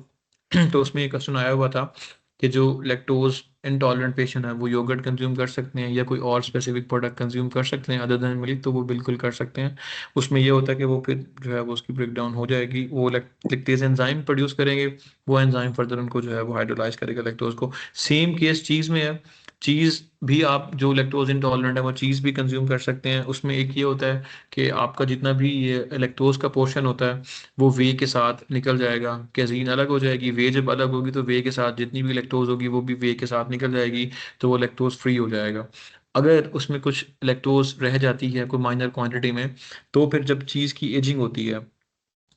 तो उसमें ये क्वेश्चन आया हुआ था कि जो लैक्टोज इंटॉलरेंट पेशेंट है वो योगर्ट कंज्यूम कर सकते हैं या कोई और स्पेसिफिक प्रोडक्ट कंज्यूम कर सकते हैं अदर देन मिल्क, तो वो बिल्कुल कर सकते हैं। उसमें ये होता है कि वो फिर जो है वो उसकी ब्रेक डाउन हो जाएगी, वो लैक्टेज एंजाइम प्रोड्यूस करेंगे, वो एंजाइम फर्दर उनको जो है वो हाइड्रोलाइज करेगा लैक्टोज को। सेम केस चीज़ में है। चीज़ भी आप जो लैक्टोज इंटॉलरेंट है वो चीज़ भी कंज्यूम कर सकते हैं। उसमें एक ये होता है कि आपका जितना भी ये लैक्टोज का पोर्शन होता है वो वे के साथ निकल जाएगा, कैजीन अलग हो जाएगी, वे जब अलग होगी तो वे के साथ जितनी भी लैक्टोज होगी वो भी वे के साथ निकल जाएगी, तो वो लैक्टोज फ्री हो जाएगा। अगर उसमें कुछ लैक्टोज रह जाती है कोई माइनर क्वांटिटी में, तो फिर जब चीज़ की एजिंग होती है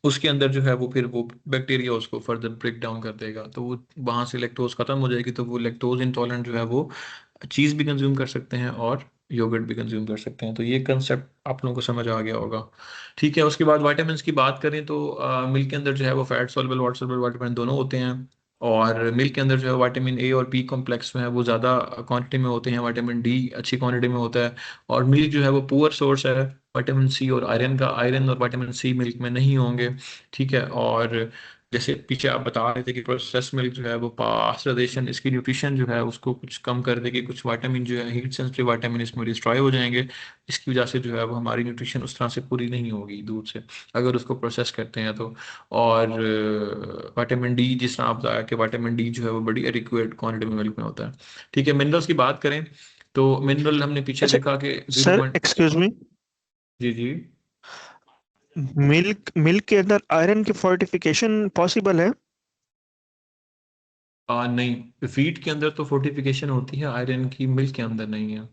उसके अंदर जो है वो फिर वो बैक्टीरिया उसको फर्दर ब्रेक डाउन कर देगा, तो वो वहां से लैक्टोज खत्म हो जाएगी, तो वो लैक्टोज इंटॉलरेंट जो है वो चीज़ भी कंज्यूम कर सकते हैं और योगर्ट भी कंज्यूम कर सकते हैं। तो ये कंसेप्ट आप लोगों को समझ आ गया होगा। ठीक है। उसके बाद विटामिन की बात करें तो मिल्क के अंदर जो है वो fat soluble water soluble vitamin दोनों होते हैं, और मिल्क के अंदर जो है विटामिन ए और बी कॉम्प्लेक्स जो है वो ज़्यादा क्वांटिटी में होते हैं, विटामिन डी अच्छी क्वांटिटी में होता है, और मिल्क जो है वो पुअर सोर्स है विटामिन सी और आयरन का। आयरन और विटामिन सी मिल्क में नहीं होंगे। ठीक है। और जैसे पीछे आप बता रहे थे कि प्रोसेस मिल्क जो है वो पास्चराइजेशन इसकी न्यूट्रिशन जो है उसको कुछ कम कर देगी, कुछ विटामिन जो है हीट सेंसिटिव विटामिन इसमें डिस्ट्रॉय हो जाएंगे, इसकी वजह से जो है वो हमारी न्यूट्रिशन उस तरह से पूरी नहीं होगी दूध से अगर उसको प्रोसेस करते हैं तो। और विटामिन डी, जिस तरह आप बताया कि विटामिन डी जो है वो बड़ी एडिक्वेट क्वांटिटी में मिल्क में होता है। ठीक है। मिनरल्स की बात करें तो मिनरल हमने पीछे अच्छा देखा कि zero sir, point. Excuse me, जी जी। मिल्क मिल्क के अंदर आयरन की फोर्टिफिकेशन पॉसिबल है? नहीं, वीट के अंदर तो फोर्टिफिकेशन होती है आयरन की, मिल्क के अंदर नहीं है।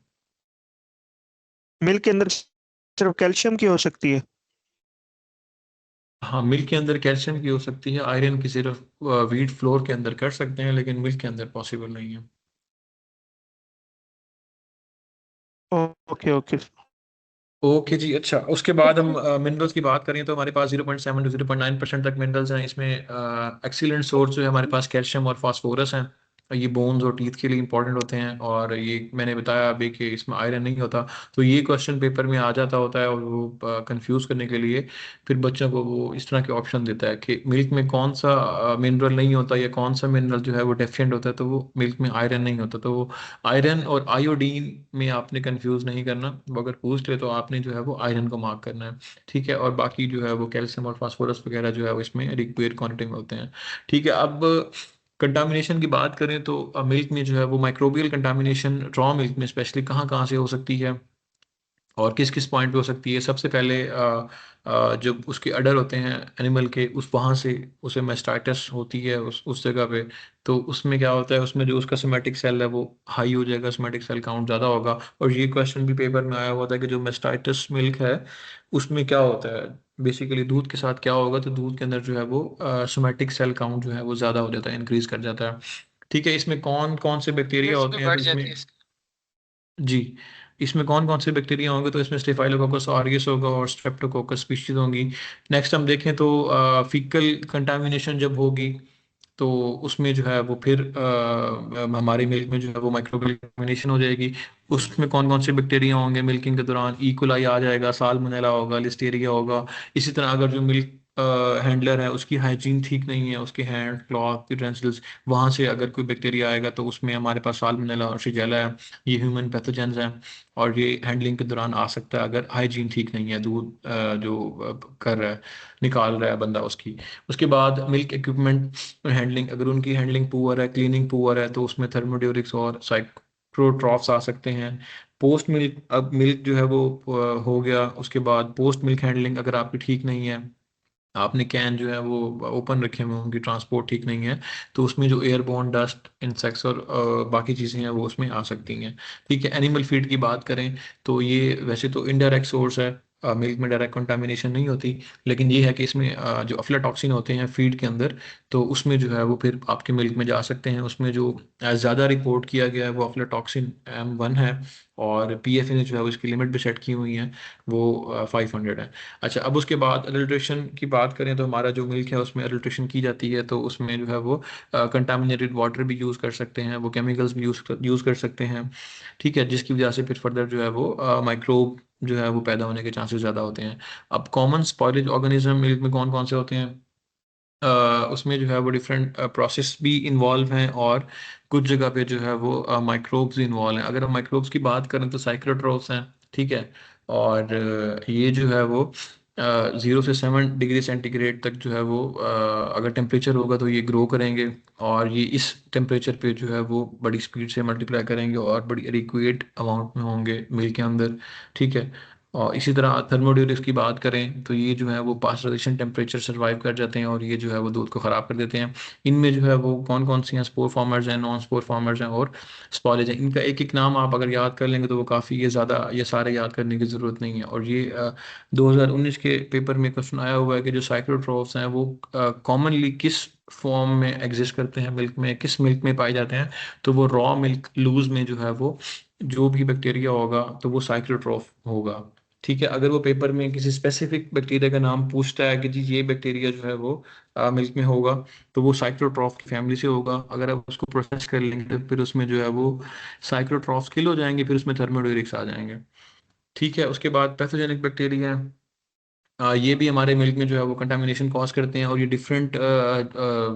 मिल्क के अंदर सिर्फ कैल्शियम की हो सकती है? हाँ, मिल्क के अंदर कैल्शियम की हो सकती है, आयरन की सिर्फ वीट फ्लोर के अंदर कर सकते हैं, लेकिन मिल्क के अंदर पॉसिबल नहीं है। Okay okay. ओके जी। अच्छा, उसके बाद हम मिनरल्स की बात करें तो हमारे पास 0.7 to 0.9% तक मिनरल्स हैं इसमें। एक्सीलेंट सोर्स जो है हमारे पास कैल्शियम और फास्फोरस हैं। ये बोन्स और टीथ के लिए इंपॉर्टेंट होते हैं, और ये मैंने बताया अभी कि इसमें आयरन नहीं होता। तो ये क्वेश्चन पेपर में आ जाता होता है, और वो कंफ्यूज करने के लिए फिर बच्चों को वो इस तरह के ऑप्शन देता है कि मिल्क में कौन सा मिनरल नहीं होता या कौन सा मिनरल जो है वो डेफिशिएंट होता है, तो वो मिल्क में आयरन नहीं होता। तो वो आयरन और आयोडीन में आपने कंफ्यूज नहीं करना। वो अगर पूछ ले तो आपने जो है वो आयरन को मार्क करना है, ठीक है। और बाकी जो है वो कैल्शियम और फास्फोरस वगैरह जो है वो इसमें रिक्वायर्ड क्वांटिटी में होते हैं, ठीक है। अब कंटामिनेशन की बात करें तो मिल्क में जो है वो माइक्रोबियल कंटामिनेशन रॉ मिल्क में स्पेशली कहाँ कहाँ से हो सकती है और किस किस पॉइंट पे हो सकती है। सबसे पहले जब उसके अडर होते हैं एनिमल के, उस वहाँ से उसे मेस्टाइटिस होती है उस जगह पे। तो उसमें क्या होता है, उसमें जो उसका सोमेटिक सेल है वो हाई हो जाएगा, सोमेटिक सेल काउंट ज़्यादा होगा। और ये क्वेश्चन भी पेपर में आया हुआ था कि जो मेस्टाइटिस मिल्क है उसमें क्या होता है, बेसिकली दूध के साथ क्या होगा। तो दूध के अंदर जो है वो सोमेटिक सेल काउंट जो है वो ज़्यादा हो जाता है, इंक्रीज कर जाता है, ठीक है। इसमें कौन कौन से बैक्टीरिया एज भी होते हैं, तो बढ़ इसमें जाती है इसकी। जी, इसमें कौन कौन से बैक्टीरिया होंगे, तो इसमें स्टेफाइलोकोकस ऑरियस होगा और स्ट्रेप्टोकोकस स्पीशीज होंगी। नेक्स्ट हम देखें तो फीकल कंटामिनेशन जब होगी तो उसमें जो है वो फिर हमारे मिल्क में जो है वो माइक्रोबियल कंटामिनेशन हो जाएगी। उसमें कौन कौन से बैक्टीरिया होंगे मिल्किंग के दौरान, इकोलाई आ जाएगा, साल्मोनेला होगा, लिस्टेरिया होगा। इसी तरह अगर जो मिल्क हैंडलर है उसकी हाइजीन ठीक नहीं है, उसके हैंड क्लॉथ यूटेंसिल्स, वहां से अगर कोई बैक्टीरिया आएगा तो उसमें हमारे पास साल्मोनेला और शिगेला है। ये ह्यूमन पैथोजेंस हैं, और ये हैंडलिंग के दौरान आ सकता है अगर हाइजीन ठीक नहीं है, दूध जो कर रहा है, निकाल रहा है बंदा उसकी। उसके बाद मिल्क इक्विपमेंट हैंडलिंग, अगर उनकी हैंडलिंग पुअर है, क्लीनिंग पुअर है, तो उसमें थर्मोड्यूरिक्स और साइक्रोट्रॉफ्स आ सकते हैं। पोस्ट मिल्क, अब मिल्क जो है वो हो गया, उसके बाद पोस्ट मिल्क हैंडलिंग अगर आपकी ठीक नहीं है, आपने कैन जो है वो ओपन रखे हुए हैं, उनकी ट्रांसपोर्ट ठीक नहीं है, तो उसमें जो एयरबोर्न डस्ट, इंसेक्ट्स और बाकी चीज़ें हैं वो उसमें आ सकती हैं, ठीक है। एनिमल फीड की बात करें तो ये वैसे तो इनडायरेक्ट सोर्स है, मिल्क में डायरेक्ट कंटामिनेशन नहीं होती, लेकिन ये है कि इसमें जो अफ्लाटॉक्सिन होते हैं फीड के अंदर, तो उसमें जो है वो फिर आपके मिल्क में जा सकते हैं। उसमें जो ज़्यादा रिपोर्ट किया गया है वो अफ्लाटॉक्सिन M1 है, और PFA ने जो है वो इसकी लिमिट भी सेट की हुई है, वो 500 है। अच्छा, अब उसके बाद अडल्ट्रेशन की बात करें तो हमारा जो मिल्क है उसमें अडल्ट्रेशन की जाती है, तो उसमें जो है वो कंटामिनेटेड वाटर भी यूज़ कर सकते हैं, वो केमिकल्स भी यूज़ कर सकते हैं, ठीक है, जिसकी वजह से फिर फर्दर जो है वो माइक्रोब जो है वो पैदा होने के चांसेस ज़्यादा होते हैं। अब कॉमन स्पॉयलेज ऑर्गेनिज्म मिल्क में कौन कौन से होते हैं, उसमें जो है वो डिफरेंट प्रोसेस भी इन्वॉल्व हैं, और कुछ जगह पे जो है वो माइक्रोब्स इन्वॉल्व हैं। अगर हम माइक्रोब्स की बात करें तो साइक्लोट्रोप्स हैं, ठीक है। और ये जो है वो 0 से 7 डिग्री सेंटीग्रेड तक जो है वो अगर टेम्परेचर होगा तो ये ग्रो करेंगे, और ये इस टेम्परेचर पे जो है वो बड़ी स्पीड से मल्टीप्लाई करेंगे और बड़ी एडिक्वेट अमाउंट में होंगे मिल्क के अंदर, ठीक है। और इसी तरह थर्मोड्यूरिक्स की बात करें तो ये जो है वो पास्चराइजेशन टेम्परेचर सर्वाइव कर जाते हैं, और ये जो है वो दूध को ख़राब कर देते हैं। इनमें जो है वो कौन कौन सी हैं, स्पोर फॉर्मर्स हैं, नॉन स्पोर फॉर्मर्स हैं, और स्पॉलेज हैं। इनका एक एक नाम आप अगर याद कर लेंगे तो वो काफ़ी, ये ज़्यादा ये सारे याद करने की ज़रूरत नहीं है। और ये 2019 के पेपर में क्वेश्चन आया हुआ है कि जो साइक्लोट्रॉफ्स हैं वो कॉमनली किस फॉर्म में एग्जिस्ट करते हैं मिल्क में, किस मिल्क में पाए जाते हैं। तो वो रॉ मिल्क लूज में जो है वो जो भी बैक्टीरिया होगा तो वो साइक्लोट्रॉफ होगा, ठीक है। अगर वो पेपर में किसी स्पेसिफिक बैक्टीरिया का नाम पूछता है कि जी ये बैक्टीरिया जो है वो मिल्क में होगा, तो वो साइक्लोट्रॉफ की फैमिली से होगा। अगर आप उसको प्रोसेस कर लेंगे तो फिर उसमें जो है वो साइक्लोट्रॉफ्स किल हो जाएंगे, फिर उसमें थर्मोड्यूरिक्स आ जाएंगे, ठीक है। उसके बाद पैथोजेनिक बैक्टीरिया हैं, ये भी हमारे मिल्क में जो है वो कंटामिनेशन कॉज करते हैं, और ये डिफरेंट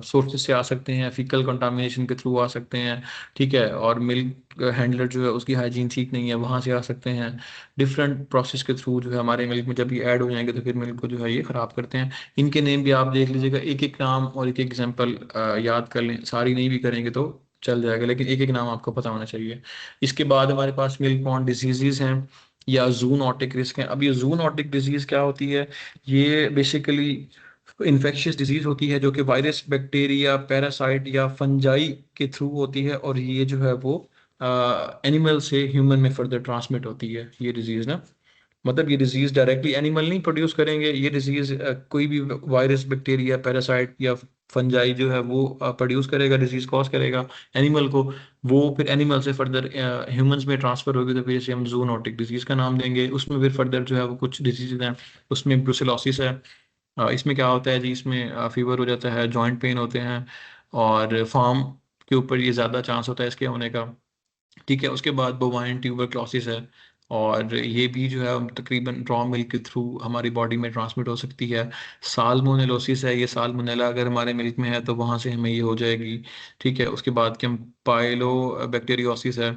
सोर्सेज से आ सकते हैं, फीकल कंटामिनेशन के थ्रू आ सकते हैं, ठीक है। और मिल्क हैंडलर जो है उसकी हाइजीन ठीक नहीं है, वहाँ से आ सकते हैं। डिफरेंट प्रोसेस के थ्रू जो है हमारे मिल्क में जब ये ऐड हो जाएंगे तो फिर मिल्क को जो है ये ख़राब करते हैं। इनके नेम भी आप देख लीजिएगा, एक एक नाम और एक एक एग्जाम्पल याद कर लें, सारी नहीं भी करेंगे तो चल जाएगा, लेकिन एक एक नाम आपको पता होना चाहिए। इसके बाद हमारे पास मिल्क बॉर्न डिजीजेज हैं या जूनोटिक रिस्क है। अब ये जूनोटिक डिजीज क्या होती है, ये बेसिकली इन्फेक्शियस डिजीज होती है जो कि वायरस, बैक्टीरिया, पैरासाइट या फंजाई के थ्रू होती है, और ये जो है वो एनिमल से ह्यूमन में फर्दर ट्रांसमिट होती है ये डिजीज ना, मतलब ये डिजीज डायरेक्टली एनिमल नहीं प्रोड्यूस करेंगे, ये डिजीज कोई भी वायरस, बैक्टीरिया, पैरासाइट या फंजाई जो है वो प्रोड्यूस करेगा, डिजीज कॉज करेगा एनिमल को, वो फिर एनिमल से फर्दर ह्यूमंस में ट्रांसफर होगी, तो फिर इसे हम जूनोटिक डिजीज का नाम देंगे। उसमें फिर फर्दर जो है वो कुछ डिजीज हैं, उसमें ब्रुसेलोसिस है। इसमें क्या होता है जी, इसमें फीवर हो जाता है, जॉइंट पेन होते हैं, और फार्म के ऊपर ये ज़्यादा चांस होता है इसके होने का। ठीक है, उसके बाद बोवाइन ट्यूबरक्लोसिस है, और ये भी जो है तकरीबन रॉ मिल्क के थ्रू हमारी बॉडी में ट्रांसमिट हो सकती है। साल्मोनेलोसिस है, ये साल्मोनेला अगर हमारे मिल्क में है तो वहाँ से हमें ये हो जाएगी। ठीक है, उसके बाद कैंपाइलो बैक्टीरियोसिस है,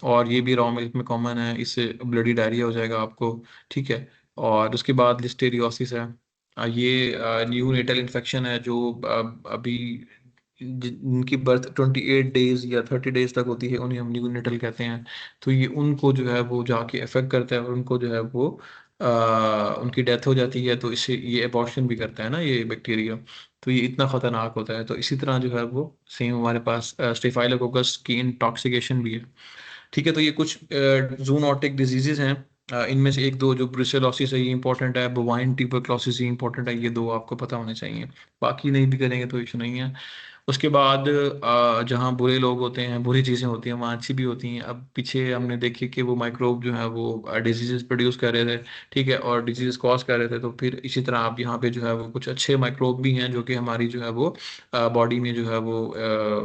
और ये भी रॉ मिल्क में कॉमन है, इससे ब्लडी डायरिया हो जाएगा आपको। ठीक है, और उसके बाद लिस्टेरियोसिस है। ये न्यू नेटल इन्फेक्शन है, जो अभी जिनकी बर्थ 28 डेज या 30 डेज तक होती है, उन्हें हम न्यूनेटल कहते हैं। तो ये उनको जो है वो जाके अफेक्ट करता है, और उनको जो है वो उनकी डेथ हो जाती है। तो इससे ये अबॉर्शन भी करता है ना ये बैक्टीरिया, तो ये इतना खतरनाक होता है। तो इसी तरह जो है वो सेम हमारे पास स्टेफाइलोकोकस की इंटॉक्सिकेशन भी है। ठीक है, तो ये कुछ जूनोटिक डिजीजेज हैं। इनमें से एक दो जो ब्रुसेलोसिस है ये इंपॉर्टेंट है, बोवाइन ट्यूबरक्लोसिस ये इंपॉर्टेंट है, ये दो आपको पता होने चाहिए, बाकी नहीं भी करेंगे तो इशू नहीं है। उसके बाद जहाँ बुरे लोग होते हैं, बुरी चीज़ें होती हैं, वहाँ अच्छी भी होती हैं। अब पीछे हमने देखी कि वो माइक्रोब जो है वो डिजीजेस प्रोड्यूस कर रहे थे, ठीक है, और डिजीजेस कॉज कर रहे थे। तो फिर इसी तरह आप यहाँ पे जो है वो कुछ अच्छे माइक्रोब भी हैं जो कि हमारी जो है वो बॉडी में जो है वो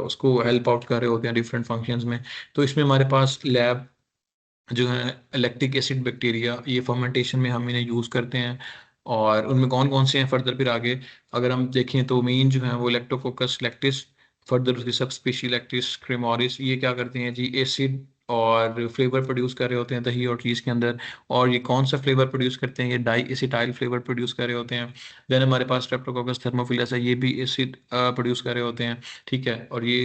उसको हेल्प आउट कर रहे होते हैं डिफरेंट फंक्शंस में। तो इसमें हमारे पास लैब जो है लैक्टिक एसिड बैक्टीरिया, ये फर्मेंटेशन में हम इन्हें यूज़ करते हैं। और उनमें कौन कौन से हैं फर्दर फिर आगे अगर हम देखें तो मेन जो है वो लैक्टोकोकस लैक्टिस, फर्दर उसकी सब स्पीशी लैक्टिस क्रेमोरिस, ये क्या करते हैं जी, एसिड और फ्लेवर प्रोड्यूस कर रहे होते हैं दही और चीज़ के अंदर। और ये कौन सा फ्लेवर प्रोड्यूस करते हैं, ये डाई एसिटाइल फ्लेवर प्रोड्यूस कर रहे होते हैं। देन हमारे पास स्ट्रेप्टोकोकस थर्मोफिलस है, ये भी एसिड प्रोड्यूस कर रहे होते हैं। ठीक है, और ये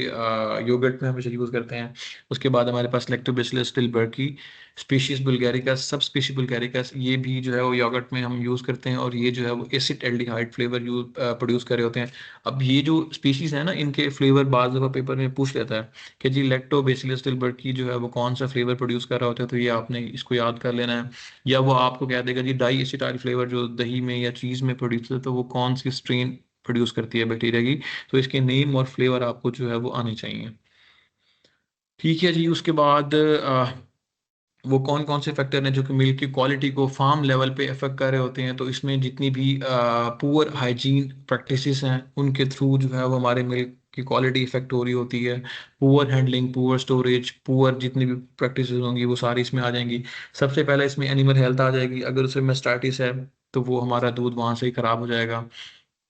योगर्ट में हमेशा यूज़ करते हैं। उसके बाद हमारे पास लैक्टोबैसिलस टिलबर्गी स्पीशीज बुल्गारिकस, सब स्पीशी बुल्गारिकस, ये भी जो है वो योगर्ट में हम यूज़ करते हैं, और ये जो है वो एसिड एल्डिहाइड फ्लेवर प्रोड्यूस कर रहे होते हैं। अब ये जो स्पीशीज है ना, इनके फ्लेवर बाज़ दफ़ा पेपर में पूछ लेता है कि जी लैक्टोबैसिलस टिलबर्गी जो है वो कौन सा फ्लेवर प्रोड्यूस कर रहा होता है, तो ये आपने इसको याद कर लेना है। या वो आपको कह देगा जी डाई एसिटाइल फ्लेवर जो दही में या चीज़ में प्रोड्यूस है, तो वो कौन सी स्ट्रेन प्रोड्यूस करती है बैक्टीरिया की। तो इसके नेम और फ्लेवर आपको जो है वो आने चाहिए। ठीक है जी, उसके बाद वो कौन कौन से फैक्टर हैं जो कि मिल्क की क्वालिटी को फार्म लेवल पे अफेक्ट कर रहे होते हैं। तो इसमें जितनी भी पुअर हाइजीन प्रैक्टिसेस हैं उनके थ्रू जो है वो हमारे मिल्क की क्वालिटी इफेक्ट हो रही होती है। Poor handling, poor storage, poor जितनी भी प्रैक्टिसेस होंगी वो सारी इसमें आ जाएंगी। सबसे पहले इसमें एनिमल हेल्थ आ जाएगी, अगर उसमें मेस्टाइटिस है तो वो हमारा दूध वहाँ से ही खराब हो जाएगा।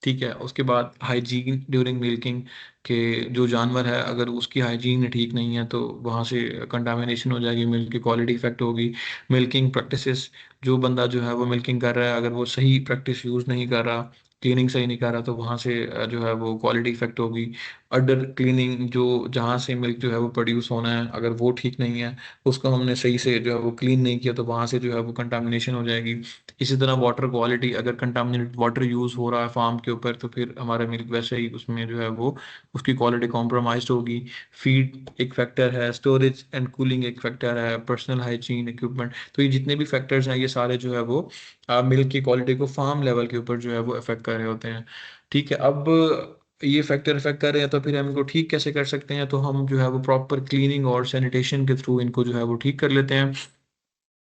ठीक है, उसके बाद हाइजीन ड्यूरिंग मिल्किंग, के जो जानवर है अगर उसकी हाइजीन ठीक नहीं है तो वहाँ से कंटामिनेशन हो जाएगी, मिल्क की क्वालिटी इफेक्ट होगी। मिल्किंग प्रैक्टिसेस, जो बंदा जो है वो मिल्किंग कर रहा है अगर वो सही प्रैक्टिस यूज़ नहीं कर रहा, क्लीनिंग सही नहीं कर रहा, तो वहाँ से जो है वो क्वालिटी इफेक्ट होगी। अडर क्लीनिंग, जो जहाँ से मिल्क जो है वो प्रोड्यूस होना है अगर वो ठीक नहीं है, उसको हमने सही से जो है वो क्लीन नहीं किया, तो वहाँ से जो है वो कंटामिनेशन हो जाएगी। इसी तरह वाटर क्वालिटी, अगर कंटामिनेटेड वाटर यूज़ हो रहा है फार्म के ऊपर तो फिर हमारा मिल्क वैसे ही उसमें जो है वो उसकी क्वालिटी कॉम्प्रोमाइज होगी। फीड एक फैक्टर है, स्टोरेज एंड कूलिंग एक फैक्टर है, पर्सनल हाइजीन, इक्विपमेंट, तो ये जितने भी फैक्टर्स हैं ये सारे जो है वो मिल्क की क्वालिटी को फार्म लेवल के ऊपर जो है वो अफेक्ट कर रहे होते हैं। ठीक है, अब ये फैक्टर इफेक्ट कर रहे हैं तो फिर हम इनको ठीक कैसे कर सकते हैं, तो हम जो है वो प्रॉपर क्लीनिंग और सैनिटेशन के थ्रू इनको जो है वो ठीक कर लेते हैं।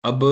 अब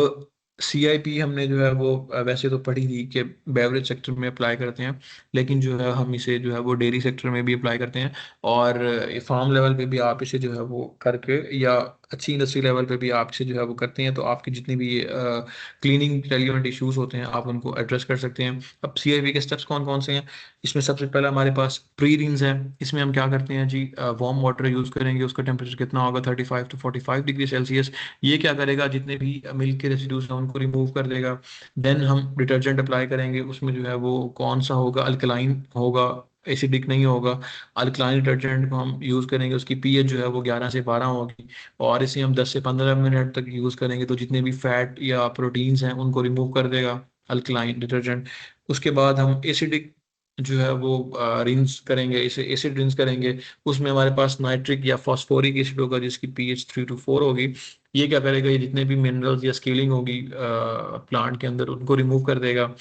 CIP हमने जो है वो वैसे तो पढ़ी थी कि बेवरेज सेक्टर में अप्लाई करते हैं, लेकिन जो है हम इसे जो है वो डेयरी सेक्टर में भी अप्लाई करते हैं, और फार्म लेवल पे भी आप इसे जो है वो करके, या अच्छी इंडस्ट्री लेवल पे भी आप इसे जो है वो करते हैं, तो आपकी जितनी भी क्लीनिंग रेलिवेंट इश्यूज होते हैं आप उनको एड्रेस कर सकते हैं। अब CIP के स्टेप्स कौन कौन से हैं, इसमें सबसे पहला हमारे पास प्री रिंस है। इसमें हम क्या करते हैं जी, वार्म वाटर यूज़ करेंगे, उसका टेम्परेचर कितना होगा 35 to 45 डिग्री सेल्सियस। ये क्या करेगा, जितने भी मिल्क के रेसिड्यूज हैं उनको रिमूव कर देगा। देन हम डिटर्जेंट अप्लाई करेंगे, उसमें जो है वो कौन सा होगा, अल्कलाइन होगा, एसिडिक नहीं होगा। अल्कलाइन डिटर्जेंट को हम यूज़ करेंगे, उसकी pH जो है वो 11 से 12 होगी, और इसे हम 10 से 15 मिनट तक यूज़ करेंगे, तो जितने भी फैट या प्रोटीन्स हैं उनको रिमूव कर देगा अल्कलाइन डिटर्जेंट। उसके बाद हम एसिडिक जो है वो रिंस करेंगे, इसे एसिड रिंस करेंगे, उसमें हमारे पास नाइट्रिक या फॉस्फोरिक एसिड होगा जिसकी पीएच 3 to 4 होगी। ये क्या करेगा, ये जितने भी मिनरल्स या स्केलिंग होगी प्लांट के अंदर उनको रिमूव कर देगा।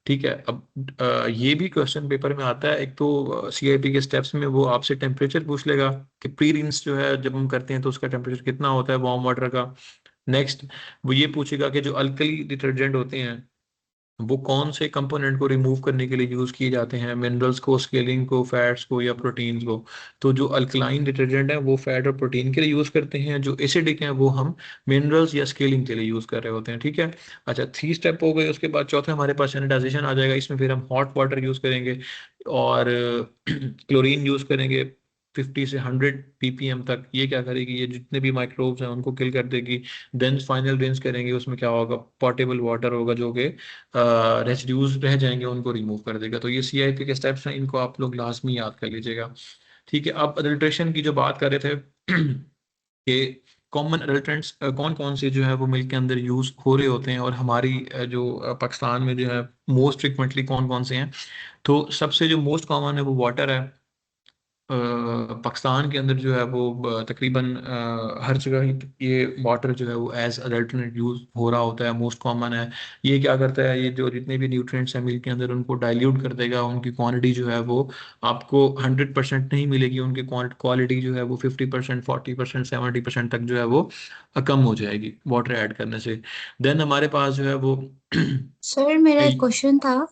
ठीक है। अब ये भी क्वेश्चन पेपर में आता है। एक तो सीआईपी के स्टेप्स में वो आपसे टेम्परेचर पूछ लेगा कि प्री रिंस जो है जब हम करते हैं तो उसका टेम्परेचर कितना होता है वार्म वाटर का। नेक्स्ट वो ये पूछेगा कि जो अल्कली डिटर्जेंट होते हैं वो कौन से कंपोनेंट को रिमूव करने के लिए यूज किए जाते हैं, मिनरल्स को, स्केलिंग को, फैट्स को या प्रोटीन्स को। तो जो अल्कलाइन डिटर्जेंट है वो फैट और प्रोटीन के लिए यूज करते हैं, जो एसिडिक हैं वो हम मिनरल्स या स्केलिंग के लिए यूज कर रहे होते हैं। ठीक है। अच्छा, 3 स्टेप हो गए। उसके बाद चौथा हमारे पास सैनिटाइजेशन आ जाएगा। इसमें फिर हम हॉट वाटर यूज करेंगे और क्लोरीन यूज करेंगे 50 से 100 ppm तक। ये क्या करेगी, ये जितने भी माइक्रोब्स हैं उनको किल कर देगी। देन फाइनल रिंस करेंगे, उसमें क्या होगा, पोर्टेबल वाटर होगा जो कि रेसिड्यूज रह जाएंगे उनको रिमूव कर देगा। तो ये सीआईपी के स्टेप्स हैं, इनको आप लोग लाजमी याद कर लीजिएगा। ठीक है। अब अडल्ट्रेशन की जो बात कर रहे थे कि कॉमन अडल्ट्रेंट्स कौन कौन से जो है वो मिल्क के अंदर यूज हो रहे होते हैं और हमारी जो पाकिस्तान में जो है मोस्ट फ्रिक्वेंटली कौन कौन से हैं। तो सबसे जो मोस्ट कॉमन है वो वाटर है। पाकिस्तान के अंदर जो है वो तकरीबन हर जगह ही ये वाटर जो है वो एज अल्टरनेट यूज हो रहा होता है, मोस्ट कॉमन है। ये क्या करता है, ये जो जितने भी न्यूट्रिएंट्स हैं मिल्क के अंदर उनको डाइल्यूट कर देगा, उनकी क्वांटिटी जो है वो आपको 100% नहीं मिलेगी, उनकी क्वालिटी जो है वो 50%, 40%, 70% तक जो है वो कम हो जाएगी वाटर ऐड करने से। देन हमारे पास जो है वो सर मेरा एक क्वेश्चन था।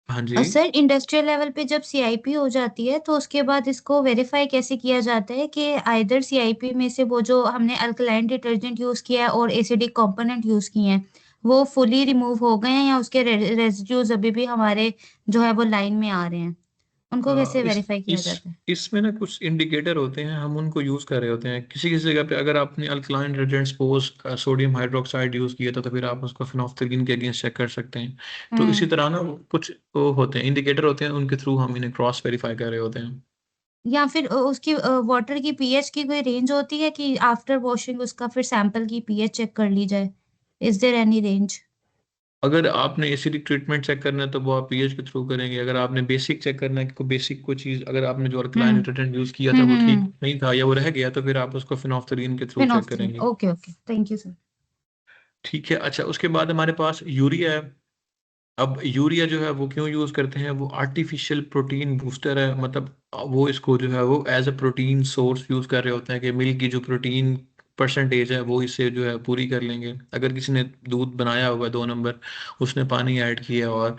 हाँ जी। सर इंडस्ट्रियल लेवल पे जब सीआईपी हो जाती है तो उसके बाद इसको वेरीफाई कैसे किया जाता है कि आइदर सीआईपी में से वो जो हमने अल्कलाइन डिटर्जेंट यूज किया है और एसिडिक कंपोनेंट यूज किए हैं वो फुली रिमूव हो गए हैं या उसके रेजिड्यूज अभी भी हमारे जो है वो लाइन में आ रहे हैं, उनको कैसे इस वेरीफाई किया जाता है? इसमें ना कुछ इंडिकेटर होते हैं, हम उनको यूज कर रहे होते हैं। किसी किसी जगह पे अगर आपने alkaline detergent suppose sodium hydroxide use किया था तो फिर आप उसको फिनोल्फ्थालीन के अगेंस्ट चेक कर सकते हैं। तो इसी तरह ना कुछ वो होते हैं, इंडिकेटर होते हैं, उनके थ्रू हम इन्हें क्रॉस वेरीफाई कर रहे होते हैं। या फिर उसकी वाटर की पीएच की कोई रेंज होती है कि आफ्टर वॉशिंग उसका फिर सैंपल की पीएच चेक कर ली जाए? Is there any range? अगर आपने एसिडिक ट्रीटमेंट चेक करना है तो वो आप पीएच के थ्रू करेंगे। अगर आपने बेसिक चेक करना है कि कोई बेसिक कोई चीज, अगर आपने जो अल्कलाइन डिटर्जेंट यूज किया था वो ठीक नहीं था या वो रह गया तो फिर आप उसको फिनोल्फ्थालीन के थ्रू चेक फिनोल्फ्थालीन। करेंगे। Okay okay, thank you sir. ठीक है। अच्छा, उसके बाद हमारे पास यूरिया है। अब यूरिया जो है वो क्यों यूज करते हैं, वो आर्टिफिशियल प्रोटीन बूस्टर है। मतलब वो इसको जो है वो as a protein source use कर रहे होते हैं कि मिल्क की जो प्रोटीन परसेंटेज है वो इससे जो है पूरी कर लेंगे। अगर किसी ने दूध बनाया हुआ 2 नंबर, उसने पानी ऐड किया और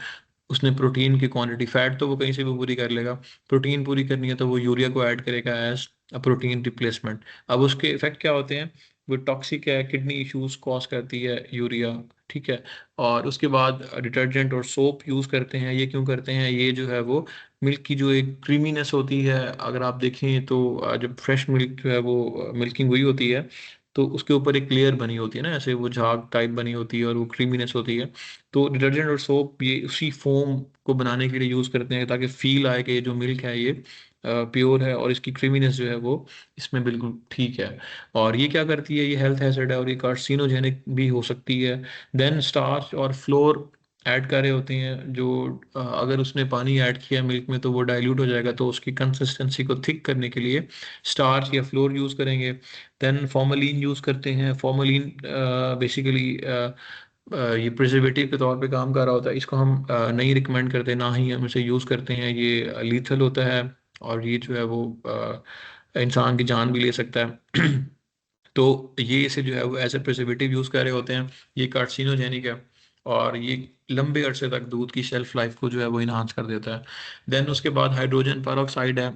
उसने प्रोटीन की क्वांटिटी, फैट तो वो कहीं से भी पूरी कर लेगा, प्रोटीन पूरी करनी है तो वो यूरिया को ऐड करेगा एज अ प्रोटीन रिप्लेसमेंट। अब उसके इफेक्ट क्या होते हैं, वो टॉक्सिक है, किडनी इश्यूज कॉज करती है यूरिया। ठीक है। और उसके बाद डिटर्जेंट और सोप यूज करते हैं। ये क्यों करते हैं, ये जो है वो मिल्क की जो एक क्रीमीनेस होती है, अगर आप देखें तो जब फ्रेश मिल्क जो है वो मिल्किंग हुई होती है तो उसके ऊपर एक लेयर बनी होती है ना, ऐसे वो झाग टाइप बनी होती है और वो क्रीमीनेस होती है। तो डिटर्जेंट और सोप ये उसी फोम को बनाने के लिए यूज करते हैं ताकि फील आए कि ये जो मिल्क है ये प्योर है और इसकी क्रीमीनेस जो है वो इसमें बिल्कुल ठीक है। और ये क्या करती है, ये हेल्थ हैजर्ड है और ये कार्सिनोजेनिक भी हो सकती है। देन स्टार्च और फ्लोर ऐड कर रहे होते हैं जो अगर उसने पानी ऐड किया मिल्क में तो वो डाइल्यूट हो जाएगा, तो उसकी कंसिस्टेंसी को थिक करने के लिए स्टार्च या फ्लोर यूज करेंगे। देन फॉर्मलिन यूज करते हैं। फॉर्मलिन बेसिकली ये प्रिजर्वेटिव के तौर पे काम कर रहा होता है। इसको हम नहीं रिकमेंड करते, ना ही हम इसे यूज करते हैं। ये लीथल होता है और ये जो है वो इंसान की जान भी ले सकता है। तो ये इसे जो है वो एज ए प्रिजर्वेटिव यूज कर रहे होते हैं। ये कार्सिनोजेनिक है और ये लंबे अरसे तक दूध की शेल्फ लाइफ को जो है वो इन्हांस कर देता है। देन उसके बाद हाइड्रोजन पेरोक्साइड है।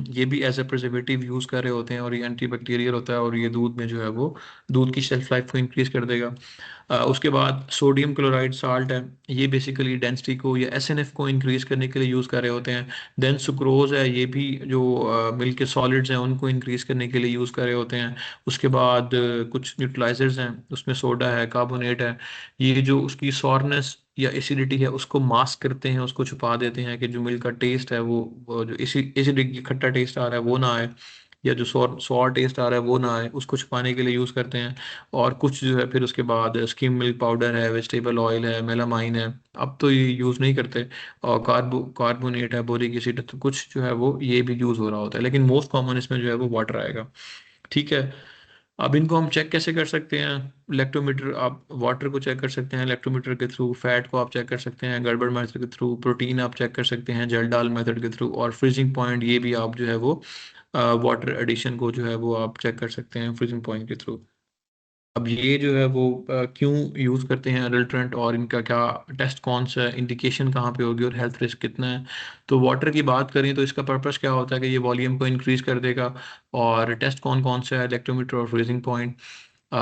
ये भी एज ए प्रिजर्वेटिव यूज कर रहे होते हैं और ये एंटीबैक्टीरियल होता है और ये दूध में जो है वो दूध की शेल्फ लाइफ को इंक्रीज कर देगा। उसके बाद सोडियम क्लोराइड साल्ट है। ये बेसिकली डेंसिटी को या एसएनएफ को इंक्रीज करने के लिए यूज कर रहे होते हैं। देन सुक्रोज है, ये भी जो मिल्क के सॉलिड्स हैं उनको इंक्रीज करने के लिए यूज कर रहे होते हैं। उसके बाद कुछ न्यूट्रलाइजर्स हैं, उसमें सोडा है, कार्बोनेट है। ये जो उसकी सॉरनेस या एसिडिटी है उसको मास्क करते हैं, उसको छुपा देते हैं कि जो मिल्क का टेस्ट है वो जो एसिडिक खट्टा टेस्ट आ रहा है वो ना आए। या जो सॉर टेस्ट आ रहा है वो ना आए, उसको छुपाने के लिए यूज़ करते हैं। और कुछ जो है फिर उसके बाद स्किम मिल्क पाउडर है, वेजिटेबल ऑयल है, मेलामाइन है, अब तो ये यूज़ नहीं करते। और कार्बोनेट है, बोरिक एसिड, तो कुछ जो है वो ये भी यूज़ हो रहा होता है, लेकिन मोस्ट कॉमन इसमें जो है वो वाटर आएगा। ठीक है, अब इनको हम चेक कैसे कर सकते हैं? लैक्टोमीटर, आप वाटर को चेक कर सकते हैं लैक्टोमीटर के थ्रू, फैट को आप चेक कर सकते हैं गड़बड़ मेथड के थ्रू, प्रोटीन आप चेक कर सकते हैं जेल डाल मेथड के थ्रू, और फ्रीजिंग पॉइंट ये भी आप जो है वो वाटर एडिशन को जो है वो आप चेक कर सकते हैं फ्रीजिंग पॉइंट के थ्रू। अब ये जो है वो क्यों यूज़ करते हैं अडल्ट्रेंट, और इनका क्या टेस्ट कौन सा है, इंडिकेशन कहाँ पे होगी, और हेल्थ रिस्क कितना है? तो वाटर की बात करें तो इसका पर्पस क्या होता है कि ये वॉल्यूम को इंक्रीज कर देगा। और टेस्ट कौन कौन सा है? इलेक्ट्रोमीटर और फ्रीजिंग पॉइंट।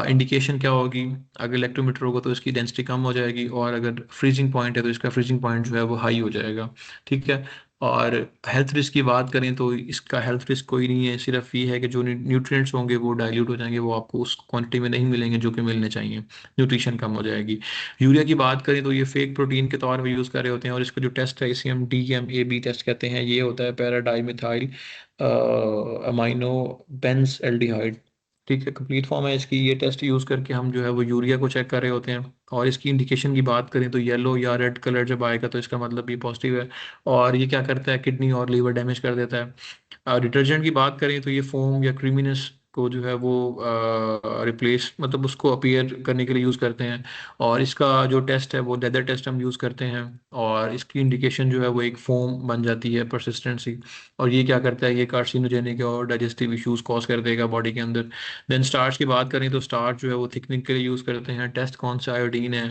इंडिकेशन क्या होगी? अगर इलेक्ट्रोमीटर होगा तो इसकी डेंसिटी कम हो जाएगी, और अगर फ्रीजिंग पॉइंट है तो इसका फ्रीजिंग पॉइंट जो है वो हाई हो जाएगा। ठीक है, और हेल्थ रिस्क की बात करें तो इसका हेल्थ रिस्क कोई नहीं है, सिर्फ ये है कि जो न्यूट्रिएंट्स होंगे वो डाइल्यूट हो जाएंगे, वो आपको उस क्वांटिटी में नहीं मिलेंगे जो कि मिलने चाहिए, न्यूट्रिशन कम हो जाएगी। यूरिया की बात करें तो ये फेक प्रोटीन के तौर पर यूज़ कर रहे होते हैं, और इसका जो टेस्ट है इसे हम DMAB टेस्ट कहते हैं। ये होता है पैराडाइमिथाइल अमाइनो बेंस एल्डिहाइड। ठीक है, कंप्लीट फॉर्म है इसकी। ये टेस्ट यूज़ करके हम जो है वो यूरिया को चेक कर रहे होते हैं। और इसकी इंडिकेशन की बात करें तो येलो या रेड कलर जब आएगा तो इसका मतलब ये पॉजिटिव है। और ये क्या करता है? किडनी और लीवर डैमेज कर देता है। डिटर्जेंट की बात करें तो ये फोम या क्रीमीनेस को जो है वो रिप्लेस, मतलब उसको अपीयर करने के लिए यूज़ करते हैं। और इसका जो टेस्ट है वो लेदर टेस्ट हम यूज़ करते हैं, और इसकी इंडिकेशन जो है वो एक फोम बन जाती है, परसिस्टेंसी। और ये क्या करता है? ये कार्सिनोजेनिक और डाइजेस्टिव इश्यूज कॉज कर देगा बॉडी के अंदर। देन स्टार्च की बात करें तो स्टार्च जो है वो थिकनिंग के लिए यूज़ करते हैं। टेस्ट कौन सा? आयोडीन है।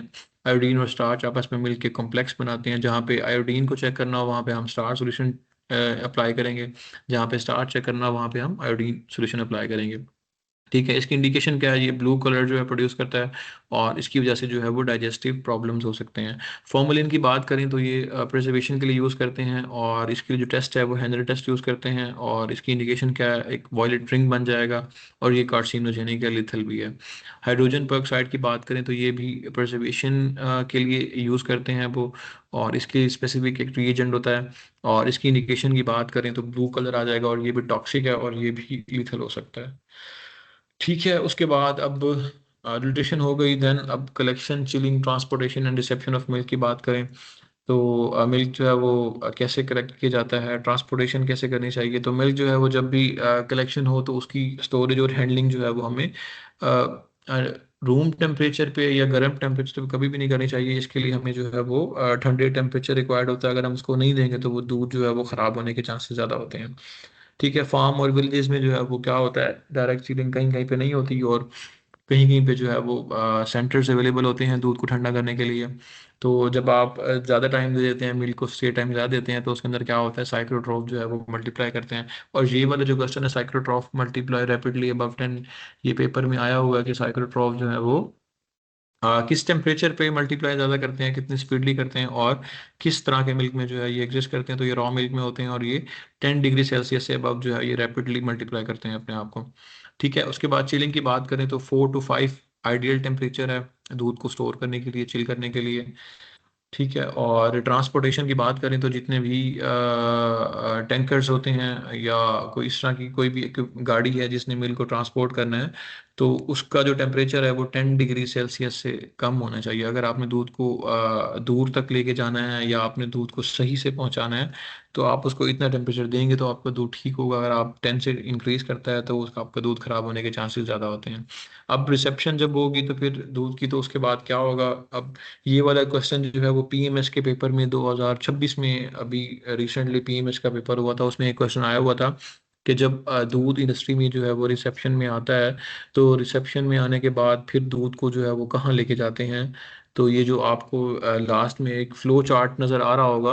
आयोडीन और स्टार्च आपस में मिलकर कॉम्प्लेक्स बनाते हैं। जहाँ पे आयोडीन को चेक करना हो वहाँ पे हम स्टार्च सोल्यूशन अप्लाई करेंगे, जहाँ पे स्टार्च चेक करना हो वहाँ पे हम आयोडीन सोल्यूशन अप्लाई करेंगे। ठीक है, इसकी इंडिकेशन क्या है? ये ब्लू कलर जो है प्रोड्यूस करता है, और इसकी वजह से जो है वो डाइजेस्टिव प्रॉब्लम्स हो सकते हैं। फॉर्मेलिन की बात करें तो ये प्रिजर्वेशन के लिए यूज़ करते हैं, और इसके लिए जो टेस्ट है वो हेनरी टेस्ट यूज़ करते हैं। और इसकी इंडिकेशन क्या है? एक वॉयलेट ड्रिंक बन जाएगा, और ये कार्सिनोजेनिक या लिथल भी है। हाइड्रोजन पेरोक्साइड की बात करें तो ये भी प्रिजर्वेशन के लिए यूज़ करते हैं वो, और इसके स्पेसिफिक एक रिएजेंट होता है। और इसकी इंडिकेशन की बात करें तो ब्लू कलर आ जाएगा, और ये भी टॉक्सिक है, और ये भी लिथल हो सकता है। ठीक है, उसके बाद अब न्यूट्रिशन हो गई। देन अब collection, chilling, transportation and reception of milk की बात करें तो मिल्क जो है वो कैसे कलेक्ट किया जाता है, ट्रांसपोर्टेशन कैसे करनी चाहिए? तो मिल्क जो है वो जब भी कलेक्शन हो तो उसकी स्टोरेज और हैंडलिंग जो है वो हमें रूम टेम्परेचर पे या गर्म टेम्परेचर पे कभी भी नहीं करनी चाहिए। इसके लिए हमें जो है वो ठंडे टेम्परेचर रिक्वायर्ड होता है। अगर हम उसको नहीं देंगे तो वो दूध जो है वो ख़राब होने के चांसेस ज़्यादा होते हैं। ठीक है, फार्म और विलेजेस में जो है वो क्या होता है? डायरेक्ट चिलिंग कहीं कहीं पे नहीं होती, और कहीं कहीं पे जो है वो सेंटर्स अवेलेबल होते हैं दूध को ठंडा करने के लिए। तो जब आप ज़्यादा टाइम दे देते हैं, मिल्क को स्टे टाइम ज़्यादा देते हैं, तो उसके अंदर क्या होता है? साइक्लोट्रॉफ जो है वो मल्टीप्लाई करते हैं। और ये वाला जो क्वेश्चन है, साइक्लोट्रॉफ मल्टीप्लाई रैपिडली अबव 10, ये पेपर में आया हुआ है कि साइक्लोट्रॉफ जो है वो किस टेम्परेचर पे मल्टीप्लाई ज़्यादा करते हैं, कितनी स्पीडली करते हैं, और किस तरह के मिल्क में जो है ये एग्जिस्ट करते हैं। तो ये रॉ मिल्क में होते हैं, और ये 10 डिग्री सेल्सियस से अबव जो है ये रैपिडली मल्टीप्लाई करते हैं अपने आप को। ठीक है, उसके बाद चिलिंग की बात करें तो 4 to 5 आइडियल टेम्परेचर है दूध को स्टोर करने के लिए, चिल करने के लिए। ठीक है, और ट्रांसपोर्टेशन की बात करें तो जितने भी टैंकर्स होते हैं, या कोई इस तरह की कोई भी एक गाड़ी है जिसने मिल्क को ट्रांसपोर्ट करना है, तो उसका जो टेम्परेचर है वो 10 डिग्री सेल्सियस से कम होना चाहिए। अगर आपने दूध को दूर तक लेके जाना है, या आपने दूध को सही से पहुंचाना है, तो आप उसको इतना टेम्परेचर देंगे तो आपका दूध ठीक होगा। अगर आप 10 से इंक्रीज करता है तो उसका आपका दूध खराब होने के चांसेस ज़्यादा होते हैं। अब रिसेप्शन जब होगी तो फिर दूध की, तो उसके बाद क्या होगा? अब ये वाला क्वेश्चन जो है वो PMS के पेपर में 2026 में, अभी रिसेंटली PMS का पेपर हुआ था, उसमें एक क्वेश्चन आया हुआ था कि जब दूध इंडस्ट्री में जो है वो रिसेप्शन में आता है, तो रिसेप्शन में आने के बाद फिर दूध को जो है वो कहाँ लेके जाते हैं? तो ये जो आपको लास्ट में एक फ्लो चार्ट नज़र आ रहा होगा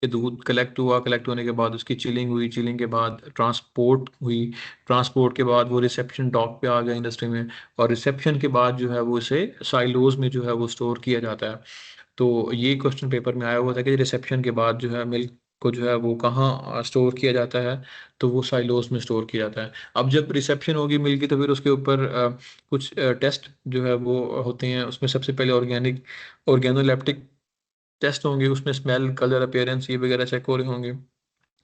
कि दूध कलेक्ट हुआ, कलेक्ट होने के बाद उसकी चिलिंग हुई, चिलिंग के बाद ट्रांसपोर्ट हुई, ट्रांसपोर्ट के बाद वो रिसेप्शन डॉक पे आ गया इंडस्ट्री में, और रिसेप्शन के बाद जो है वो इसे साइलोज में जो है वो स्टोर किया जाता है। तो ये क्वेश्चन पेपर में आया हुआ था कि रिसेप्शन के बाद जो है मिल्क को जो है वो कहाँ स्टोर किया जाता है? तो वो साइलोस में स्टोर किया जाता है। अब जब रिसेप्शन होगी मिल्क की तो फिर उसके ऊपर कुछ टेस्ट जो है वो होते हैं। उसमें सबसे पहले ऑर्गेनोलेप्टिक टेस्ट होंगे, उसमें स्मेल, कलर, अपीयरेंस ये वगैरह चेक हो रहे होंगे।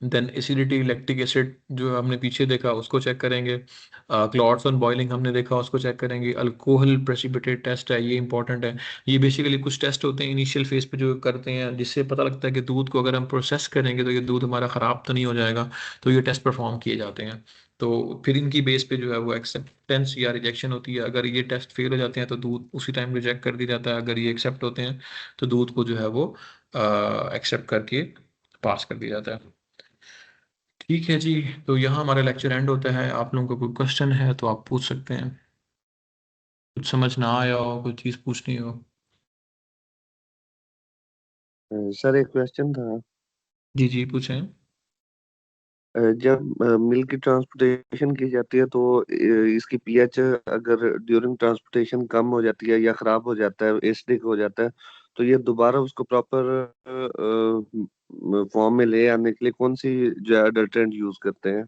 देन एसिडिटी, लैक्टिक एसिड जो हमने पीछे देखा उसको चेक करेंगे, क्लॉट्स ऑन बॉइलिंग हमने देखा उसको चेक करेंगे, अल्कोहल प्रेसिपिटेट टेस्ट है, ये इंपॉर्टेंट है। ये बेसिकली कुछ टेस्ट होते हैं इनिशियल फेज पे जो करते हैं, जिससे पता लगता है कि दूध को अगर हम प्रोसेस करेंगे तो ये दूध हमारा ख़राब तो नहीं हो जाएगा, तो ये टेस्ट परफॉर्म किए जाते हैं। तो फिर इनकी बेस पे जो है वो एक्सेप्टेंस या रिजेक्शन होती है। अगर ये टेस्ट फेल हो जाते हैं तो दूध उसी टाइम रिजेक्ट कर दिया जाता है, अगर ये एक्सेप्ट होते हैं तो दूध को जो है वो एक्सेप्ट करके पास कर दिया जाता है। ठीक है जी, तो यहाँ हमारा लेक्चर एंड होता है। आप लोगों को कोई क्वेश्चन है तो आप पूछ सकते हैं, कुछ समझ ना आया हो, कोई चीज़ पूछनी हो। सर एक क्वेश्चन था। जी जी पूछें। जब मिल्क की ट्रांसपोर्टेशन की जाती है तो इसकी पीएच अगर ड्यूरिंग ट्रांसपोर्टेशन कम हो जाती है या खराब हो जाता है, एसिडिक हो जाता है, तो ये दोबारा उसको प्रॉपर फॉर्म में ले आने के लिए कौन सी जो अडल्ट्रेंट यूज करते हैं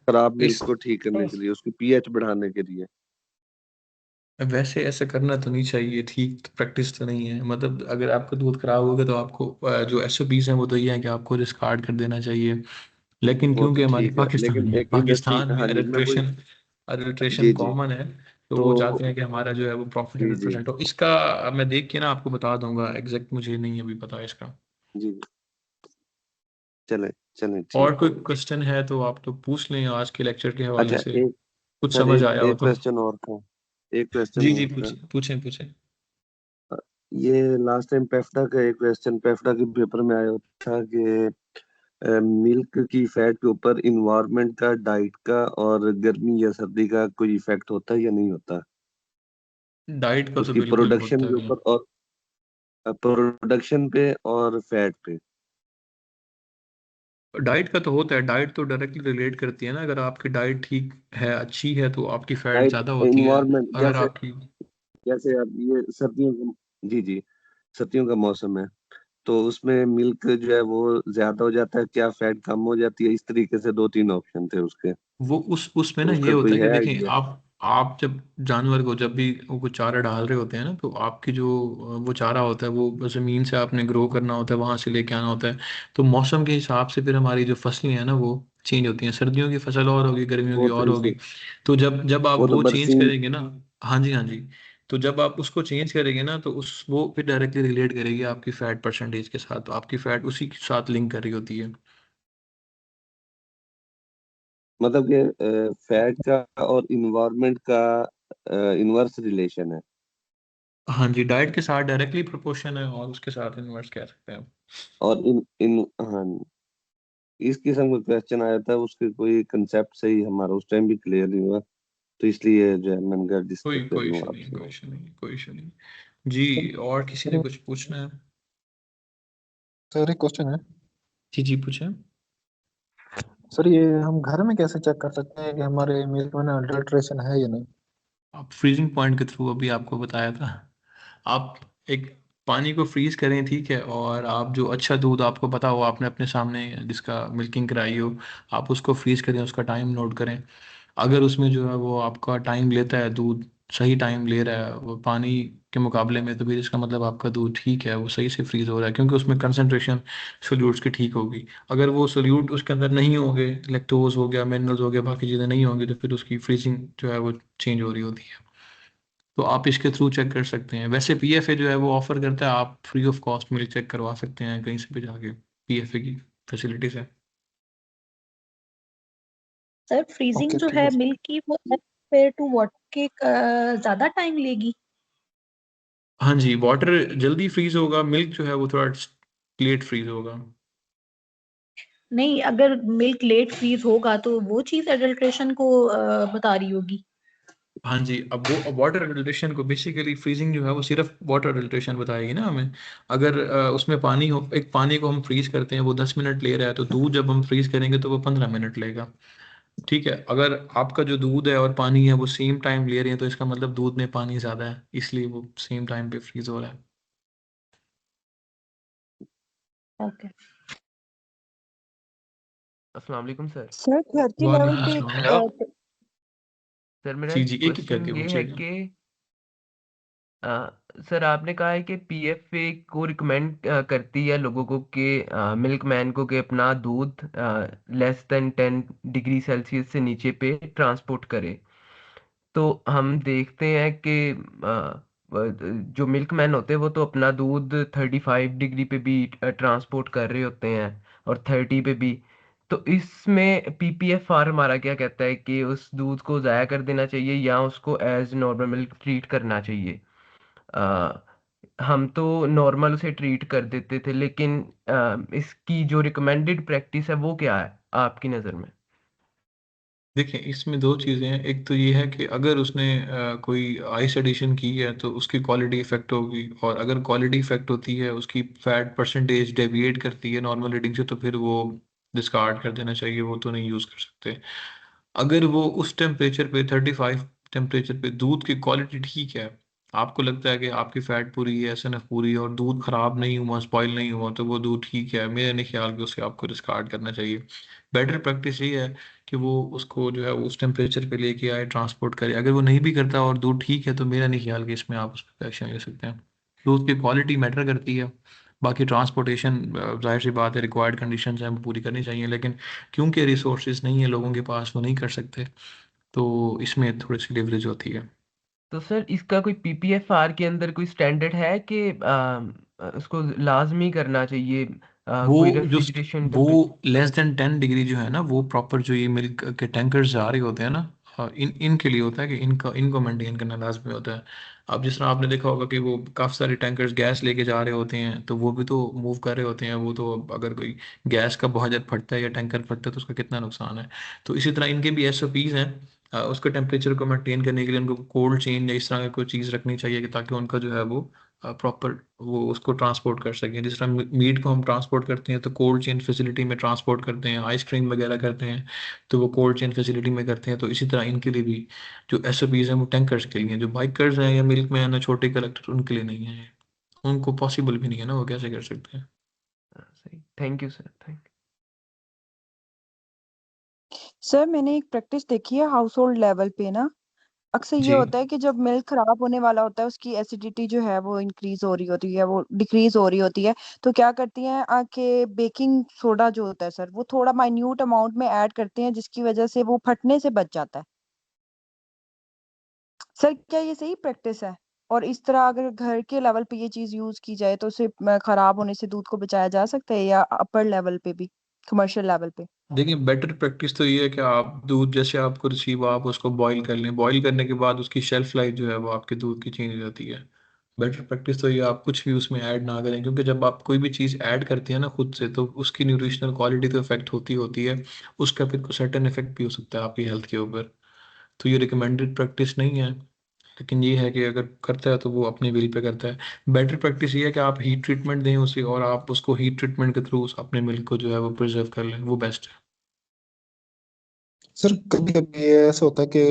खराब मिल्क इस को ठीक करने के लिए, उसकी पीएच बढ़ाने के लिए? वैसे ऐसे करना तो नहीं चाहिए, ठीक तो प्रैक्टिस तो नहीं है। मतलब अगर आपका दूध खराब होगा तो आपको जो एसओपीज हैं वो तो ये है कि आपको डिस्कार्ड कर देना चाहिए। लेकिन वो तो क्योंकि हमारे ठीक है, लेकिन एक इंडस्ट्री, पाकिस्तान में हाँ जी, मैं वही, अडल्ट्रेशन जी जी, कॉमन है, तो तो वो चाहते हैं कि हमारा जो है वो प्रॉफिट जी जी 100% हो। इसका मैं देख के ना आपको बता दूंगा, एग्जैक्ट मुझे नहीं अभी पता है इसका। जी, चले चले और ठीक कोई है। क्वेश्चन है तो आप तो पूछ लें आज के लेक्चर के हवाले अच्छा, से, एक कुछ सर समझ एक आया हो एक तो। क्वेश्चन और था, एक क्वेश्चन जी और जी था। पूछें पूछें पूछें। ये लास्ट टाइम पेफ्डा का एक क्वेश्चन पेफ्डा के पेपर में आया था कि मिल्क की फैट के ऊपर इन्वायरमेंट का, डाइट का और गर्मी या सर्दी का कोई इफेक्ट होता है या नहीं होता, डाइट का तो उसकी बिल्कुल प्रोडक्शन होता के है। ऊपर और प्रोडक्शन पे और फैट पे? डाइट का तो होता है, डाइट तो डायरेक्टली रिलेट करती है ना। अगर आपकी डाइट ठीक है, अच्छी है, तो आपकी फैट डाइट, ज़्यादा होती है। इन्वायरमेंट, अगर जैसे आपकी जैसे अब ये सर्दियों का, जी जी, सर्दियों का मौसम है, तो उसमें मिल्क जो है वो ज्यादा हो जाता है क्या, फैट कम हो जाती है? इस तरीके से दो तीन ऑप्शन थे उसके, वो उसमें तो ना ये उसका होता कोई है कि है देखें, आइडिया? आप जब जानवर को जब भी वो चारा डाल रहे होते हैं ना, तो आपकी जो वो चारा होता है वो ज़मीन से आपने ग्रो करना होता है, वहां से लेके आना होता है। तो मौसम के हिसाब से फिर हमारी जो फसलें हैं ना वो चेंज होती हैं। सर्दियों की फसल और होगी, गर्मियों की वो तो और होगी। इसी, तो जब जब आप वो तो वो चेंज बरसीन, करेंगे ना, हाँ जी हाँ जी, तो जब आप उसको चेंज करेंगे ना तो उस वो फिर डायरेक्टली रिलेट करेगी आपकी फैट परसेंटेज के साथ, तो आपकी फैट उसी के साथ लिंक कर रही होती है। मतलब कि फैट का और इन्वायरमेंट का इनवर्स रिलेशन है। हाँ जी, डाइट के साथ डायरेक्टली प्रोपोर्शन है और उसके साथ इनवर्स कह सकते हैं। और इन इन हाँ, इस किस्म का क्वेश्चन आया था, उसके कोई कंसेप्ट सही हमारा उस टाइम भी क्लियर नहीं हुआ, तो इसलिए जो है मैंने कहा डिस्कस कोई कर कोई लूँ इशू नहीं, आपसे। कोई इशू नहीं, कोई इशू नहीं। जी, और किसी ने कुछ पूछना है? सर एक क्वेश्चन है। जी जी पूछें। सर ये हम घर में कैसे चेक कर सकते हैं कि हमारे मिल्क में ना अडल्ट्रेशन है या नहीं? आप फ्रीजिंग पॉइंट के थ्रू अभी आपको बताया था। आप एक पानी को फ्रीज करें, ठीक है, और आप जो अच्छा दूध आपको पता हो, आपने अपने सामने जिसका मिल्किंग कराई हो, आप उसको फ्रीज करें, उसका टाइम नोट करें। अगर उसमें जो है वो आपका टाइम लेता है, दूध सही टाइम ले रहा है वो पानी के मुकाबले में, तो फिर इसका मतलब आपका दूध ठीक है, वो सही से फ्रीज हो रहा है, क्योंकि उसमें कंसंट्रेशन सोल्यूट्स की ठीक होगी। अगर वो सोल्यूट उसके अंदर नहीं होंगे, लैक्टोज हो गया, मिनरल्स हो गया, बाकी चीज़ें नहीं होंगी, तो फिर उसकी फ्रीजिंग जो है वो चेंज हो रही होती है। तो आप इसके थ्रू चेक कर सकते हैं। वैसे पीएफए जो है वो ऑफर करता है, आप free of cost milk check करवा सकते हैं कहीं से भी जाके, पीएफए की फैसिलिटीज है। सर फ्रीजिंग ओके जो ठीक है है। मिल्क की वो कंपेयर टू वाटर के ज्यादा टाइम लेगी? हाँ जी, वाटर जल्दी फ्रीज होगा, मिल्क जो है वो थोड़ा लेट फ्रीज होगा। नहीं, अगर मिल्क लेट फ्रीज होगा तो वो चीज एडल्ट्रेशन को बता रही होगी। हाँ जी, अब वो वाटर अडल्ट्रेशन को बेसिकली फ्रीजिंग जो है वो सिर्फ वाटर अडल्ट्रेशन बताएगी ना हमें। अगर उसमें पानी हो, एक पानी को हम फ्रीज करते हैं वो 10 मिनट ले रहा है, तो दूध जब हम फ्रीज करेंगे तो वो 15 मिनट लेगा। ठीक है, अगर आपका जो दूध है और पानी है वो सेम टाइम ले रहे हैं, तो इसका मतलब दूध में पानी ज़्यादा है, इसलिए वो सेम टाइम पे फ्रीज हो रहा है। ओके। अस्सलाम वालेकुम सर। सर घर के लेवल वालेकुम पे सलाम। हेलो। सर मेरा जी एक जी, एक एक क्वेश्चन करके ये है पूछिएगा। कि सर आपने कहा है कि पीएफए को रिकमेंड करती है लोगों को कि मिल्क मैन को कि अपना दूध -10 डिग्री सेल्सियस से नीचे पे ट्रांसपोर्ट करे। तो हम देखते हैं कि जो मिल्क मैन होते हैं वो तो अपना दूध 35 डिग्री पे भी ट्रांसपोर्ट कर रहे होते हैं और 30 पे भी। तो इसमें पीपीएफआर हमारा क्या कहता है कि उस दूध को ज़ाया कर देना चाहिए या उसको एज नॉर्मल मिल्क ट्रीट करना चाहिए? अ, हम तो नॉर्मल उसे ट्रीट कर देते थे, लेकिन इसकी जो रिकमेंडेड प्रैक्टिस है वो क्या है आपकी नज़र में? देखिए, इसमें 2 चीज़ें हैं। एक तो ये है कि अगर उसने कोई आइस एडिशन की है तो उसकी क्वालिटी इफ़ेक्ट होगी, और अगर क्वालिटी इफ़ेक्ट होती है, उसकी फैट परसेंटेज डेविएट करती है नॉर्मल रीडिंग से, तो फिर वो डिस्कार्ड कर देना चाहिए, वो तो नहीं यूज़ कर सकते। अगर वो उस टेम्परेचर पे 35 टेम्परेचर पे दूध की क्वालिटी ठीक है, आपको लगता है कि आपकी फैट पूरी है, एसएनएफ पूरी है और दूध खराब नहीं हुआ, स्पॉइल नहीं हुआ, तो वो दूध ठीक है। मेरा नहीं ख्याल कि उसे आपको डिस्कार्ड करना चाहिए। बेटर प्रैक्टिस ये है कि वो उसको जो है वो उस टेम्परेचर पे लेके आए, ट्रांसपोर्ट करे। अगर वो नहीं भी करता और दूध ठीक है, तो मेरा नहीं ख्याल कि इसमें आप उस पर एक्शन ले सकते हैं। दूध की क्वालिटी मैटर करती है। बाकी ट्रांसपोर्टेशन जाहिर सी बात है, रिक्वायर्ड कंडीशंस हैं वो पूरी करनी चाहिए, लेकिन क्योंकि रिसोर्सेज नहीं है लोगों के पास, वो नहीं कर सकते, तो इसमें थोड़ी सी लेवरेज होती है। तो सर इसका कोई पीपीएफआर के अंदर कोई स्टैंडर्ड है कि उसको लाजमी करना चाहिए वो कोई जो रेफ्रिजरेशन वो टेम्परेचर? -10 डिग्री जो है ना, वो प्रॉपर जो ये मिल्क के टैंकर्स जा रहे होते हैं ना, हाँ, इनके लिए होता है कि इनको मेंटेन करना लाजमी होता है। अब जिस तरह आपने देखा होगा कि वो काफ़ी सारे टैंकर्स गैस लेके जा रहे होते हैं, तो वो भी तो मूव कर रहे होते हैं। वो तो अगर कोई गैस का बहुत ज़्यादा फटता है या टैंकर फटता है, तो उसका कितना नुकसान है। तो इसी तरह इनके भी एसओपीज हैं। उसके टेम्परेचर को मेंटेन करने के लिए उनको कोल्ड चेन या इस तरह की कोई चीज़ रखनी चाहिए, कि ताकि उनका जो है वो प्रॉपर वो उसको ट्रांसपोर्ट कर सकें। जिस तरह मीट को हम ट्रांसपोर्ट करते हैं तो कोल्ड चेन फैसिलिटी में ट्रांसपोर्ट करते हैं, आइसक्रीम वगैरह करते हैं तो वो कोल्ड चेन फैसिलिटी में करते हैं। तो इसी तरह इनके लिए भी जो एसओपीज हैं वो टैंकर्स के लिए हैं। जो बाइकर्स हैं या मिल्क मैन है, छोटे कलेक्टर, उनके लिए नहीं है। उनको पॉसिबल भी नहीं है ना, वो कैसे कर सकते हैं। सही, thank you sir, thank sir मैंने एक प्रैक्टिस देखी है हाउस होल्ड लेवल पे ना, अक्सर ये जी। होता है कि जब मिल्क खराब होने वाला होता है उसकी एसिडिटी जो है वो इंक्रीज हो रही होती है, वो डिक्रीज हो रही होती है। तो क्या करती हैं कि बेकिंग सोडा जो होता है सर वो थोड़ा माइन्यूट अमाउंट में ऐड करते हैं, जिसकी वजह से वो फटने से बच जाता है। सर क्या ये सही प्रैक्टिस है? और इस तरह अगर घर के लेवल पे ये चीज यूज की जाए तो उसे खराब होने से दूध को बचाया जा सकता है, या अपर लेवल पे भी, कमर्शियल लेवल पे? देखिए, बेटर प्रैक्टिस तो ये है कि आप दूध जैसे आपको रिसीव, आप उसको बॉईल कर लें। बॉईल करने के बाद उसकी शेल्फ लाइफ जो है वो आपके दूध की चेंज हो जाती है। बेटर प्रैक्टिस तो ये आप कुछ भी उसमें ऐड ना करें, क्योंकि जब आप कोई भी चीज़ ऐड करते हैं ना खुद से, तो उसकी न्यूट्रिशनल क्वालिटी तो इफेक्ट होती होती है। उसका फिर सर्टेन इफेक्ट भी हो सकता है आपकी हेल्थ के ऊपर। तो ये रिकमेंडेड प्रैक्टिस नहीं है, लेकिन ये है कि अगर करता है तो वो अपने विल पे करता है। बेटर प्रैक्टिस ये है कि आप हीट ट्रीटमेंट दें उसे, और आप उसको हीट ट्रीटमेंट के थ्रू अपने मिल्क को जो है वो प्रिजर्व कर लें, वो बेस्ट है। सर कभी कभी ये ऐसा होता है कि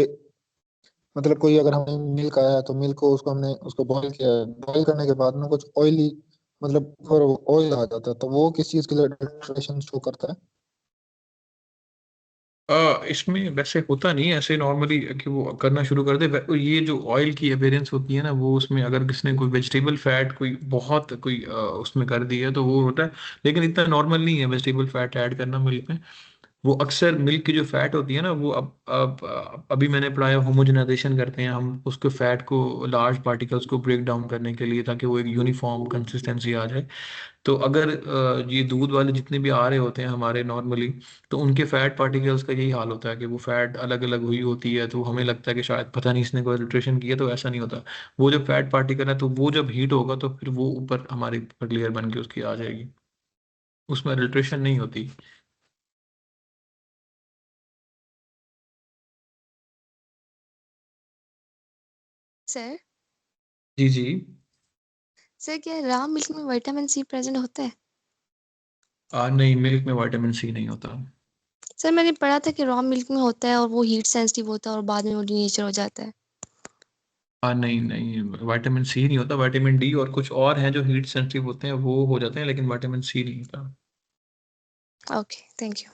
मतलब कोई अगर हमें मिल्क आया तो मिल्क को उसको हमने उसको बॉईल किया, बॉईल करने के बाद में कुछ ऑयली मतलब और ऑयल आ जाता है, तो वो किस चीज के लिए अडल्ट्रेशन शो करता है? इसमें वैसे होता नहीं है ऐसे नॉर्मली कि वो करना शुरू कर दे। ये जो ऑयल की अपेयरेंस होती है ना, वो उसमें अगर किसने कोई वेजिटेबल फैट कोई बहुत कोई उसमें कर दी है तो वो होता है। लेकिन इतना नॉर्मल नहीं है वेजिटेबल फैट ऐड करना मिल्क में। वो अक्सर मिल्क की जो फैट होती है ना, वो अभी मैंने पढ़ाया, होमोजेनाइजेशन करते हैं हम उसके फैट को, लार्ज पार्टिकल्स को ब्रेक डाउन करने के लिए, ताकि वो एक यूनिफॉर्म कंसिस्टेंसी आ जाए। तो अगर ये दूध वाले जितने भी आ रहे होते हैं हमारे नॉर्मली, तो उनके फैट पार्टिकल्स का यही हाल होता है कि वो फैट अलग अलग हुई होती है। तो हमें लगता है कि शायद पता नहीं इसने कोई अल्ट्रेशन किया, तो ऐसा नहीं होता। वो जब फैट पार्टिकल है तो वो जब हीट होगा तो फिर वो ऊपर हमारे ऊपर लेयर बन के उसकी आ जाएगी। उसमें अल्ट्रेशन नहीं होती। सर जी जी। सर क्या रॉ मिल्क में विटामिन सी प्रेजेंट होता है? नहीं, मिल्क में विटामिन सी नहीं होता। सर मैंने पढ़ा था कि रॉ मिल्क में होता है और वो हीट सेंसिटिव होता है और बाद में वो डीनेचर हो जाता है। नहीं नहीं, विटामिन सी नहीं होता। विटामिन डी और कुछ और हैं जो हीट सेंसिटिव होते हैं, वो हो जाते हैं, लेकिन विटामिन सी नहीं होता। Okay, thank you.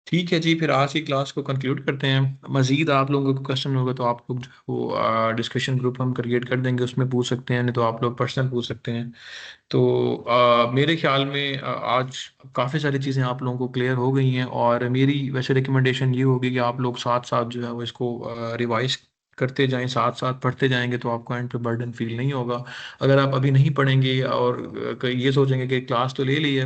ठीक है जी, फिर आज की क्लास को कंक्लूड करते हैं। मज़ीद आप लोगों को क्वेश्चन होगा तो आप लोग जो है वो डिस्कशन ग्रुप हम क्रिएट कर देंगे, उसमें पूछ सकते हैं, नहीं तो आप लोग पर्सनल पूछ सकते हैं। तो मेरे ख्याल में आज काफ़ी सारी चीज़ें आप लोगों को क्लियर हो गई हैं, और मेरी वैसे रिकमेंडेशन ये होगी कि आप लोग साथ साथ जो है वो इसको रिवाइज करते जाएं, साथ साथ पढ़ते जाएंगे, तो आपको एंड पे बर्डन फील नहीं होगा। अगर आप अभी नहीं पढ़ेंगे और ये सोचेंगे कि क्लास तो ले ली है,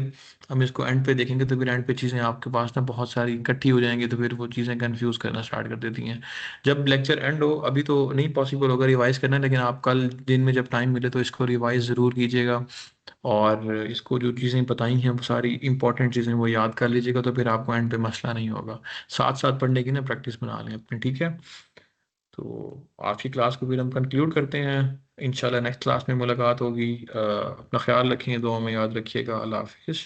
हम इसको एंड पे देखेंगे, तो फिर एंड पे चीज़ें आपके पास ना बहुत सारी इकट्ठी हो जाएंगी, तो फिर वो चीज़ें कंफ्यूज करना स्टार्ट कर देती हैं। जब लेक्चर एंड हो, अभी तो नहीं पॉसिबल होगा रिवाइज करना, लेकिन आप कल दिन में जब टाइम मिले तो इसको रिवाइज ज़रूर कीजिएगा, और इसको जो चीज़ें बताई हैं वो सारी इंपॉर्टेंट चीज़ें वो याद कर लीजिएगा, तो फिर आपको एंड पे मसला नहीं होगा। साथ साथ पढ़ने की ना प्रैक्टिस बना लें अपनी, ठीक है। तो आज की क्लास को फिर हम कंक्लूड करते हैं। इंशाल्लाह नेक्स्ट क्लास में मुलाकात होगी। अपना ख्याल रखें, दुआ में याद रखिएगा। अल्लाह हाफिज़।